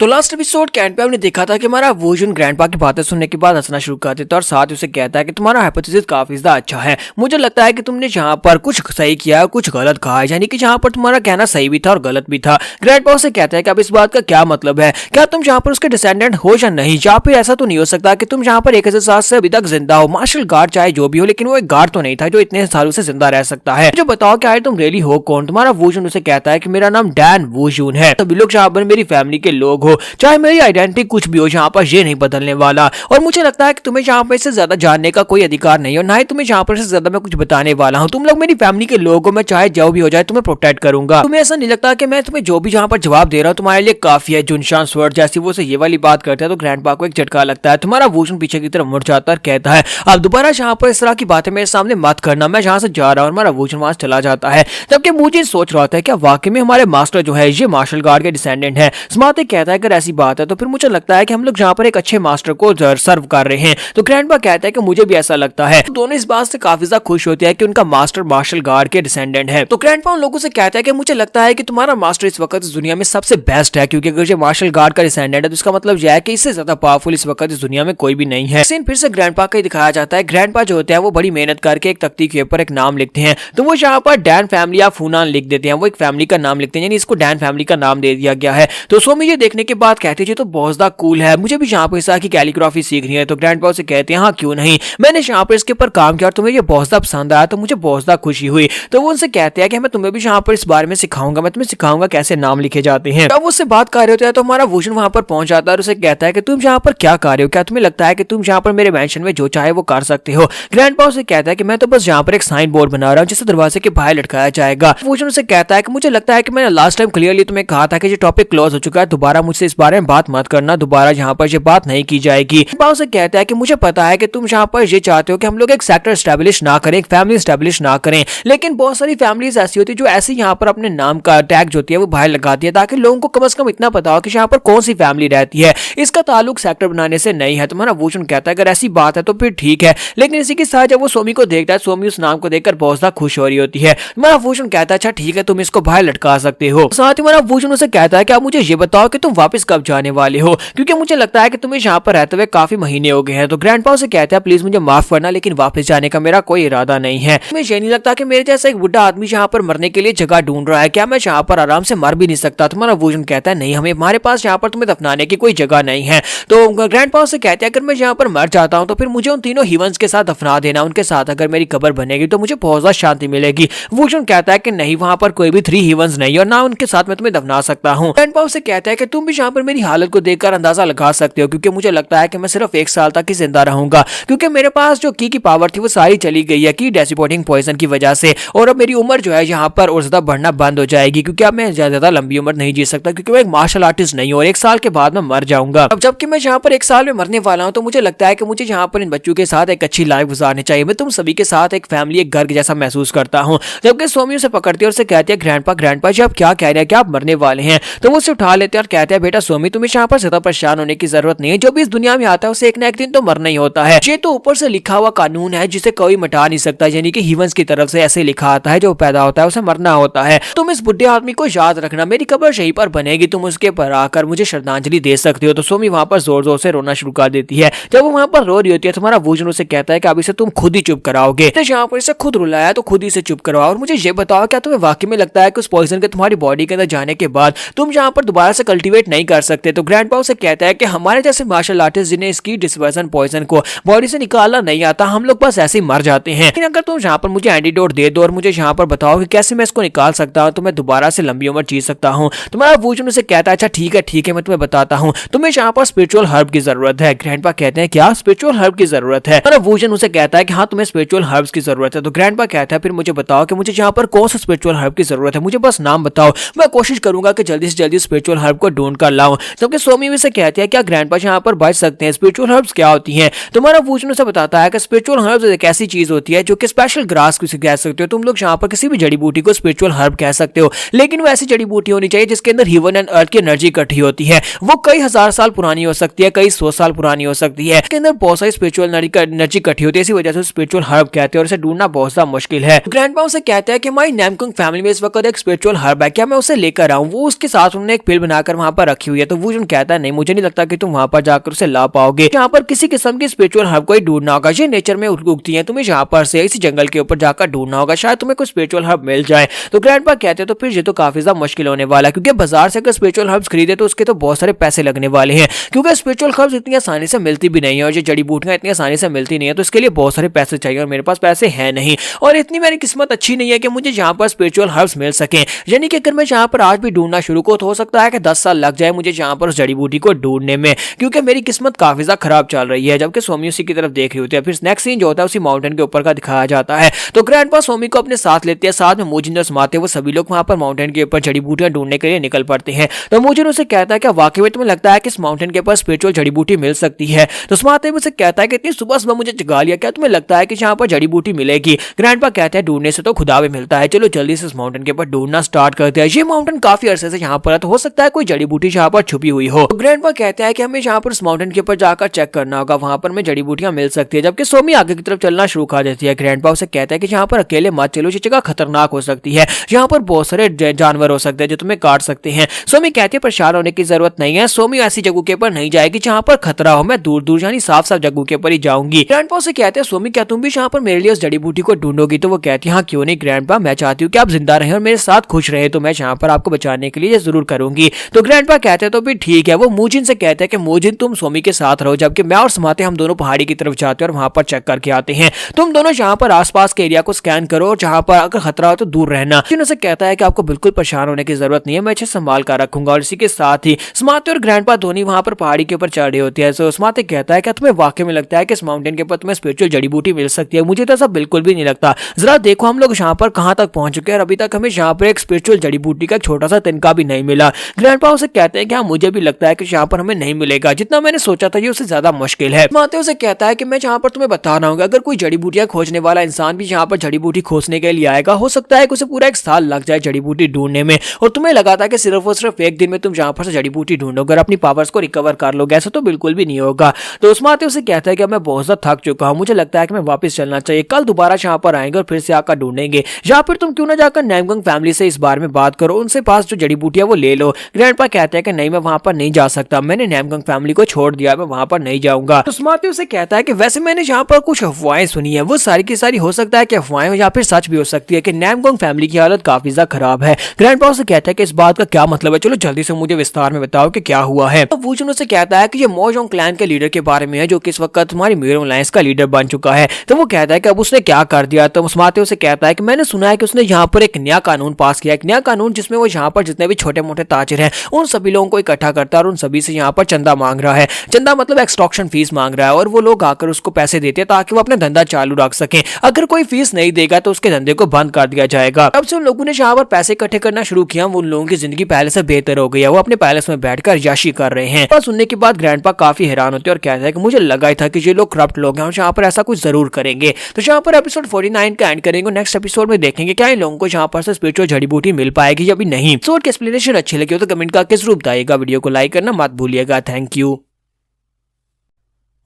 तो लास्ट एपिसोड के एंड पे हमने देखा था कि हमारा वुशुन ग्रैंडपा की बातें सुनने के बाद हंसना शुरू कर देता और साथ ही उसे कहता है कि तुम्हारा हाइपोथेसिस काफी ज्यादा अच्छा है, मुझे लगता है कि तुमने यहाँ पर कुछ सही किया और कुछ गलत कहा है, यानी कि यहाँ पर तुम्हारा कहना सही भी था और गलत भी था। ग्रैंडपा उसे कहता है कि अब इस बात का क्या मतलब है, क्या तुम यहाँ पर उसके डिसेंडेंट हो या नहीं, या फिर ऐसा तो नहीं हो सकता कि तुम यहाँ पर 1000 साल से अभी तक जिंदा हो। मार्शल गार्ड चाहे जो भी हो, लेकिन वो एक गार्ड तो नहीं था जो इतने सालों से जिंदा रह सकता है। जो बताओ क्या तुम रियली हो कौन। तुम्हारा वुशुन उसे कहता है कि मेरा नाम डैन वुशुन है, सभी लोग यहाँ पर मेरी फैमिली के लोग हो, चाहे मेरी आइडेंटिटी कुछ भी हो, यहाँ पर ये नहीं बदलने वाला। और मुझे लगता है कि तुम्हें यहाँ पर इससे ज्यादा जानने का कोई अधिकार नहीं है, और ना ही तुम्हें यहाँ पर से ज्यादा मैं कुछ बताने वाला हूँ। तुम लोग मेरी फैमिली के लोग हो, मैं चाहे जो भी हो जाए तुम्हें प्रोटेक्ट करूंगा। तुम्हें ऐसा नहीं लगता कि मैं तुम्हें जो भी यहाँ पर जवाब दे रहा हूँ तुम्हारे लिए काफी है। जुनशान स्वर्ड जैसी वो से ये वाली बात करता है तो ग्रैंडपा को एक झटका लगता है। तुम्हारा वुशुन पीछे की तरफ मुड़ जाता है, कहता है अब दोबारा यहाँ पर इस तरह की बातें मेरे सामने मत करना, मैं जहाँ से जा रहा हूँ। हमारा वुशुन वहां चला जाता है, जबकि मुझे सोच रहा था क्या वाकई में हमारे मास्टर जो है ये मार्शल गार्ड के डिसेंडेंट है। समाते कहता है है अगर ऐसी बात है तो फिर मुझे लगता है कि हम लोग यहाँ पर एक अच्छे मास्टर को सर्व कर रहे हैं। तो ग्रैंडपा कहता है कि मुझे भी ऐसा लगता है। तो दोनों इस बात से काफी ज्यादा खुश होते हैं कि उनका मास्टर मार्शल गार्ड के डिसेंडेंट है। तो ग्रैंडपा उन लोगों से कहता है कि मुझे लगता है कि तुम्हारा मास्टर इस वक्त इस दुनिया में सबसे बेस्ट है, क्योंकि अगर ये मार्शल गार्ड का डिसेंडेंट है तो इसका मतलब यह है कि इससे ज्यादा पावरफुल इस वक्त इस दुनिया में कोई भी नहीं है। सीन फिर से ग्रैंडपा का ही दिखाया जाता है। ग्रैंडपा जो होते हैं वो बड़ी मेहनत करके एक तख्ती के ऊपर एक नाम लिखते हैं। तो वो यहाँ पर डैन फैमिली या फूनान लिख देते हैं। वो एक फैमिली का नाम लिखते हैं, यानी इसको डैन फैमिली का नाम दे दिया गया है। तो सोमी ये देखने के बाद कहते हैं तो बहुत ज्यादा कूल है, मुझे भी यहाँ पर इस की कैलीग्राफी सीखनी है। तो ग्रैंडपा से कहते हैं हाँ क्यों नहीं, मैंने यहाँ पर इसके ऊपर काम किया और तुम्हें ये बहुत ज्यादा पसंद आया तो मुझे बहुत ज्यादा खुशी हुई। तो वो उनसे कहते हैं कि मैं तुम्हें भी यहाँ पर इस बारे में सिखाऊंगा, मैं तुम्हें सिखाऊंगा कैसे नाम लिखे जाते हैं। जब उससे बात कर रहे होते हैं तो हमारा वोशन वहां पर पहुंच जाता है और उसे कहता है कि तुम यहाँ पर क्या कर रहे हो, क्या तुम्हें लगता है कि तुम यहाँ पर मेरे मेंशन में जो चाहे वो कर सकते हो। ग्रैंडपा उसे कहता है कि मैं तो बस यहाँ पर एक साइन बोर्ड बना रहा हूँ जिसे दरवाजे के बाहर लटकाया जाएगा। वोशन उसे कहता है कि मुझे लगता है कि मैंने लास्ट टाइम क्लियरली तुम्हें कहा था कि ये टॉपिक क्लोज हो चुका है, दोबारा मुझसे इस बारे में बात मत करना, दोबारा यहाँ पर ये बात नहीं की जाएगी। ग्रैंडपा उसे कहता है कि मुझे पता है कि तुम यहाँ पर ये चाहते हो कि हम लोग एक सेक्टर एस्टैब्लिश ना करें, एक फैमिली एस्टैब्लिश ना करें, लेकिन बहुत सारी फैमिलीज ऐसी होती है जो ऐसे यहाँ पर अपने नाम का टैग जो होती है वो बाहर लगाती है ताकि लोगों को कम से कम इतना पता हो कि यहाँ पर कौन सी फैमिली रहती है, इसका ताल्लुक सेक्टर बनाने से नहीं है। तुम्हारा वोशन कहता है अगर ऐसी बात है तो फिर ठीक है, लेकिन इसी के साथ जब वो सोमी को देखता है, सोमी उस नाम को देखकर बहुत ज्यादा खुश हो रही होती है। तुम्हारा वोशन कहता है अच्छा ठीक है तुम इसको बाहर लटका सकते हो। साथ ही हमारा वोशन उसे कहता है कि आप मुझे ये बताओ कि तुम वापस कब जाने वाले हो, क्योंकि मुझे लगता है कि तुम्हें यहाँ पर रहते हुए काफी महीने हो गए हैं। तो ग्रैंडपा उसे कहता है प्लीज मुझे माफ करना, लेकिन वापस जाने का मेरा कोई इरादा नहीं है। मुझे ये नहीं लगता कि मेरे जैसा एक बुढ़ा आदमी यहाँ पर मरने के लिए जगह ढूंढ रहा है, क्या मैं यहाँ पर आराम से मर भी नहीं सकता। तुम्हारा वोशन कहता है नहीं, हमारे पास यहाँ पर तुम्हें दफनाने की कोई जगह नहीं है। तो ग्रैंडपा से कहते हैं अगर मैं यहाँ पर मर जाता हूँ तो फिर मुझे उन तीनों ह्यूमंस के साथ दफना देना, उनके साथ अगर मेरी कब्र बनेगी तो मुझे बहुत ज्यादा शांति मिलेगी। वोशन कहता है कि नहीं, वहां पर कोई भी 3 ह्यूमंस नहीं और ना उनके साथ मैं तुम्हें दफना सकता हूँ। ग्रैंडपा से कहता है कि तुम भी यहाँ पर मेरी हालत को देखकर अंदाजा लगा सकते हो, क्योंकि मुझे लगता है कि मैं सिर्फ 1 साल तक ही जिंदा रहूंगा, क्योंकि मेरे पास जो की पावर थी वो सारी चली गई है की डेसिपोटिंग पॉइजन की वजह से, और अब मेरी उम्र जो है यहाँ पर और ज्यादा बढ़ना बंद हो जाएगी, क्योंकि अब मैं ज्यादा लंबी उम्र नहीं जी सकता, क्योंकि मैं एक मार्शल आर्टिस्ट नहीं हूँ और 1 साल के बाद मैं मर जाऊंगा। अब जबकि मैं यहाँ पर 1 साल में मरने वाला हूँ तो मुझे लगता है कि मुझे यहाँ पर इन बच्चों के साथ एक अच्छी लाइफ गुजारनी चाहिए, मैं तुम सभी के साथ एक फैमिली, एक घर जैसा महसूस करता हूँ। जबकि सोमी उसे पकड़ती है और उसे कहती है ग्रैंडपा जी आप क्या कह रहे हैं, क्या आप मरने वाले हैं। तो वो उसे उठा लेते हैं और कहते हैं बेटा सोमी तुम्हें यहाँ पर ज्यादा परेशान होने की जरूरत नहीं है, जो भी इस दुनिया में आता है उसे एक ना एक दिन तो मरना ही होता है, ये तो ऊपर से लिखा हुआ कानून है जिसे कोई मिटा नहीं सकता, यानी कि ह्यूमंस की तरफ से ऐसे लिखा आता है जो पैदा होता है उसे मरना होता है। तुम इस बुढ़े आदमी को याद रखना, मेरी कब्र यहीं पर बनेगी, तुम उसके पर आकर मुझे श्रद्धांजलि दे सकते हो। तो सोमी वहां पर जोर जोर से रोना शुरू कर देती है। जब वो वहां पर रो रही होती है तुम्हारा वोशन उसे कहता है कि अब इसे तुम खुद ही चुप कराओगे, तो यहाँ पर इसे खुद रुलाया तो खुद ही से चुप करवाओ। और मुझे ये बताओ क्या तुम्हें वाकई में लगता है कि उस पॉइजन के तुम्हारी बॉडी के अंदर जाने के बाद तुम यहाँ पर दोबारा से कल्टीवेट नहीं कर सकते। तो ग्रैंडपा उसे कहता है कि हमारे जैसे मार्शल आर्टिस्ट जिन्हें इसकी डिस्पर्सन पॉइजन को बॉडी से निकालना नहीं आता, हम लोग बस ऐसे ही मर जाते हैं, लेकिन अगर तुम यहाँ पर मुझे एंटीडोट दे दो और मुझे यहाँ पर बताओ कि कैसे मैं इसको निकाल सकता हूँ तो मैं दोबारा से लंबी उम्र जी सकता हूँ। तुम्हारा वोशन उसे कहता है अच्छा ठीक है मैं तुम्हें बताता हूँ, तुम्हें यहाँ पर स्पिरिचुअल हर्ब की जरूरत है। ग्रैंडपा कहते हैं क्या स्पिरिचुअल हर्ब की जरूरत है। तुम्हारा वोशन उसे कहता है कि हाँ तुम्हें स्पिरिचुअल हर्ब्स की जरूरत है। तो ग्रैंडपा कहता है फिर मुझे बताओ कि मुझे यहाँ पर कौन सा स्पिरिचुअल हर्ब की जरूरत है, मुझे बस नाम बताओ, मैं कोशिश करूंगा कि जल्दी से जल्दी स्पिरिचुअल हर्ब को ढूंढ कर लाऊं। जबकि सोमी भी से कहती है क्या ग्रैंडपा यहाँ पर बच सकते हैं, स्पिरिचुअल हर्ब्स क्या होती हैं। तुम्हारा वोशन उसे बताता है कि स्पिरिचुअल हर्ब्स एक ऐसी चीज होती है जो कि स्पेशल ग्रास को कह सकते हो, तुम लोग यहाँ पर किसी भी जड़ी बूटी को स्पिरिचुअल हर्ब कह सकते हो, लेकिन वो ऐसी जड़ी बूटी होनी चाहिए जिसके अंदर ह्यूमन एंड अर्थ की एनर्जी इकट्ठी होती है, वो कई 1000 साल पुरानी हो सकती है, कई 100 साल पुरानी हो सकती है, इसके अंदर बहुत सारी स्पिरिचुअल एनर्जी इकट्ठी होती है, इसी वजह से स्पिरिचुअल हर्ब कहते हैं और इसे ढूंढना बहुत ज्यादा मुश्किल है। ग्रैंडपा उसे कहता है कि हमारी नैमकुंग फैमिली में इस वक्त एक स्पिरिचुअल हर्ब है, क्या मैं उसे लेकर आऊं। वो उसके साथ उन्होंने एक पिल बनाकर वहां पर रखी हुई है। तो वो कहता है नहीं मुझे नहीं लगता कि तुम वहां पर जाकर उसे ला पाओगे, यहाँ पर किसी किस्म की स्पिरिचुअल हर्ब को ही ढूंढना होगा, ये नेचर में उगती है, तुम्हें यहाँ पर से इसी जंगल के ऊपर जाकर ढूंढना होगा, शायद तुम्हें कोई स्पिरिचुअल हर्ब मिल जाए। तो ग्रैंडपा कहते हैं तो फिर ये तो काफी ज्यादा मुश्किल होने वाला है, क्योंकि बाजार से अगर स्पिरिचुअल हर्ब्स खरीदे तो उसके तो बहुत सारे पैसे लगने वाले हैं, क्योंकि स्पिरिचुअल हर्ब्स इतनी आसानी से मिलती भी नहीं है और ये जड़ी बूटियां इतनी आसानी से मिलती नहीं है, तो इसके लिए बहुत सारे पैसे चाहिए और मेरे पास पैसे हैं नहीं, और इतनी मेरी किस्मत अच्छी नहीं है कि मुझे यहाँ पर स्पिरिचुअल हर्ब्स मिल सके। यानी कि अगर मैं यहाँ पर आज भी ढूंढना शुरू को तो हो सकता है कि 10 साल लग जाए मुझे यहाँ पर उस जड़ी बूटी को ढूंढने में, क्योंकि मेरी किस्मत काफी ज्यादा खराब चल रही है। जबकि सोमी उसी की तरफ देख रही होती है। फिर नेक्स्ट सीन जो होता है उसी माउंटेन के ऊपर का दिखाया जाता है। तो ग्रैंडपा सोमी को अपने साथ लेते हैं, साथ में मोजिन और समाते वो सभी लोग वहां पर माउंटेन के ऊपर जड़ी बूटियां ढूंढने के लिए निकल पड़ते हैं। तो मोजिन उसे कहता है कि वाकई में तुम्हें लगता है कि इस माउंटेन के ऊपर स्पिरिचुअल जड़ी बूटी मिल सकती है। तो समाते उसे कहता है कि इतनी सुबह सुबह मुझे जगा लिया, क्या तुम्हें लगता है कि यहाँ पर जड़ी बूटी मिलेगी। ग्रैंडपा कहते हैं ढूंढने से तो खुदा भी मिलता है, चलो जल्दी से इस माउंटेन के ऊपर ढूंढना स्टार्ट करते हैं। ये माउंटेन काफी अरसे से यहाँ पर है, तो हो सकता है कोई जड़ी बूटी बूटी जहाँ पर छुपी हुई हो। तो ग्रैंडपा कहता है कि हमें जहाँ पर उस माउंटेन के ऊपर जाकर चेक करना होगा, वहाँ पर हमें जड़ी बूटियां मिल सकती है। जबकि सोमी आगे की तरफ चलना शुरू कर देती है। ग्रैंडपा उसे कहता है कि जहाँ पर अकेले मत चलो, ये जगह खतरनाक हो सकती है, यहाँ पर बहुत सारे जानवर हो सकते हैं जो तुम्हें काट सकते हैं। सोमी कहती है परेशान होने की जरूरत नहीं है, सोमी ऐसी जगह के ऊपर नहीं जाएगी जहाँ पर खतरा हो, मैं दूर दूर यानी साफ साफ जगह के ऊपर ही जाऊंगी। ग्रैंडपा उसे कहते हैं सोमी क्या तुम भी यहाँ पर मेरे लिए उस जड़ी बूटी को ढूंढोगी? तो वो कहती है हाँ क्यों नहीं ग्रैंडपा, मैं चाहती हूँ कि आप जिंदा रहें और मेरे साथ खुश रहे, तो मैं यहाँ पर आपको बचाने के लिए ये जरूर करूंगी। तो ग्रैंडपा कहते हैं तो भी ठीक है। वो मूजिन से कहते हैं कि मूजिन तुम सोमी के साथ रहो, जबकि मैं और समाते हम दोनों पहाड़ी की तरफ जाते हैं और वहां पर चेक करके आते हैं। तुम दोनों यहाँ पर आसपास के एरिया को स्कैन करो और जहाँ पर अगर खतरा हो तो दूर रहना। मूजिन उसे कहता है कि आपको बिल्कुल परेशान होने की जरूरत नहीं है, मैं इसे संभाल कर रखूंगा। और इसी के साथ ही समाते और ग्रैंडपा दोनों वहां पर पहाड़ी के ऊपर चढ़ रही होती है। तो समाते कहता है कि तुम्हें वाकई में लगता है कि इस माउंटेन के ऊपर तुम्हें स्पिरिचुअल जड़ी बूटी मिल सकती है? मुझे तो ऐसा बिल्कुल भी नहीं लगता, जरा देखो हम लोग यहाँ पर कहाँ तक पहुंच चुके हैं और अभी तक हमें यहाँ पर एक स्पिरिचुअल जड़ी बूटी का छोटा सा तिनका भी नहीं मिला। ग्रैंडपा उसे कहते हैं कि हाँ मुझे भी लगता है कि यहाँ पर हमें नहीं मिलेगा, जितना मैंने सोचा था ये उससे ज्यादा मुश्किल है। माते उसे कहता है कि मैं जहाँ पर तुम्हें बता रहा हूँ अगर कोई जड़ी बूटियां खोजने वाला इंसान भी यहाँ पर जड़ी बूटी खोजने के लिए आएगा, हो सकता है कि उसे पूरा एक साल लग जाए जड़ी बूटी ढूंढने में, और तुम्हें लगा था कि सिर्फ और सिर्फ एक दिन में तुम जहाँ पर से जड़ी बूटी ढूंढोगे और अपनी पावर्स को रिकवर कर लोगे, ऐसा तो बिल्कुल भी नहीं होगा। तो उस माते उसे कहता है कि मैं बहुत ज्यादा थक चुका हूँ, मुझे लगता है कि मैं वापस चलना चाहिए, कल दोबारा यहाँ पर आएंगे और फिर से आकर ढूंढेंगे, या फिर तुम क्यों ना जाकर नामगंग फैमिली से इस बारे में बात करो, उनसे पास जो जड़ी बूटियां वो ले लो। ग्रैंडपा कहते हैं कि नहीं मैं वहां पर नहीं जा सकता, मैंने नामगंग फैमिली को छोड़ दिया, मैं वहां पर नहीं जाऊंगा। तो स्मार्टी उसे कहता है कि वैसे मैंने यहाँ पर कुछ अफवाहें सुनी है, वो सारी की सारी हो सकता है कि अफवाहें या फिर सच भी हो सकती है कि नामगंग फैमिली की हालत काफी ज्यादा खराब है। ग्रैंडपा उसे कहता है कि इस बात का क्या मतलब है, चलो जल्दी से मुझे विस्तार में बताओ कि क्या हुआ है। तो वूजन उसे कहता है कि ये मोजोंग क्लैन के लीडर के बारे में है जो कि इस वक्त तुम्हारी म्यूरम अलायंस का लीडर बन चुका है। तो वो कहता है कि अब उसने क्या कर दिया। तो स्मार्टी उसे कहता है कि मैंने सुना है कि उसने यहाँ पर एक नया कानून पास किया, एक नया कानून जिसमें वो यहाँ पर जितने भी छोटे मोटे ताजिर हैं उन सभी लोगों को इकट्ठा करता है और उन सभी से यहाँ पर चंदा मांग रहा है। चंदा मतलब एक्सटॉर्शन फीस मांग रहा है, और वो लोग आकर उसको पैसे देते हैं ताकि वो अपना धंधा चालू रख सकें। अगर कोई फीस नहीं देगा तो उसके धंधे को बंद कर दिया जाएगा। अब से उन लोगों ने यहाँ पर पैसे इकट्ठे करना शुरू किया, उन लोगों की जिंदगी पहले से बेहतर हो गई है, वो अपने पैलेस में बैठकर याशी कर रहे हैं। बस सुनने के बाद ग्रैंडपा काफी हैरान होते हैं और कहते हैं कि मुझे लगा ही था कि ये लोग करप्ट लोग हैं और यहाँ पर ऐसा कुछ जरूर करेंगे। तो यहाँ पर एपिसोड 49 का एंड करेंगे, नेक्स्ट एपिसोड में देखेंगे क्या इन लोगों को यहाँ पर से स्पिरिचुअल जड़ी बूटी मिल पाएगी या भी नहीं। एपिसोड की एक्सप्लेनेशन अच्छी लगी हो तो कमेंट करके जरूर बताइएगा, वीडियो को लाइक करना मत भूलिएगा। Thank you.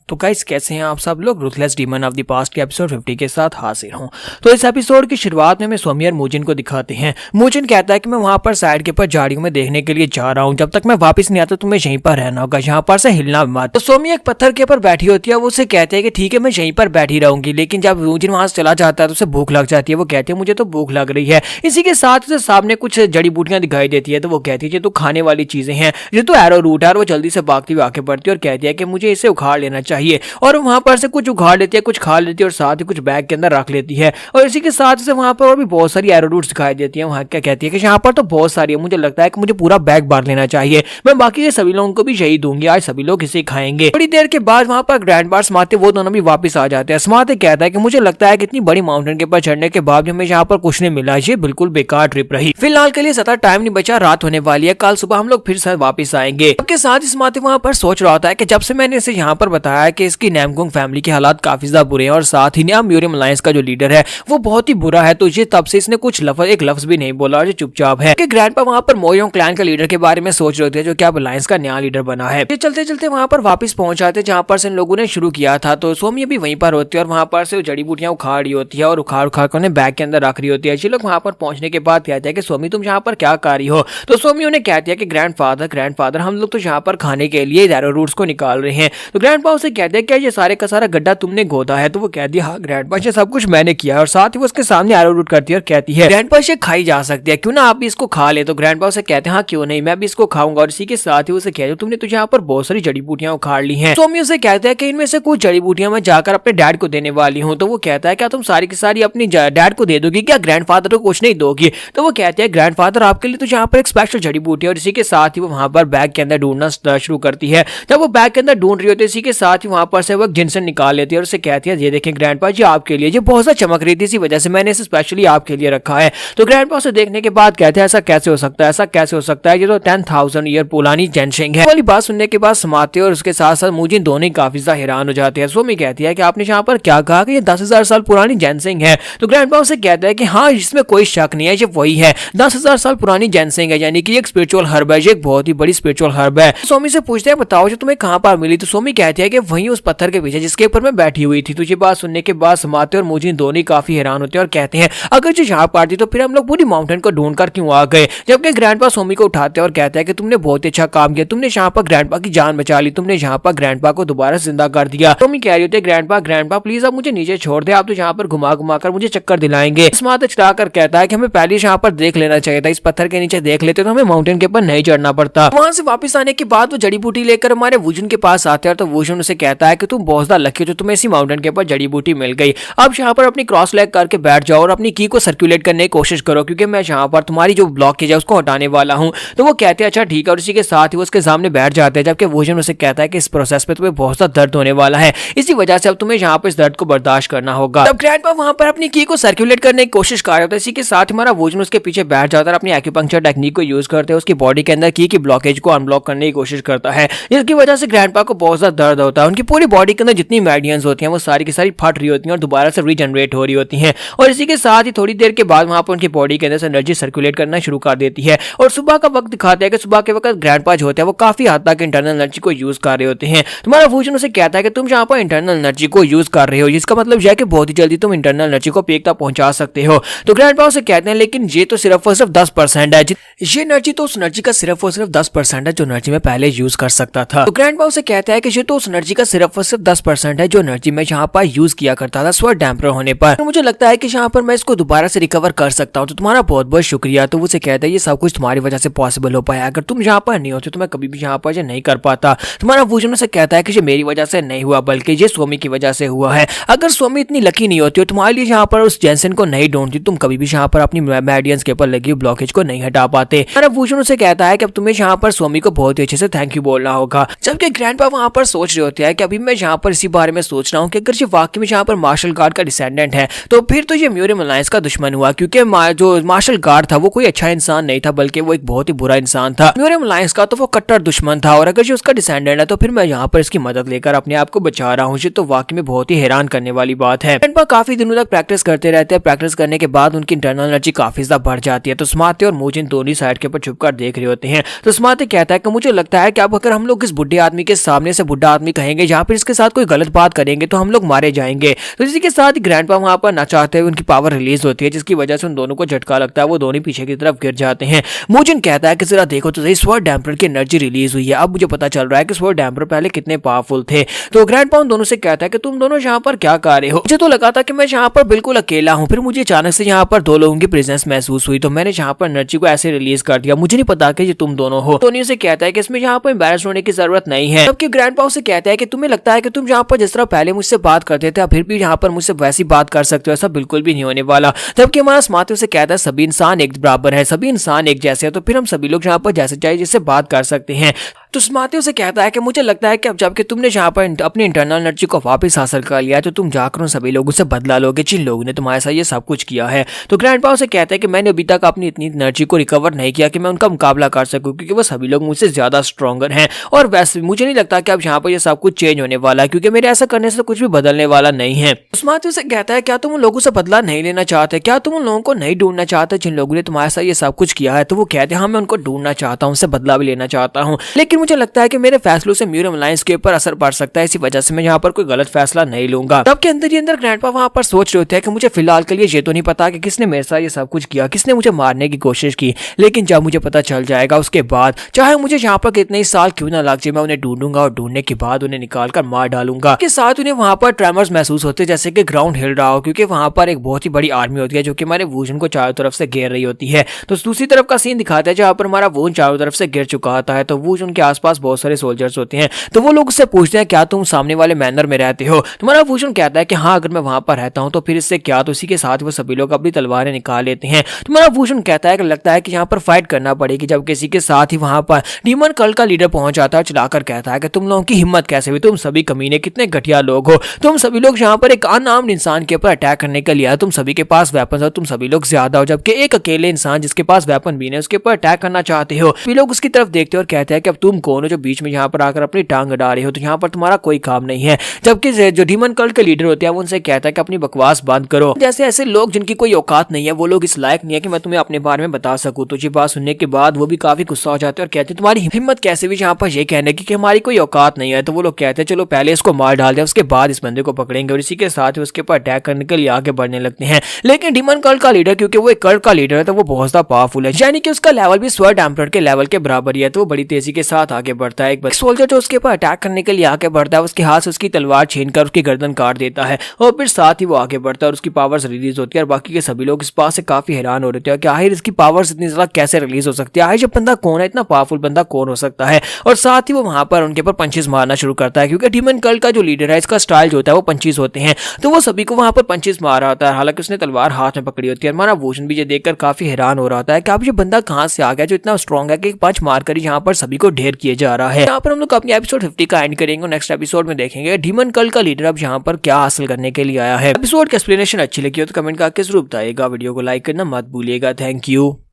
तो गाइस कैसे हैं आप सब लोग, ruthless demon of the past के एपिसोड 50 के साथ हाजिर हूं। तो इस एपिसोड की शुरुआत में हमें सोमी और मूजिन को दिखाते हैं। मूजिन कहता है कि मैं वहां पर साइड के ऊपर झाड़ियों में देखने के लिए जा रहा हूं, जब तक मैं वापस नहीं आता तुम्हें यहीं पर रहना होगा, यहाँ पर से हिलना मत। तो सोमी एक पत्थर के ऊपर बैठी होती है, वो उसे कहते हैं कि ठीक है मैं यहीं पर बैठी रहूंगी, लेकिन जब मूजिन वहां से चला जाता है तो उसे भूख लग जाती है। वो कहती है मुझे तो भूख लग रही है। इसी के साथ उसे सामने कुछ जड़ी बूटियां दिखाई देती है, तो वो कहती है ये तो खाने वाली चीजें हैं, ये तो एरो रूट है। और वो जल्दी से भागती हुई आगे बढ़ती है और कहती है कि मुझे इसे उखाड़ लेना चाहिए, और वहां पर से कुछ उखाड़ लेती है, कुछ खा लेती है और साथ ही कुछ बैग के अंदर रख लेती है। और इसी के साथ से वहां पर और भी बहुत सारी एरो रूट्स दिखाई देती है। वहां क्या कहती है कि यहाँ पर तो बहुत सारी है, मुझे लगता है कि मुझे पूरा बैग भर लेना चाहिए, मैं बाकी के सभी लोगों को भी यही दूंगी, आज सभी लोग इसे खाएंगे। थोड़ी देर के बाद वहां पर ग्रैंडपा स्मार्टी वो दोनों भी वापस आ जाते हैं। स्मार्टी कहता है कि मुझे लगता है कि इतनी बड़ी माउंटेन के ऊपर चढ़ने के बाद हमें यहाँ पर कुछ नहीं मिला, ये बिल्कुल बेकार ट्रिप रही। फिलहाल के लिए ज्यादा टाइम नहीं बचा, रात होने वाली है, कल सुबह हम लोग फिर से वापस आएंगे। सबके साथ स्मार्टी वहां पर सोच रहा होता है कि जब से मैंने इसे यहाँ पर बताया कि इसकी नामगंग फैमिली के हालात काफी ज्यादा बुरे हैं और साथ ही नया म्यूरम अलायंस का जो लीडर है वो बहुत ही बुरा है, तो ये तब से इसने कुछ एक लफ्ज भी नहीं बोला और ये चुपचाप है। ग्रैंडपा वहां पर मोयोंग क्लैन के लीडर के बारे में सोच रहे थे जो कि अब अलायंस का नया लीडर बना है। ये चलते चलते वहां पर वापस पहुंच जाते जहां पर से इन लोगों ने शुरू किया था। तो सोमी भी वहीं पर होती है और वहां पर से जड़ी बूटियां उखाड़ रही होती है और उखाड़ कर उन्हें बैग के अंदर रख रही होती है। ये लोग वहां पर पहुंचने के बाद कहते हैं कि सोमी तुम यहाँ पर क्या कर रही हो। तो सोमी उन्हें कहती है कि ग्रैंडफादर हम लोग तो यहाँ पर खाने के लिए एरो रूट्स को निकाल रहे हैं। तो ग्रैंडपा उसे कहते हैं क्या ये सारे का सारा गड्ढा तुमने गोदा है। तो वो कहती है हाँ ग्रैंडपा ये सब कुछ मैंने किया है, और साथ ही वो उसके सामने एरो रूट करती है और कहती है ग्रैंडपा ये खाई जा सकती है, क्यों ना आप भी इसको खा ले। तो ग्रैंडपा उसे कहते हैं हाँ क्यों नहीं, मैं भी इसको खाऊंगा। और इसी के साथ ही उसे कहते हैं तुमने तुझे यहाँ पर बहुत सारी जड़ी बूटियां उखाड़ ली हैं। सोमी उसे कहते हैं कि इनमें से कुछ जड़ी बूटियां मैं जाकर अपने डैड को देने वाली हूँ। तो वो कहता है क्या तुम सारी की सारी अपनी डैड को दे दोगी, क्या ग्रैंडफादर को कुछ नहीं दोगी। तो वो कहते हैं ग्रैंडफादर आपके लिए तो यहाँ पर एक स्पेशल जड़ी बूटी है। और इसी के साथ ही वो वहां पर बैग के अंदर ढूंढना शुरू करती है। जब वो बैग के अंदर ढूंढ रही होती है इसी के साथ ही वहाँ पर से वो जिनसन निकाल लेती है और उसे कहती है ये देखें ग्रैंडपा जी आपके लिए, ये बहुत सा चमक रही थी, इसी वजह से मैंने इसे स्पेशली आपके लिए रखा है। तो ग्रैंडपा उसे देखने के बाद कहते हैं ऐसा कैसे हो सकता है, ऐसा कैसे हो सकता है, ये तो 10,000 ईयर पुरानी जिनसिंग है। वाली बात सुनने के बाद समाते और उसके साथ साथ मूजिन दोनों ही काफी ज्यादा हैरान हो जाते हैं। सोमी कहती है कि आपने यहाँ पर क्या कहा कि ये 10,000 साल पुरानी जिनसिंग है। तो ग्रैंडपा उसे कहता है कि हाँ इसमें कोई शक नहीं है, ये वही है 10,000 साल पुरानी जिनसिंग है, यानी कि एक स्पिरिचुअल हर्ब है, ये एक बहुत ही बड़ी स्पिरिचुअल हर्ब है। सोमी से पूछते हैं बताओ जो तुम्हें कहाँ पर मिली। तो सोमी कहती है कि वहीं उस पत्थर के पीछे जिसके ऊपर मैं बैठी हुई थी। तो ये बात सुनने के बाद समाते और मूजिन दोनों ही काफी हैरान होते हैं और कहते हैं अगर जो यहाँ पर थी तो फिर हम लोग पूरी माउंटेन को ढूंढ कर क्यों आ गए। जबकि ग्रैंडपा सोमी को उठाते हैं और कहते हैं कि तुमने बहुत अच्छा काम किया, तुमने यहाँ पर ग्रैंडपा की जान बचा ली, तुमने यहाँ पर ग्रैंडपा को दोबारा जिंदा कर दिया। सोमी कह रही होती है ग्रैंडपा प्लीज आप मुझे नीचे छोड़ दे, आप तो यहाँ पर घुमा घुमा कर मुझे चक्कर दिलाएंगे। समाते चिढ़ाकर कहता है कि हमें पहले यहाँ पर देख लेना चाहिए था, इस पत्थर के नीचे देख लेते तो हमें माउंटेन के ऊपर नहीं चढ़ना पड़ता। वहां से वापस आने के बाद वो जड़ी बूटी लेकर हमारे वुजन के पास आते हैं। तो वुजन उसे कहता है कि तुम बहुत ज्यादा लकी हो जो तुम्हें इसी माउंटेन के ऊपर जड़ी बूटी मिल गई। अब यहाँ पर अपनी क्रॉस लेग करके बैठ जाओ और अपनी की को सर्कुलेट करने की कोशिश करो, क्योंकि मैं यहाँ पर तुम्हारी जो ब्लॉकेज है उसको हटाने वाला हूँ। तो वो कहते हैं अच्छा ठीक है, और इसी के साथ ही वो उसके सामने बैठ जाते हैं। जबकि वुजन उसे कहता है कि इस प्रोसेस पे तुम्हें बहुत ज्यादा दर्द होने वाला है, इसी वजह से अब तुम्हें यहाँ पर इस दर्द को बर्दाश्त करना होगा। तब ग्रैंडपा वहां पर अपनी की को सर्कुलेट करने की कोशिश कर रहा होता है। इसी के साथ हमारा वुजन उसके पीछे बैठ जाता है, अपनी एक्यूपंक्चर टेक्निक को यूज करते हैं उसकी बॉडी के अंदर की ब्लॉकेज को अनब्लॉक करने की कोशिश करता है, जिसकी वजह से ग्रैंडपा को बहुत ज्यादा दर्द होता है। उनकी पूरी बॉडी के अंदर जितनी मेडियंस होती हैं वो सारी की सारी फट रही होती हैं और दोबारा से रीजनरेट हो रही होती हैं। और इसी के साथ ही थोड़ी देर के बाद वहां पर उनकी बॉडी के अंदर से एनर्जी सर्कुलेट करना शुरू कर देती है। और सुबह का वक्त दिखाते हैं कि सुबह के वक्त ग्रैंडपा जो होते हैं वो काफी हद तक इंटरनल एनर्जी को यूज कर रहे होते हैं। तुम्हारा वुजन उसे कहता है कि तुम यहाँ पर इंटरनल एनर्जी को यूज कर रहे हो, जिसका मतलब यह कि बहुत ही जल्दी तुम इंटरनल एनर्जी को पीक तक पहुंचा सकते हो। तो ग्रैंडपा उसे कहते हैं लेकिन ये तो सिर्फ और सिर्फ 10% है, ये एनर्जी तो उस एनर्जी का सिर्फ और सिर्फ 10% है जो एनर्जी में पहले यूज कर सकता था। तो ग्रैंडपा उसे कहता है कि ये तो उस एनर्जी का सिर्फ और सिर्फ 10% है जो एनर्जी में यहाँ पर यूज किया करता था स्वर डैम्पर होने पर। तो मुझे लगता है कि यहाँ पर मैं इसको दोबारा से रिकवर कर सकता हूँ, तो तुम्हारा बहुत बहुत शुक्रिया। तो उसे कहता है ये सब कुछ तुम्हारी वजह से पॉसिबल हो पाया, अगर तुम यहाँ पर नहीं होते तो मैं कभी भी यहाँ पर ये नहीं कर पाता। तुम्हारा वुजन से कहता है कि ये मेरी वजह से नहीं हुआ बल्कि ये सोमी की वजह से हुआ है। अगर सोमी इतनी लकी नहीं होती और तुम्हारे लिए यहाँ पर उस जेंसन को नहीं ढूंढती, तुम कभी भी यहाँ पर अपनी मेडियंस के ऊपर लगी ब्लॉकेज को नहीं हटा पाते। वुजन उसे कहता है कि अब तुम्हें यहाँ पर सोमी को बहुत ही अच्छे से थैंक यू बोलना होगा। जबकि ग्रैंडपा वहां पर सोच रहे होते हैं कि अभी मैं यहाँ पर इसी बारे में सोच रहा हूँ कि अगर ये वाकई में यहाँ पर मार्शल गार्ड का डिसेंडेंट है तो फिर तो ये म्यूरियम अलायंस का दुश्मन हुआ, क्योंकि जो मार्शल गार्ड था वो कोई अच्छा इंसान नहीं था बल्कि वो एक बहुत ही बुरा इंसान था। म्यूरियम अलायंस का तो वो कट्टर दुश्मन था, और अगर ये उसका डिसेंडेंट है तो फिर मैं यहाँ पर इसकी मदद लेकर अपने आप को बचा रहा हूँ। ये तो वाकई में बहुत ही हैरान करने वाली बात है। ग्रैंडपा काफी दिनों तक प्रैक्टिस करते रहते हैं। प्रैक्टिस करने के बाद उनकी इंटरनल एनर्जी काफी ज्यादा बढ़ जाती है। तो समाते और मूजिन दोनों साइड के ऊपर छुपकर देख रहे होते हैं। तो समाते कहता है कि मुझे लगता है कि अब अगर हम लोग इस बुढ़े आदमी के सामने से बुढ़ा आदमी कहेंगे जहाँ पर इसके साथ कोई गलत बात करेंगे तो हम लोग मारे जाएंगे। तो इसी के साथ ग्रैंडपा वहां पर ना चाहते हुए उनकी पावर रिलीज होती है, जिसकी वजह से उन दोनों को झटका लगता है, वो दोनों पीछे की तरफ गिर जाते हैं। मूजिन कहता है कि जरा देखो तो सही स्वर डैम्पर की एनर्जी रिलीज हुई है, अब मुझे पता चल रहा है कि स्वर डैम्पर पहले कितने पावरफुल थे। तो ग्रैंडपा उन दोनों से कहता है कि तुम दोनों यहाँ पर क्या कर रहे हो, मुझे तो लगा था कि मैं यहाँ पर बिल्कुल अकेला हूँ, फिर मुझे अचानक से यहाँ पर दो लोगों की प्रेजेंस महसूस हुई तो मैंने यहाँ पर एनर्जी को ऐसे रिलीज कर दिया, मुझे नहीं पता कि ये तुम दोनों हो। टोनी से कहता है कि इसमें यहाँ पर एम्बैरेस होने की जरूरत नहीं है। जबकि ग्रैंडपा उसे कहता है कि तुम्हें लगता है कि तुम यहाँ पर जिस तरह पहले मुझसे बात करते थे फिर भी यहाँ पर मुझसे वैसी बात कर सकते हो, ऐसा बिल्कुल भी नहीं होने वाला। जबकि हमारा समाते उसे कहता है सभी इंसान एक बराबर है, सभी इंसान एक जैसे है, तो फिर हम सभी लोग यहाँ पर जैसे चाहिए जिससे बात कर सकते हैं। तो समाते उसे कहता है कि मुझे लगता है कि अब जबकि तुमने यहाँ पर अपनी इंटरनल एनर्जी को वापस हासिल कर लिया है तो तुम जाकर उन सभी लोगों से बदला लोगे जिन लोगों ने तुम्हारे साथ ये सब कुछ किया है। तो ग्रैंडपा उसे कहता है कि मैंने अभी तक अपनी इतनी एनर्जी को रिकवर नहीं किया कि मैं उनका मुकाबला कर सकूं, क्योंकि वो सभी लोग मुझसे ज्यादा स्ट्रॉन्गर हैं। और वैसे मुझे नहीं लगता कि अब यहाँ पर ये सब कुछ चेंज होने वाला है, क्योंकि मेरे ऐसा करने से कुछ भी बदलने वाला नहीं है। समाते उसे कहता है क्या तुम उन लोगों से बदला नहीं लेना चाहते, क्या तुम उन लोगों को नहीं ढूंढना चाहते जिन लोगों ने तुम्हारे साथ ये सब कुछ किया है। तो वो कहते हैं हाँ मैं उनको ढूंढना चाहता हूँ, उनसे बदला भी लेना चाहता हूँ, लेकिन मुझे लगता है कि मेरे फैसलों से म्यूरियम अलायंस के ऊपर असर पड़ सकता है, इसी वजह से मैं यहाँ पर कोई गलत फैसला नहीं लूंगा। तब के अंदर ही अंदर ग्रैंडपा वहां पर सोच रहे होते हैं कि मुझे फिलहाल के लिए ये तो नहीं पता कि किसने मेरे साथ ये सब कुछ किया, किसने मुझे मारने की कोशिश की, लेकिन जब मुझे पता चल जाएगा उसके बाद चाहे मुझे यहाँ पर कितने ही साल क्यों ना लग जाए मैं उन्हें ढूंढूंगा और ढूंढने के बाद उन्हें निकाल कर मार डालूंगा। के साथ उन्हें वहां पर ट्रेमर्स महसूस होते जैसे कि ग्राउंड हिल रहा हो, क्योंकि वहां पर एक बहुत ही बड़ी आर्मी होती है जो कि हमारे वुजन को चारों तरफ से घेर रही होती है। तो दूसरी तरफ का सीन दिखाता है जहाँ पर हमारा वुजन चारों तरफ से घिर चुका होता है। तो वुजन के आसपास बहुत सारे सोल्जर्स होते हैं, तो वो लोग उससे पूछते हैं क्या तुम सामने वाले मैनर में रहते हो। तुम्हारा वुजन कहता है कि हाँ अगर मैं वहां पर रहता हूँ तो फिर इससे क्या। तो इसी के साथ वो सभी लोग अपनी तलवारें निकाल लेते हैं। तुम्हारा वुजन कहता है कि लगता है कि यहाँ पर फाइट करना पड़ेगी, जब किसी के साथ ही वहां पर डीमन कल्ट का लीडर पहुंच जाता है, चलाकर कहता है कि तुम लोगों की हिम्मत कैसे वैसे भी तुम सभी कमीने कितने घटिया लोग हो। तुम सभी लोग यहाँ पर एक अनआर्म्ड इंसान के ऊपर अटैक करने के लिए आए, तुम सभी के पास वेपन हो, तुम सभी लोग ज्यादा हो, जबकि एक अकेले इंसान जिसके पास वेपन भी नहीं उसके ऊपर अटैक करना चाहते हो। सभी लोग उसकी तरफ देखते हो और कहते हैं कि अब तुम कौन हो जो बीच में यहाँ पर आकर अपनी टांग अड़ा रहे हो, तो यहाँ पर तुम्हारा कोई काम नहीं है। जबकि जो डीमन कल्ट के लीडर होते हैं वो उनसे कहता है कि अपनी बकवास बंद करो। जैसे ऐसे लोग जिनकी कोई औकात नहीं है, वो लोग इस लायक नहीं है कि मैं तुम्हें अपने बारे में बता सकूं। तो ये बात सुनने के बाद वो भी काफी गुस्सा हो जाते हैं और कहते हैं तुम्हारी हिम्मत कैसे भी यहाँ पर ये कहने की कि हमारी कोई औकात नहीं है। तो वो लोग कहते हैं चलो पहले इसको मार डाल दे, उसके बाद इस बंदे को पकड़ेंगे, और इसी के साथ ही उसके ऊपर अटैक करने के लिए आगे बढ़ने लगते हैं। लेकिन डीमन कल्ट का लीडर, क्योंकि वो एक कल्ट का लीडर है, तो वो बहुत ज्यादा पावरफुल है, यानी कि उसका लेवल भी स्वर्ड एम्परर के लेवल के बराबर ही है। तो वो बड़ी तेजी के साथ आगे बढ़ता है। एक सोल्जर जो उसके ऊपर अटैक करने के लिए आगे बढ़ता है, उसके हाथ से उसकी तलवार छीनकर उसकी गर्दन काट देता है, और फिर साथ ही वो आगे बढ़ता है और उसकी पावर्स रिलीज होती है। और बाकी के सभी लोग इस बात से काफी हैरान हो रहे थे कि आखिर इसकी पावर्स इतनी ज्यादा कैसे रिलीज हो सकती है, आखिर ये बंदा कौन है, इतना पावरफुल बंदा कौन हो सकता है। और साथ ही वो वहां पर उनके ऊपर पंचेस मारना शुरू करता है, क्योंकि डीमन कल्ट का जो लीडर है इसका स्टाइल जो होता है वो पंचेस होते हैं। तो वो सभी को वहां पर पंचेस मार रहा होता है, हालांकि उसने तलवार हाथ में पकड़ी होती है। हमारा भूषण भी ये देखकर काफी हैरान हो रहा होता है कि अब ये बंदा कहां से आ गया जो इतना स्ट्रॉन्ग है कि पंच मारकर ही यहाँ पर सभी को ढेर किए जा रहा है। यहाँ पर हम लोग अपनी एपिसोड 50 का एंड करेंगे। नेक्स्ट एपिसोड में देखेंगे डीमन कल्ट का लीडर अब यहाँ पर क्या हासिल करने के लिए आया है। एपिसोड की एक्सप्लेनेशन अच्छी लगी हो तो कमेंट करके जरूर बताइएगा। वीडियो को लाइक करना मत भूलिएगा। Thank you.